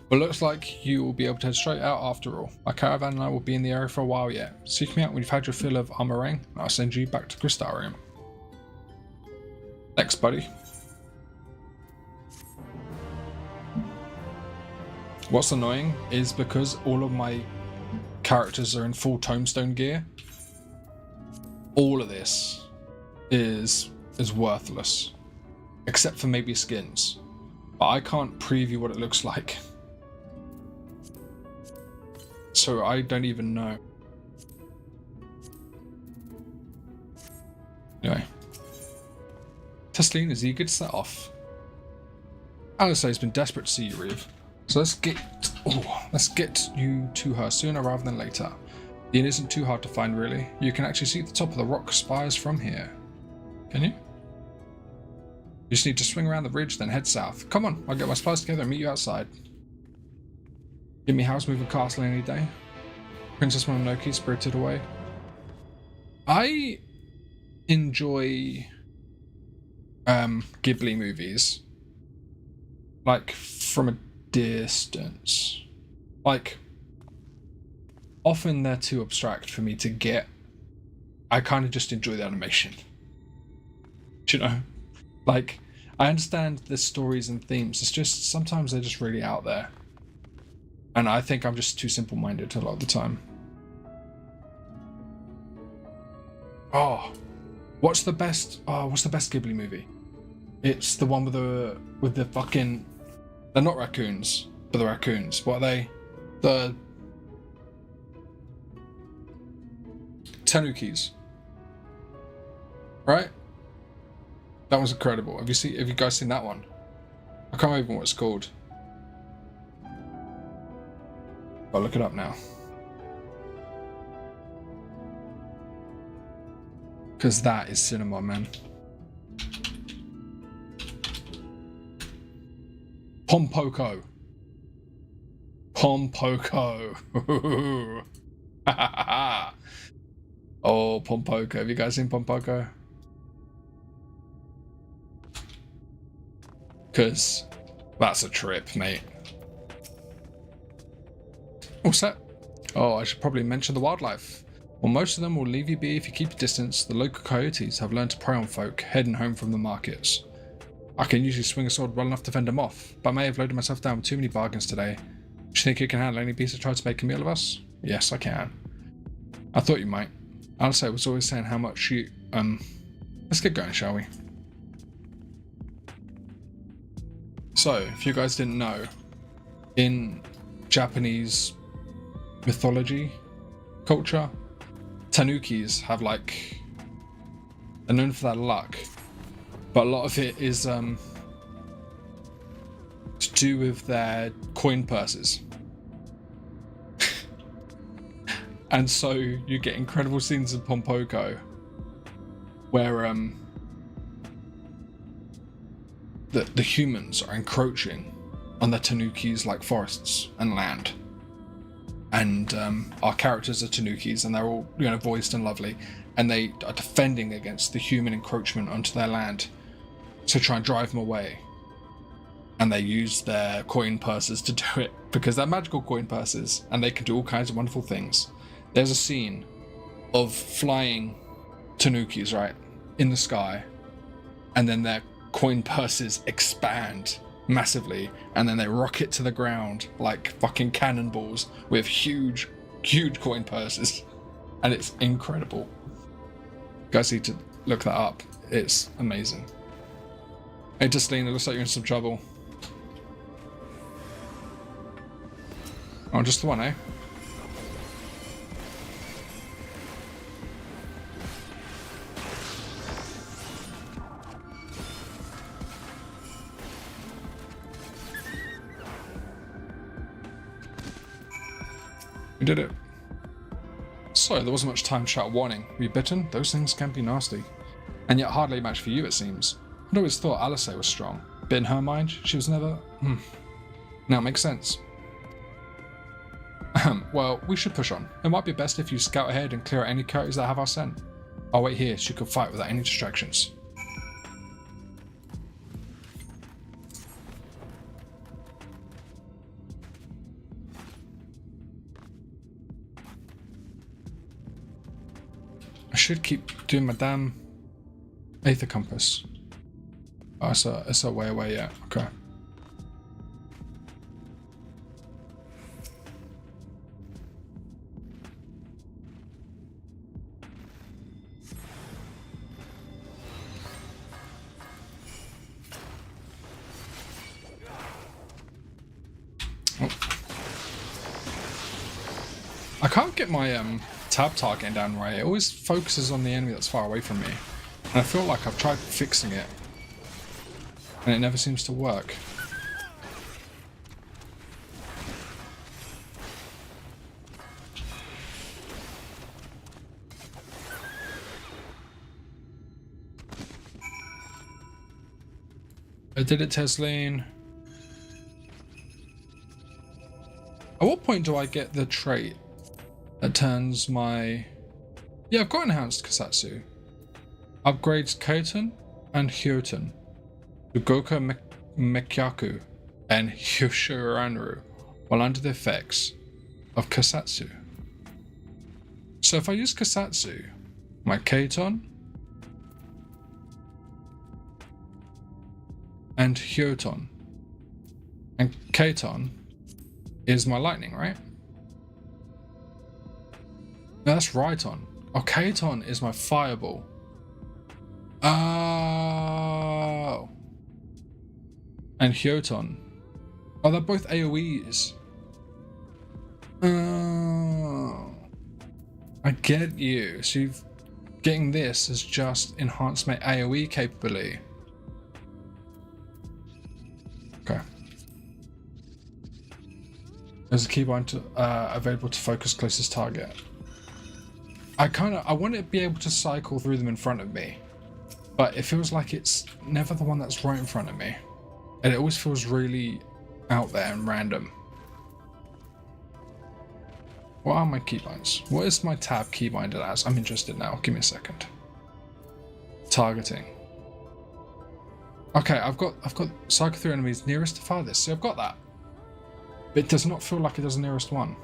Well, looks like you will be able to head straight out after all. My caravan and I will be in the area for a while yet. Seek me out when you've had your fill of armoring, and I'll send you back to Crystarium. Thanks, buddy. What's annoying is because all of my characters are in full tombstone gear, all of this is worthless. Except for maybe skins. But I can't preview what it looks like. So I don't even know. Anyway. Tesleen is eager to set off. Alice has been desperate to see you, Reeve. So let's get you to her sooner rather than later. The inn isn't too hard to find, really. You can actually see the top of the rock spires from here. Can you? You just need to swing around the ridge, then head south. Come on, I'll get my supplies together and meet you outside. Give me house moving castle any day. Princess Mononoke spirited away. I enjoy Ghibli movies. Like, from a distance. Like, often they're too abstract for me to get. I kind of just enjoy the animation. Do you know? Like, I understand the stories and themes. It's just, sometimes they're just really out there. And I think I'm just too simple-minded a lot of the time. Oh, what's the best Ghibli movie? It's the one with the fucking, they're not raccoons, but the raccoons. What are they? The Tanukis. Right? That was incredible. Have you guys seen that one? I can't remember what it's called. I'll look it up now. Because that is cinema, man. Pompoko. Pompoko. Oh, Pompoko. Have you guys seen Pompoko? Because that's a trip, mate. All set. Oh, I should probably mention the wildlife. Well, most of them will leave you be if you keep your distance. The local coyotes have learned to prey on folk heading home from the markets. I can usually swing a sword well enough to fend them off, but I may have loaded myself down with too many bargains today. Do you think you can handle any beast that tries to make a meal of us? Yes, I can. I thought you might. Alice was always saying how much you... Let's get going, shall we? So, if you guys didn't know, in Japanese mythology, culture, Tanukis have like, they're known for their luck, but a lot of it is to do with their coin purses. And so you get incredible scenes in Pompoko where the humans are encroaching on the Tanukis like forests and land. And our characters are Tanukis, and they're all, you know, voiced and lovely, and they are defending against the human encroachment onto their land to try and drive them away. And they use their coin purses to do it, because they're magical coin purses, and they can do all kinds of wonderful things. There's a scene of flying Tanukis, right, in the sky, and then their coin purses expand massively, and then they rocket to the ground like fucking cannonballs with huge coin purses, and it's incredible. You guys need to look that up. It's amazing. Hey Tesleen, it looks like you're in some trouble. Oh, just the one, eh? We did it. So, there wasn't much time to shout a warning. Were you bitten? Those things can be nasty. And yet hardly a match for you, it seems. I'd always thought Alice was strong. But in her mind, she was never... Now it makes sense. Well, we should push on. It might be best if you scout ahead and clear out any coyotes that have our scent. I'll wait here so you can fight without any distractions. I should keep doing my damn Aether Compass. Oh, it's a way away, yeah. Okay. I can't get my tab targeting down right. It always focuses on the enemy that's far away from me. And I feel like I've tried fixing it. And it never seems to work. I did it, Tesleen. At what point do I get the trait that turns my... Yeah, I've got enhanced Kasatsu. Upgrades Kaiten and Hyoten to Goka Mekyaku and Hyoshiranru while under the effects of Kasatsu. So if I use Kasatsu, my Kaiten and Hyoten, and Kaiten is my lightning, right? No, that's Raiton. Oh, Kaiten is my fireball. Oh. And Hyoten. Oh, they're both AoEs. Oh. I get you. So you're getting this as just enhanced my AoE capability. Okay. There's a keybind available to focus closest target. I want to be able to cycle through them in front of me, but it feels like it's never the one that's right in front of me. And it always feels really out there and random. What are my keybinds? What is my tab keybind as? I'm interested now. Give me a second. Targeting. Okay, I've got cycle through enemies nearest to farthest. So I've got that. But it does not feel like it does the nearest one.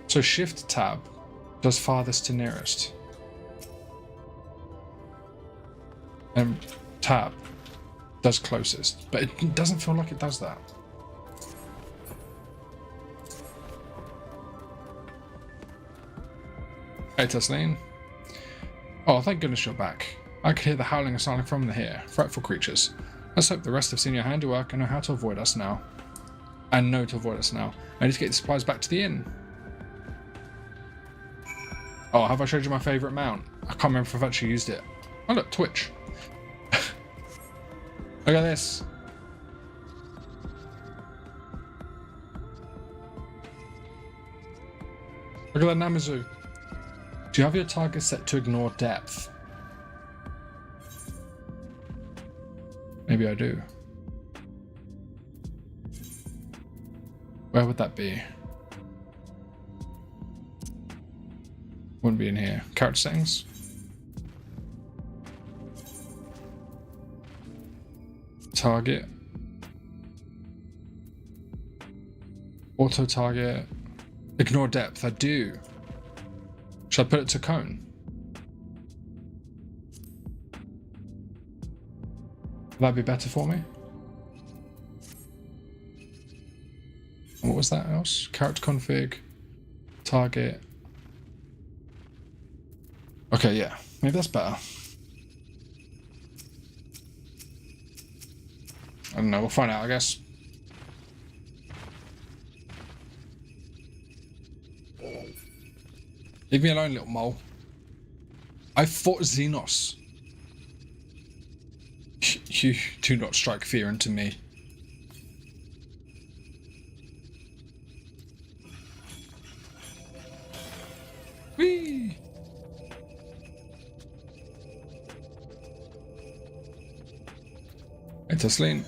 So shift tab does farthest to nearest. And tab does closest. But it doesn't feel like it does that. Hey Tesleen. Oh, thank goodness you're back. I could hear the howling and snarling from here. Frightful creatures. Let's hope the rest have seen your handiwork and know how to avoid us now. And know to avoid us now. I need to get the supplies back to the inn. Oh, have I showed you my favourite mount? I can't remember if I've actually used it. Oh look, Twitch. Look at this. Look at that Namizu. Do you have your target set to ignore depth? Maybe I do. Where would that be? Wouldn't be in here. Character settings. Target. Auto target. Ignore depth. I do. Should I put it to cone? Would that be better for me? What was that else? Character config. Target. Okay, yeah. Maybe that's better. I don't know. We'll find out, I guess. Leave me alone, little mole. I fought Xenos. You do not strike fear into me. Whee! Hey Tesleen.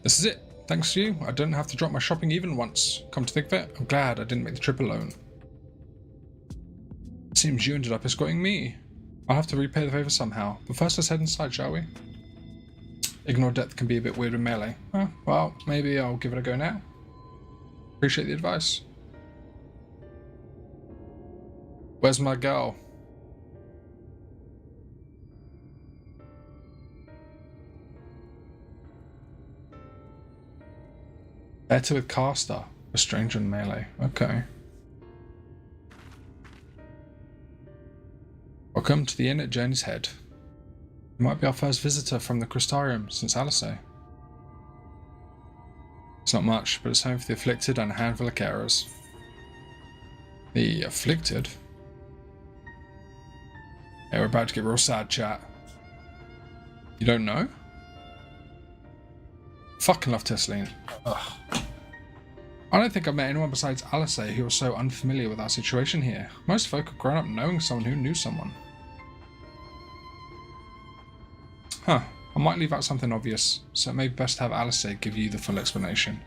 This is it. Thanks to you, I don't have to drop my shopping even once. Come to think of it, I'm glad I didn't make the trip alone. Seems you ended up escorting me. I'll have to repay the favor somehow. But first let's head inside, shall we? Ignore depth can be a bit weird with melee. Oh, well, maybe I'll give it a go now. Appreciate the advice. Where's my girl? Better with caster. A stranger in melee. Okay. Welcome to the inn at Journey's Head. You might be our first visitor from the Crystarium since Alice. It's not much, but it's home for the afflicted and a handful of carers. The afflicted? Hey, we're about to get real sad, chat. You don't know? Fucking love Tesleen. Ugh. I don't think I've met anyone besides Alice who was so unfamiliar with our situation here. Most folk have grown up knowing someone who knew someone. Huh. I might leave out something obvious, so it may be best to have Alice give you the full explanation.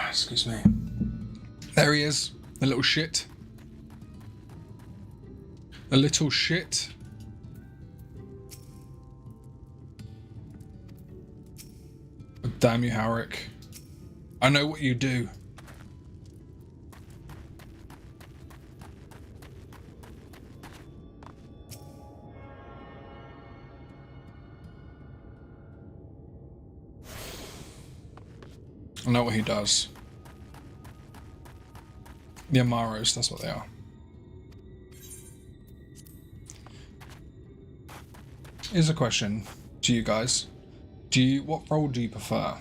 Excuse me. There he is, the little shit. The little shit. Oh, damn you, Howrick. I know what you do. I know what he does. The Amaros, that's what they are. Here's a question to you guys. What role do you prefer?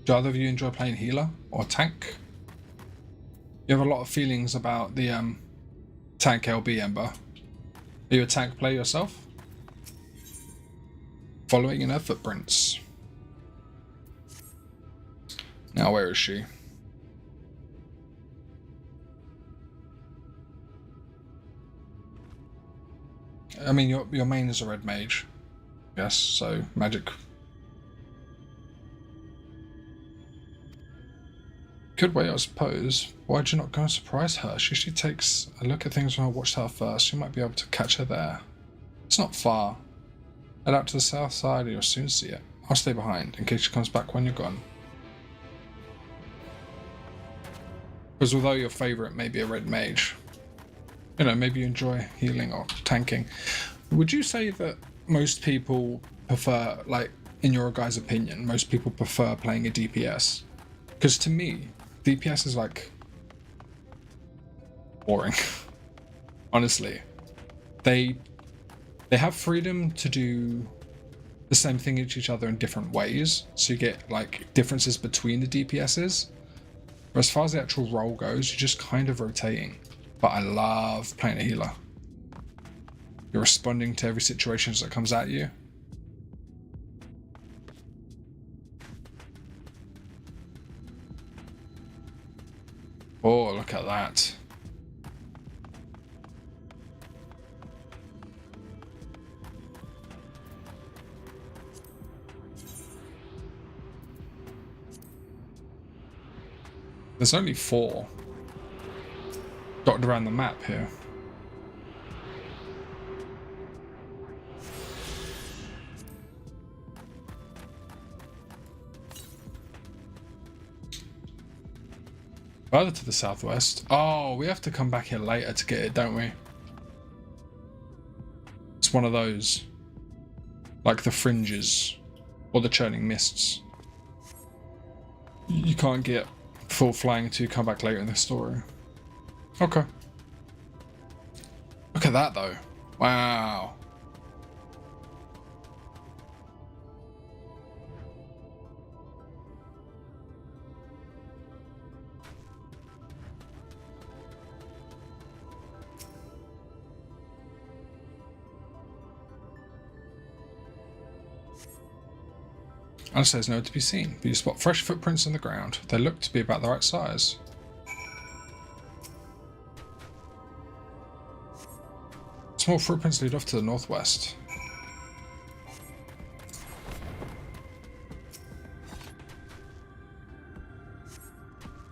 Do either of you enjoy playing healer or tank? You have a lot of feelings about the tank LB, Ember. Are you a tank player yourself? Following in her footprints. Now where is she? I mean, your main is a red mage. Yes, so magic. Good way, I suppose. Why'd you not go and surprise her? She usually takes a look at things when I watched her first. You might be able to catch her there. It's not far. Head out to the south side and you'll soon see it. I'll stay behind in case she comes back when you're gone. Because although your favourite may be a red mage, you know, maybe you enjoy healing or tanking. Would you say that most people prefer, like, in your guys' opinion, most people prefer playing a DPS? Because to me, DPS is like boring. Honestly, they have freedom to do the same thing to each other in different ways, so you get like differences between the DPSs. But as far as the actual role goes, you're just kind of rotating. But I love playing a healer. You're responding to every situation that comes at you. Oh, look at that. There's only 4 dotted around the map here. Further to the southwest. Oh, we have to come back here later to get it, don't we? It's one of those. Like the fringes. Or the churning mists. You can't get full flying until you come back later in the story. Okay. Look at that though. Wow. And says no to be seen, but you spot fresh footprints in the ground. They look to be about the right size. Small footprints lead off to the northwest.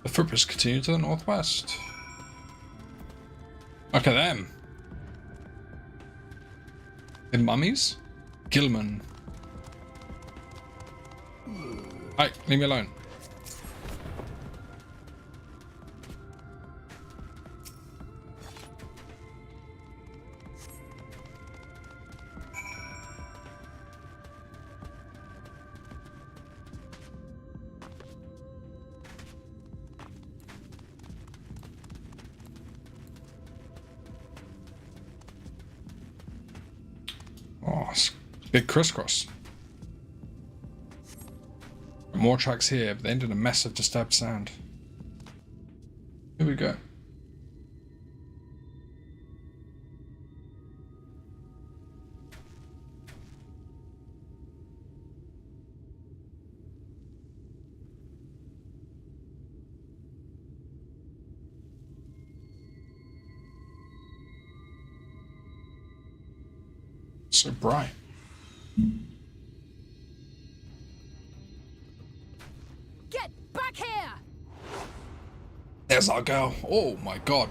The footprints continue to the northwest. Look at them. The mummies? Gilman. Hey, leave me alone. Oh, it's big crisscross. More tracks here, but they end in a mess of disturbed sound. Here we go. So bright. Get back here! There's our girl. Oh my god.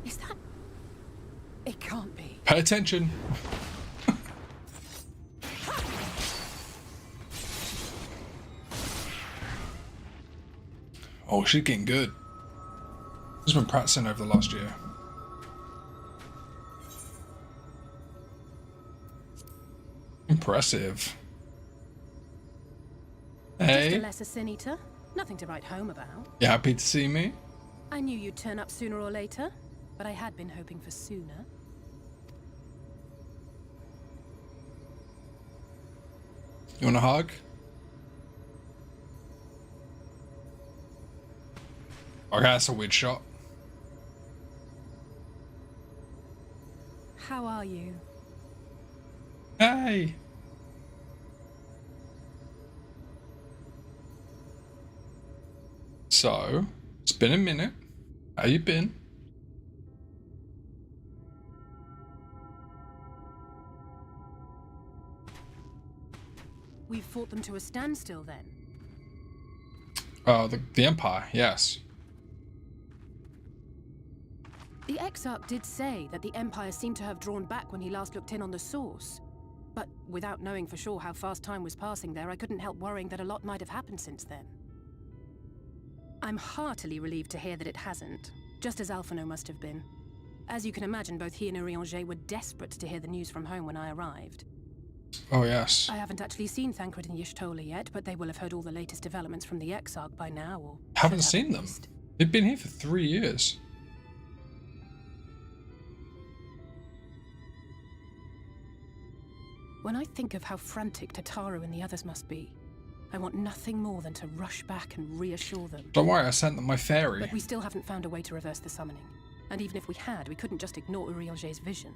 Is that... It can't be. Pay attention. Oh, she's getting good. She's been practicing over the last year. Impressive. Hey. Just a lesser sin eater. Nothing to write home about. You happy to see me? I knew you'd turn up sooner or later, but I had been hoping for sooner. You want a hug? Okay, that's a weird shot. How are you? Hey. So, it's been a minute. How you been? We've fought them to a standstill then. The Empire, yes. The Exarch did say that the Empire seemed to have drawn back when he last looked in on the source. But without knowing for sure how fast time was passing there, I couldn't help worrying that a lot might have happened since then. I'm heartily relieved to hear that it hasn't, just as Alphino must have been. As you can imagine, both he and Urianger were desperate to hear the news from home when I arrived. Oh, yes. I haven't actually seen Thancred and Y'shtola yet, but they will have heard all the latest developments from the Exarch by now, or... Haven't seen them. They've been here for 3 years. When I think of how frantic Tataru and the others must be, I want nothing more than to rush back and reassure them. Don't worry, I sent them my fairy. But we still haven't found a way to reverse the summoning. And even if we had, we couldn't just ignore Urianger's vision.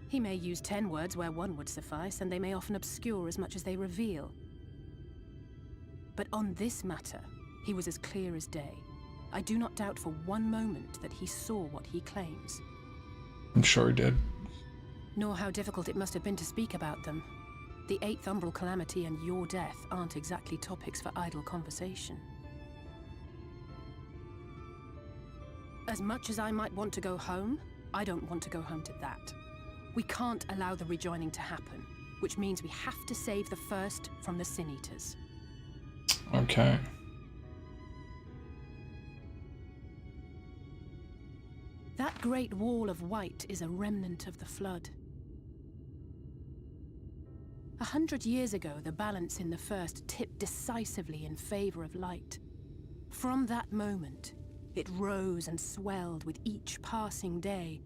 He may use 10 words where 1 would suffice, and they may often obscure as much as they reveal. But on this matter, he was as clear as day. I do not doubt for one moment that he saw what he claims. I'm sure he did. Nor how difficult it must have been to speak about them. The 8th Umbral Calamity and your death aren't exactly topics for idle conversation. As much as I might want to go home, I don't want to go home to that. We can't allow the rejoining to happen, which means we have to save the first from the Sin Eaters. Okay. That great wall of white is a remnant of the flood. 100 years ago, the balance in the first tipped decisively in favor of light. From that moment, it rose and swelled with each passing day,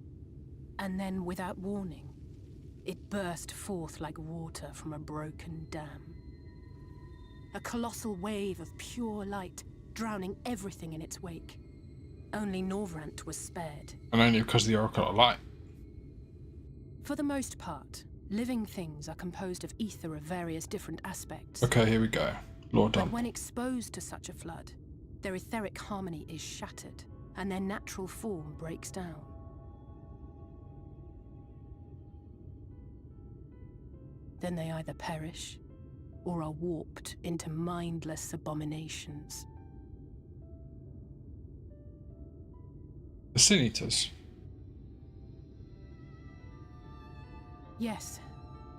and then, without warning, it burst forth like water from a broken dam. A colossal wave of pure light, drowning everything in its wake. Only Norvrant was spared. And only because of the Oracle of Light. For the most part, living things are composed of ether of various different aspects. Okay, here we go. Lord But Dump. when exposed to such a flood, their etheric harmony is shattered, and their natural form breaks down. Then they either perish, or are warped into mindless abominations. The Sin Eaters. Yes,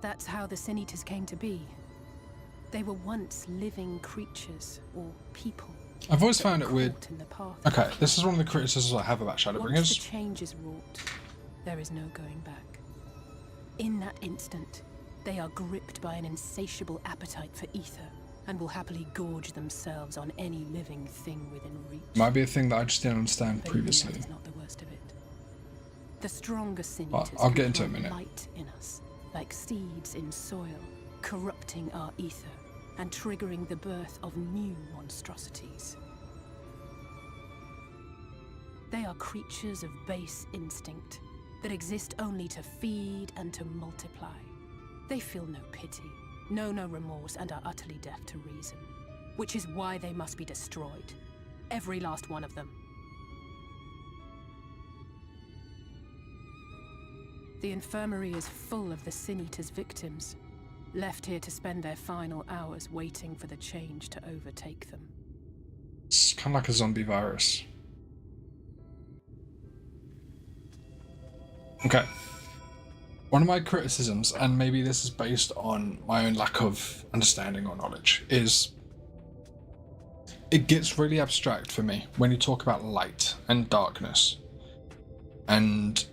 that's how the Sin Eaters came to be. They were once living creatures, or people. I've always found it weird. In the path. Okay, this is one of the criticisms I have about Once the Shadowbringers. change is wrought, there is no going back. In that instant, they are gripped by an insatiable appetite for ether, and will happily gorge themselves on any living thing within reach. Might be a thing that I just didn't understand But previously. that is not the worst of it. The stronger Sin But Eaters I'll get into it in a control minute. light in us, like seeds in soil, corrupting our ether and triggering the birth of new monstrosities. They are creatures of base instinct that exist only to feed and to multiply. They feel no pity, know no remorse, and are utterly deaf to reason, which is why they must be destroyed. Every last one of them. The infirmary is full of the Sin Eaters' victims, left here to spend their final hours waiting for the change to overtake them. It's kind of like a zombie virus. Okay. One of my criticisms, and maybe this is based on my own lack of understanding or knowledge, is it gets really abstract for me when you talk about light and darkness and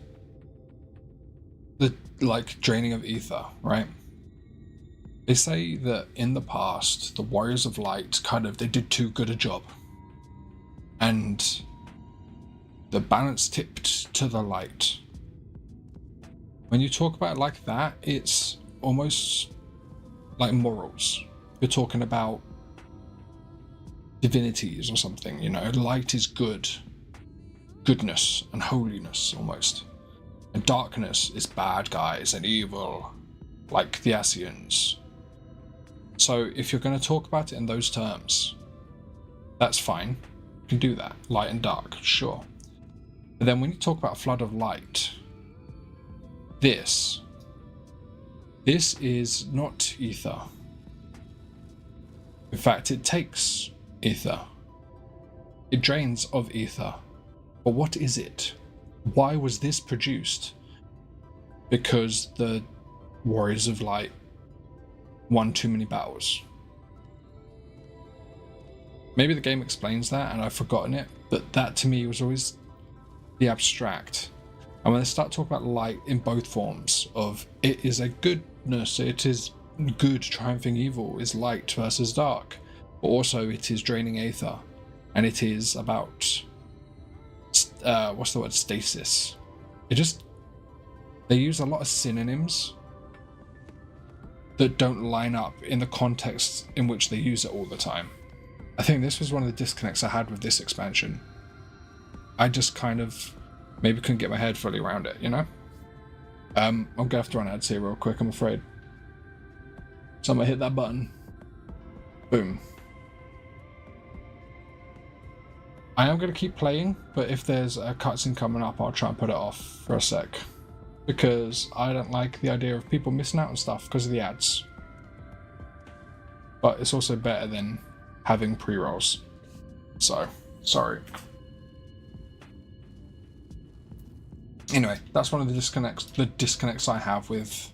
the draining of ether, right? They say that in the past, the Warriors of Light they did too good a job, and the balance tipped to the light. When you talk about it like that, it's almost like morals. You're talking about divinities or something, you know. Light is good, goodness and holiness almost, and darkness is bad guys and evil, like the Asians. So if you're going to talk about it in those terms, that's fine. You can do that. Light and dark, sure. But then when you talk about a flood of light, this is not ether. In fact, it takes ether. It drains of ether. But what is it? Why was this produced? Because the Warriors of Light won too many battles. Maybe the game explains that and I've forgotten it, but that to me was always the abstract. And when they start talking about light in both forms of it is a goodness, it is good triumphing evil, is light versus dark, but also it is draining ether, and it is about what's the word, stasis. They use a lot of synonyms that don't line up in the context in which they use it all the time. I think this was one of the disconnects I had with this expansion. I just kind of maybe couldn't get my head fully around it, you know? I'm gonna have to run ads here real quick, I'm afraid. So I'm gonna hit that button. Boom. I am gonna keep playing, but if there's a cutscene coming up, I'll try and put it off for a sec. Because I don't like the idea of people missing out on stuff because of the ads. But it's also better than having pre-rolls. So, sorry. Anyway, that's one of the disconnects I have with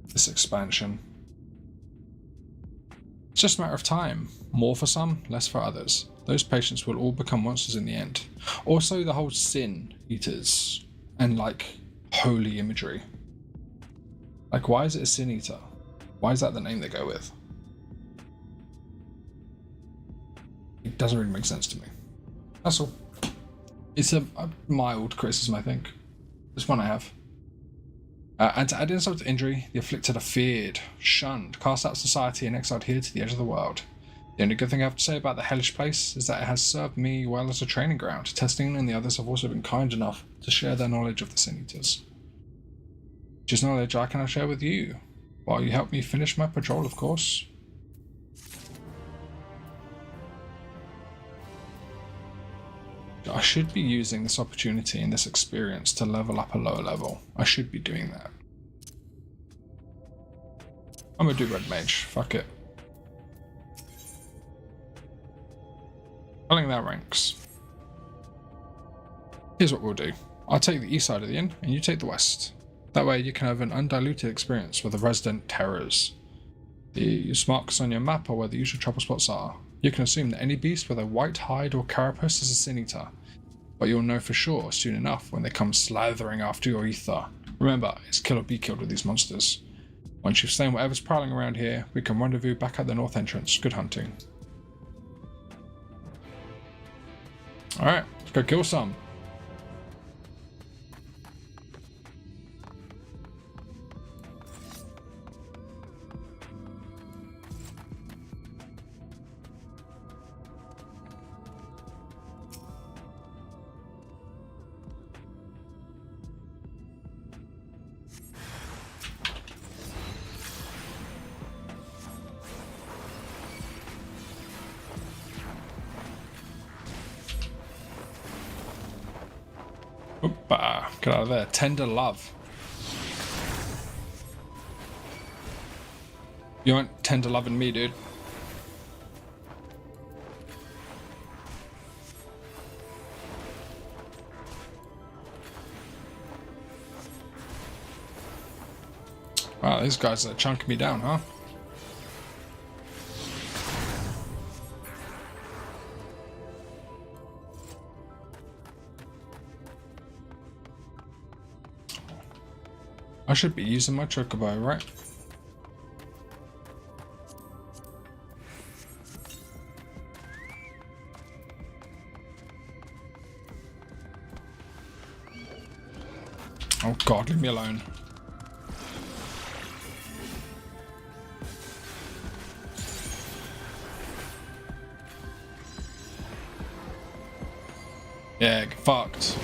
this expansion. It's just a matter of time. More for some, less for others. Those patients will all become monsters in the end. Also, the whole Sin Eaters and holy imagery. Why is it a Sin Eater? Why is that the name they go with? It doesn't really make sense to me. That's all. It's a mild criticism, I think. This one I have. And to add insult to injury, the afflicted are feared, shunned, cast out of society, and exiled here to the edge of the world. The only good thing I have to say about the hellish place is that it has served me well as a training ground. Testing and the others have also been kind enough to share their knowledge of the Sin Eaters. which is knowledge I cannot share with you, while you help me finish my patrol, of course. I should be using this opportunity and this experience to level up a lower level. I should be doing that. I'm gonna do Red Mage, fuck it. Telling their ranks. Here's what we'll do. I'll take the east side of the inn, and you take the west. That way you can have an undiluted experience with the resident terrors. The marks on your map are where the usual trouble spots are. You can assume that any beast with a white hide or carapace is a Sin Eater, but you'll know for sure soon enough when they come slathering after your ether. Remember, it's kill or be killed with these monsters. Once you've slain whatever's prowling around here, we can rendezvous back at the north entrance. Good hunting. Alright, let's go kill some. Oopah, get out of there. Tender love. You aren't tender loving me, dude. Wow, these guys are chunking me down, huh? I should be using my chocobo, right? Oh god, leave me alone. Yeah, get fucked.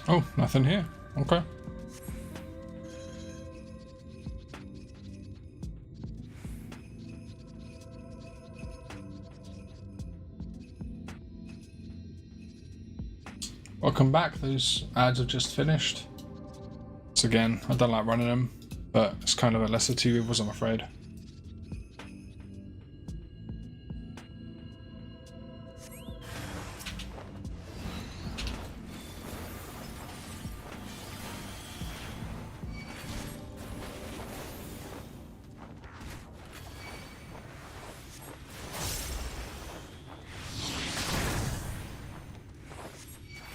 Oh, nothing here. Okay. Welcome back. Those ads have just finished. So again, I don't like running them, but it's kind of a lesser two evils, I'm afraid.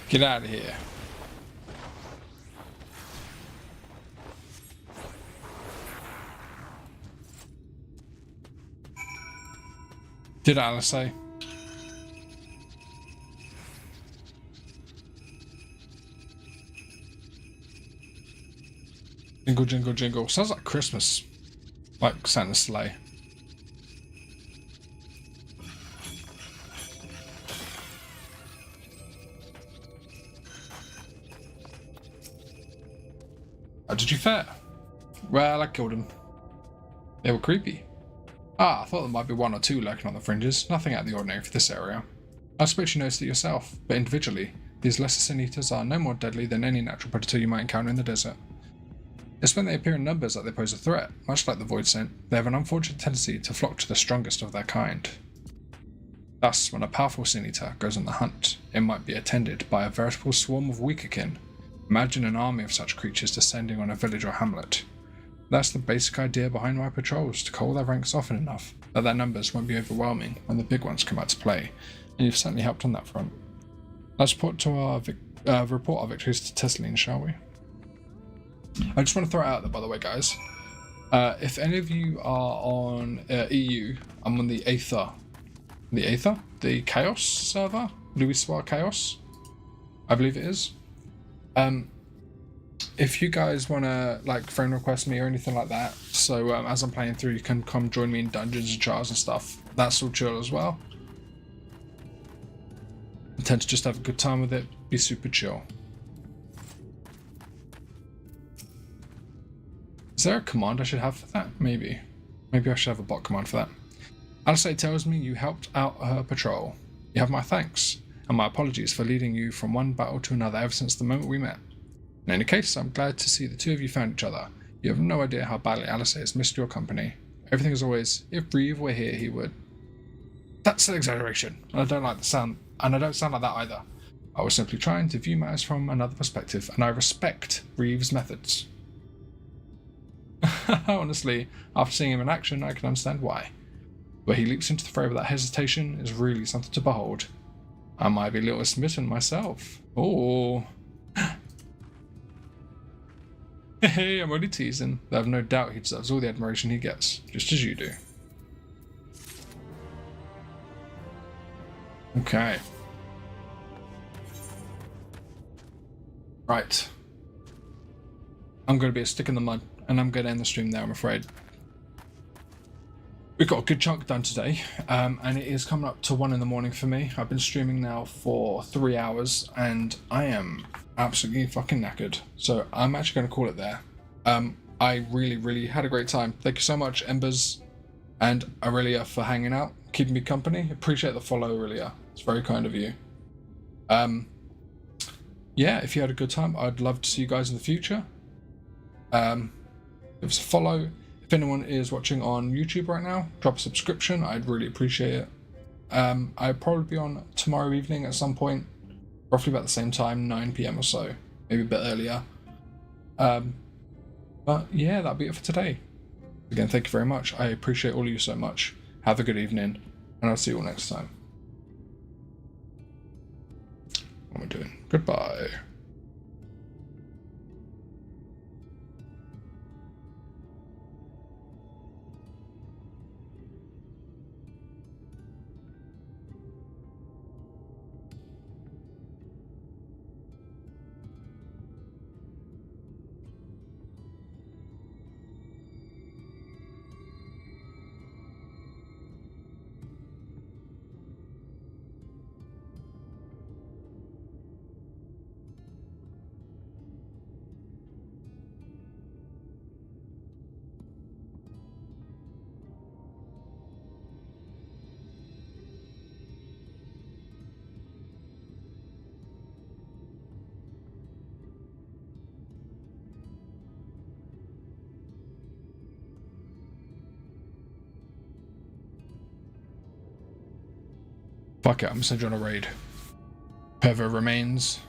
Get out of here. Did Alice say? Jingle, jingle, jingle. Sounds like Christmas. Like Santa's sleigh. How did you fare? Well, I killed them. They were creepy. Ah, I thought there might be one or two lurking on the fringes. Nothing out of the ordinary for this area. I expect you noticed it yourself, but individually, these lesser Sin Eaters are no more deadly than any natural predator you might encounter in the desert. It's when they appear in numbers that they pose a threat. Much like the Void Scent, they have an unfortunate tendency to flock to the strongest of their kind. Thus, when a powerful Sin Eater goes on the hunt, it might be attended by a veritable swarm of weaker kin. Imagine an army of such creatures descending on a village or hamlet. That's the basic idea behind my patrols, to call their ranks often enough that their numbers won't be overwhelming when the big ones come out to play, and you've certainly helped on that front. Let's report our victories to Tesseline, shall we? I just want to throw it out there, by the way, guys. If any of you are on EU, I'm on the Aether. The Aether? The Chaos server? Louis Soir Chaos? I believe it is. if you guys want to like friend request me or anything like that, so as I'm playing through, you can come join me in dungeons and trials and stuff. That's all chill as well. I tend to just have a good time with it, be super chill. Is there a command I should have for that? Maybe I should have a bot command for that. Alistair tells me you helped out her patrol. You have my thanks, and my apologies for leading you from one battle to another ever since the moment we met. In any case, I'm glad to see the two of you found each other. You have no idea how badly Alistair has missed your company. Everything is always, if Reeve were here, he would. That's an exaggeration, and I don't like the sound, and I don't sound like that either. I was simply trying to view matters from another perspective, and I respect Reeve's methods. Honestly, after seeing him in action, I can understand why. Where he leaps into the fray without hesitation is really something to behold. I might be a little smitten myself. Oh. Hey, I'm only teasing. I have no doubt he deserves all the admiration he gets, just as you do. Okay. Right. I'm going to be a stick in the mud, and I'm going to end the stream there, I'm afraid. We've got a good chunk done today, and it is coming up to 1 in the morning for me. I've been streaming now for 3 hours, and I am absolutely fucking knackered. So I'm actually going to call it there. I really had a great time. Thank you so much, Embers and Aurelia, for hanging out, keeping me company. Appreciate the follow, Aurelia. It's very kind of you. Yeah, if you had a good time, I'd love to see you guys in the future. Give us a follow. If anyone is watching on YouTube right now, drop a subscription. I'd really appreciate it. I'll probably be on tomorrow evening at some point, roughly about the same time, 9 PM or so, maybe a bit earlier. But yeah, that'll be it for today. Again, thank you very much. I appreciate all of you so much. Have a good evening, and I'll see you all next time. What am I doing? Goodbye. Fuck it, I'm gonna send you on a raid. Whoever remains.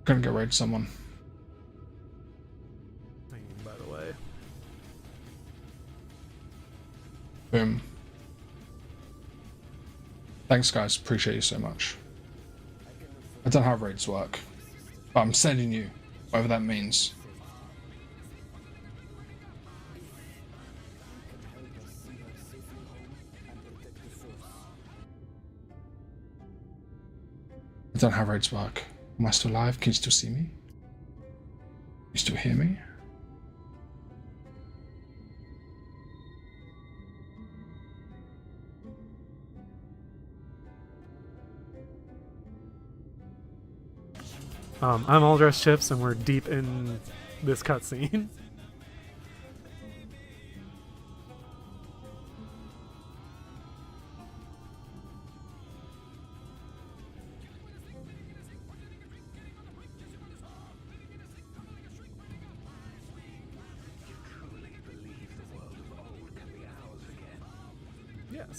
Gonna go raid someone. By the way. Boom. Thanks guys, appreciate you so much. I don't know how raids work, but I'm sending you, whatever that means. I don't know how raids work. Am I still alive? Can you still see me? You still hear me? I'm All Dressed Chips, and we're deep in this cutscene. Yes.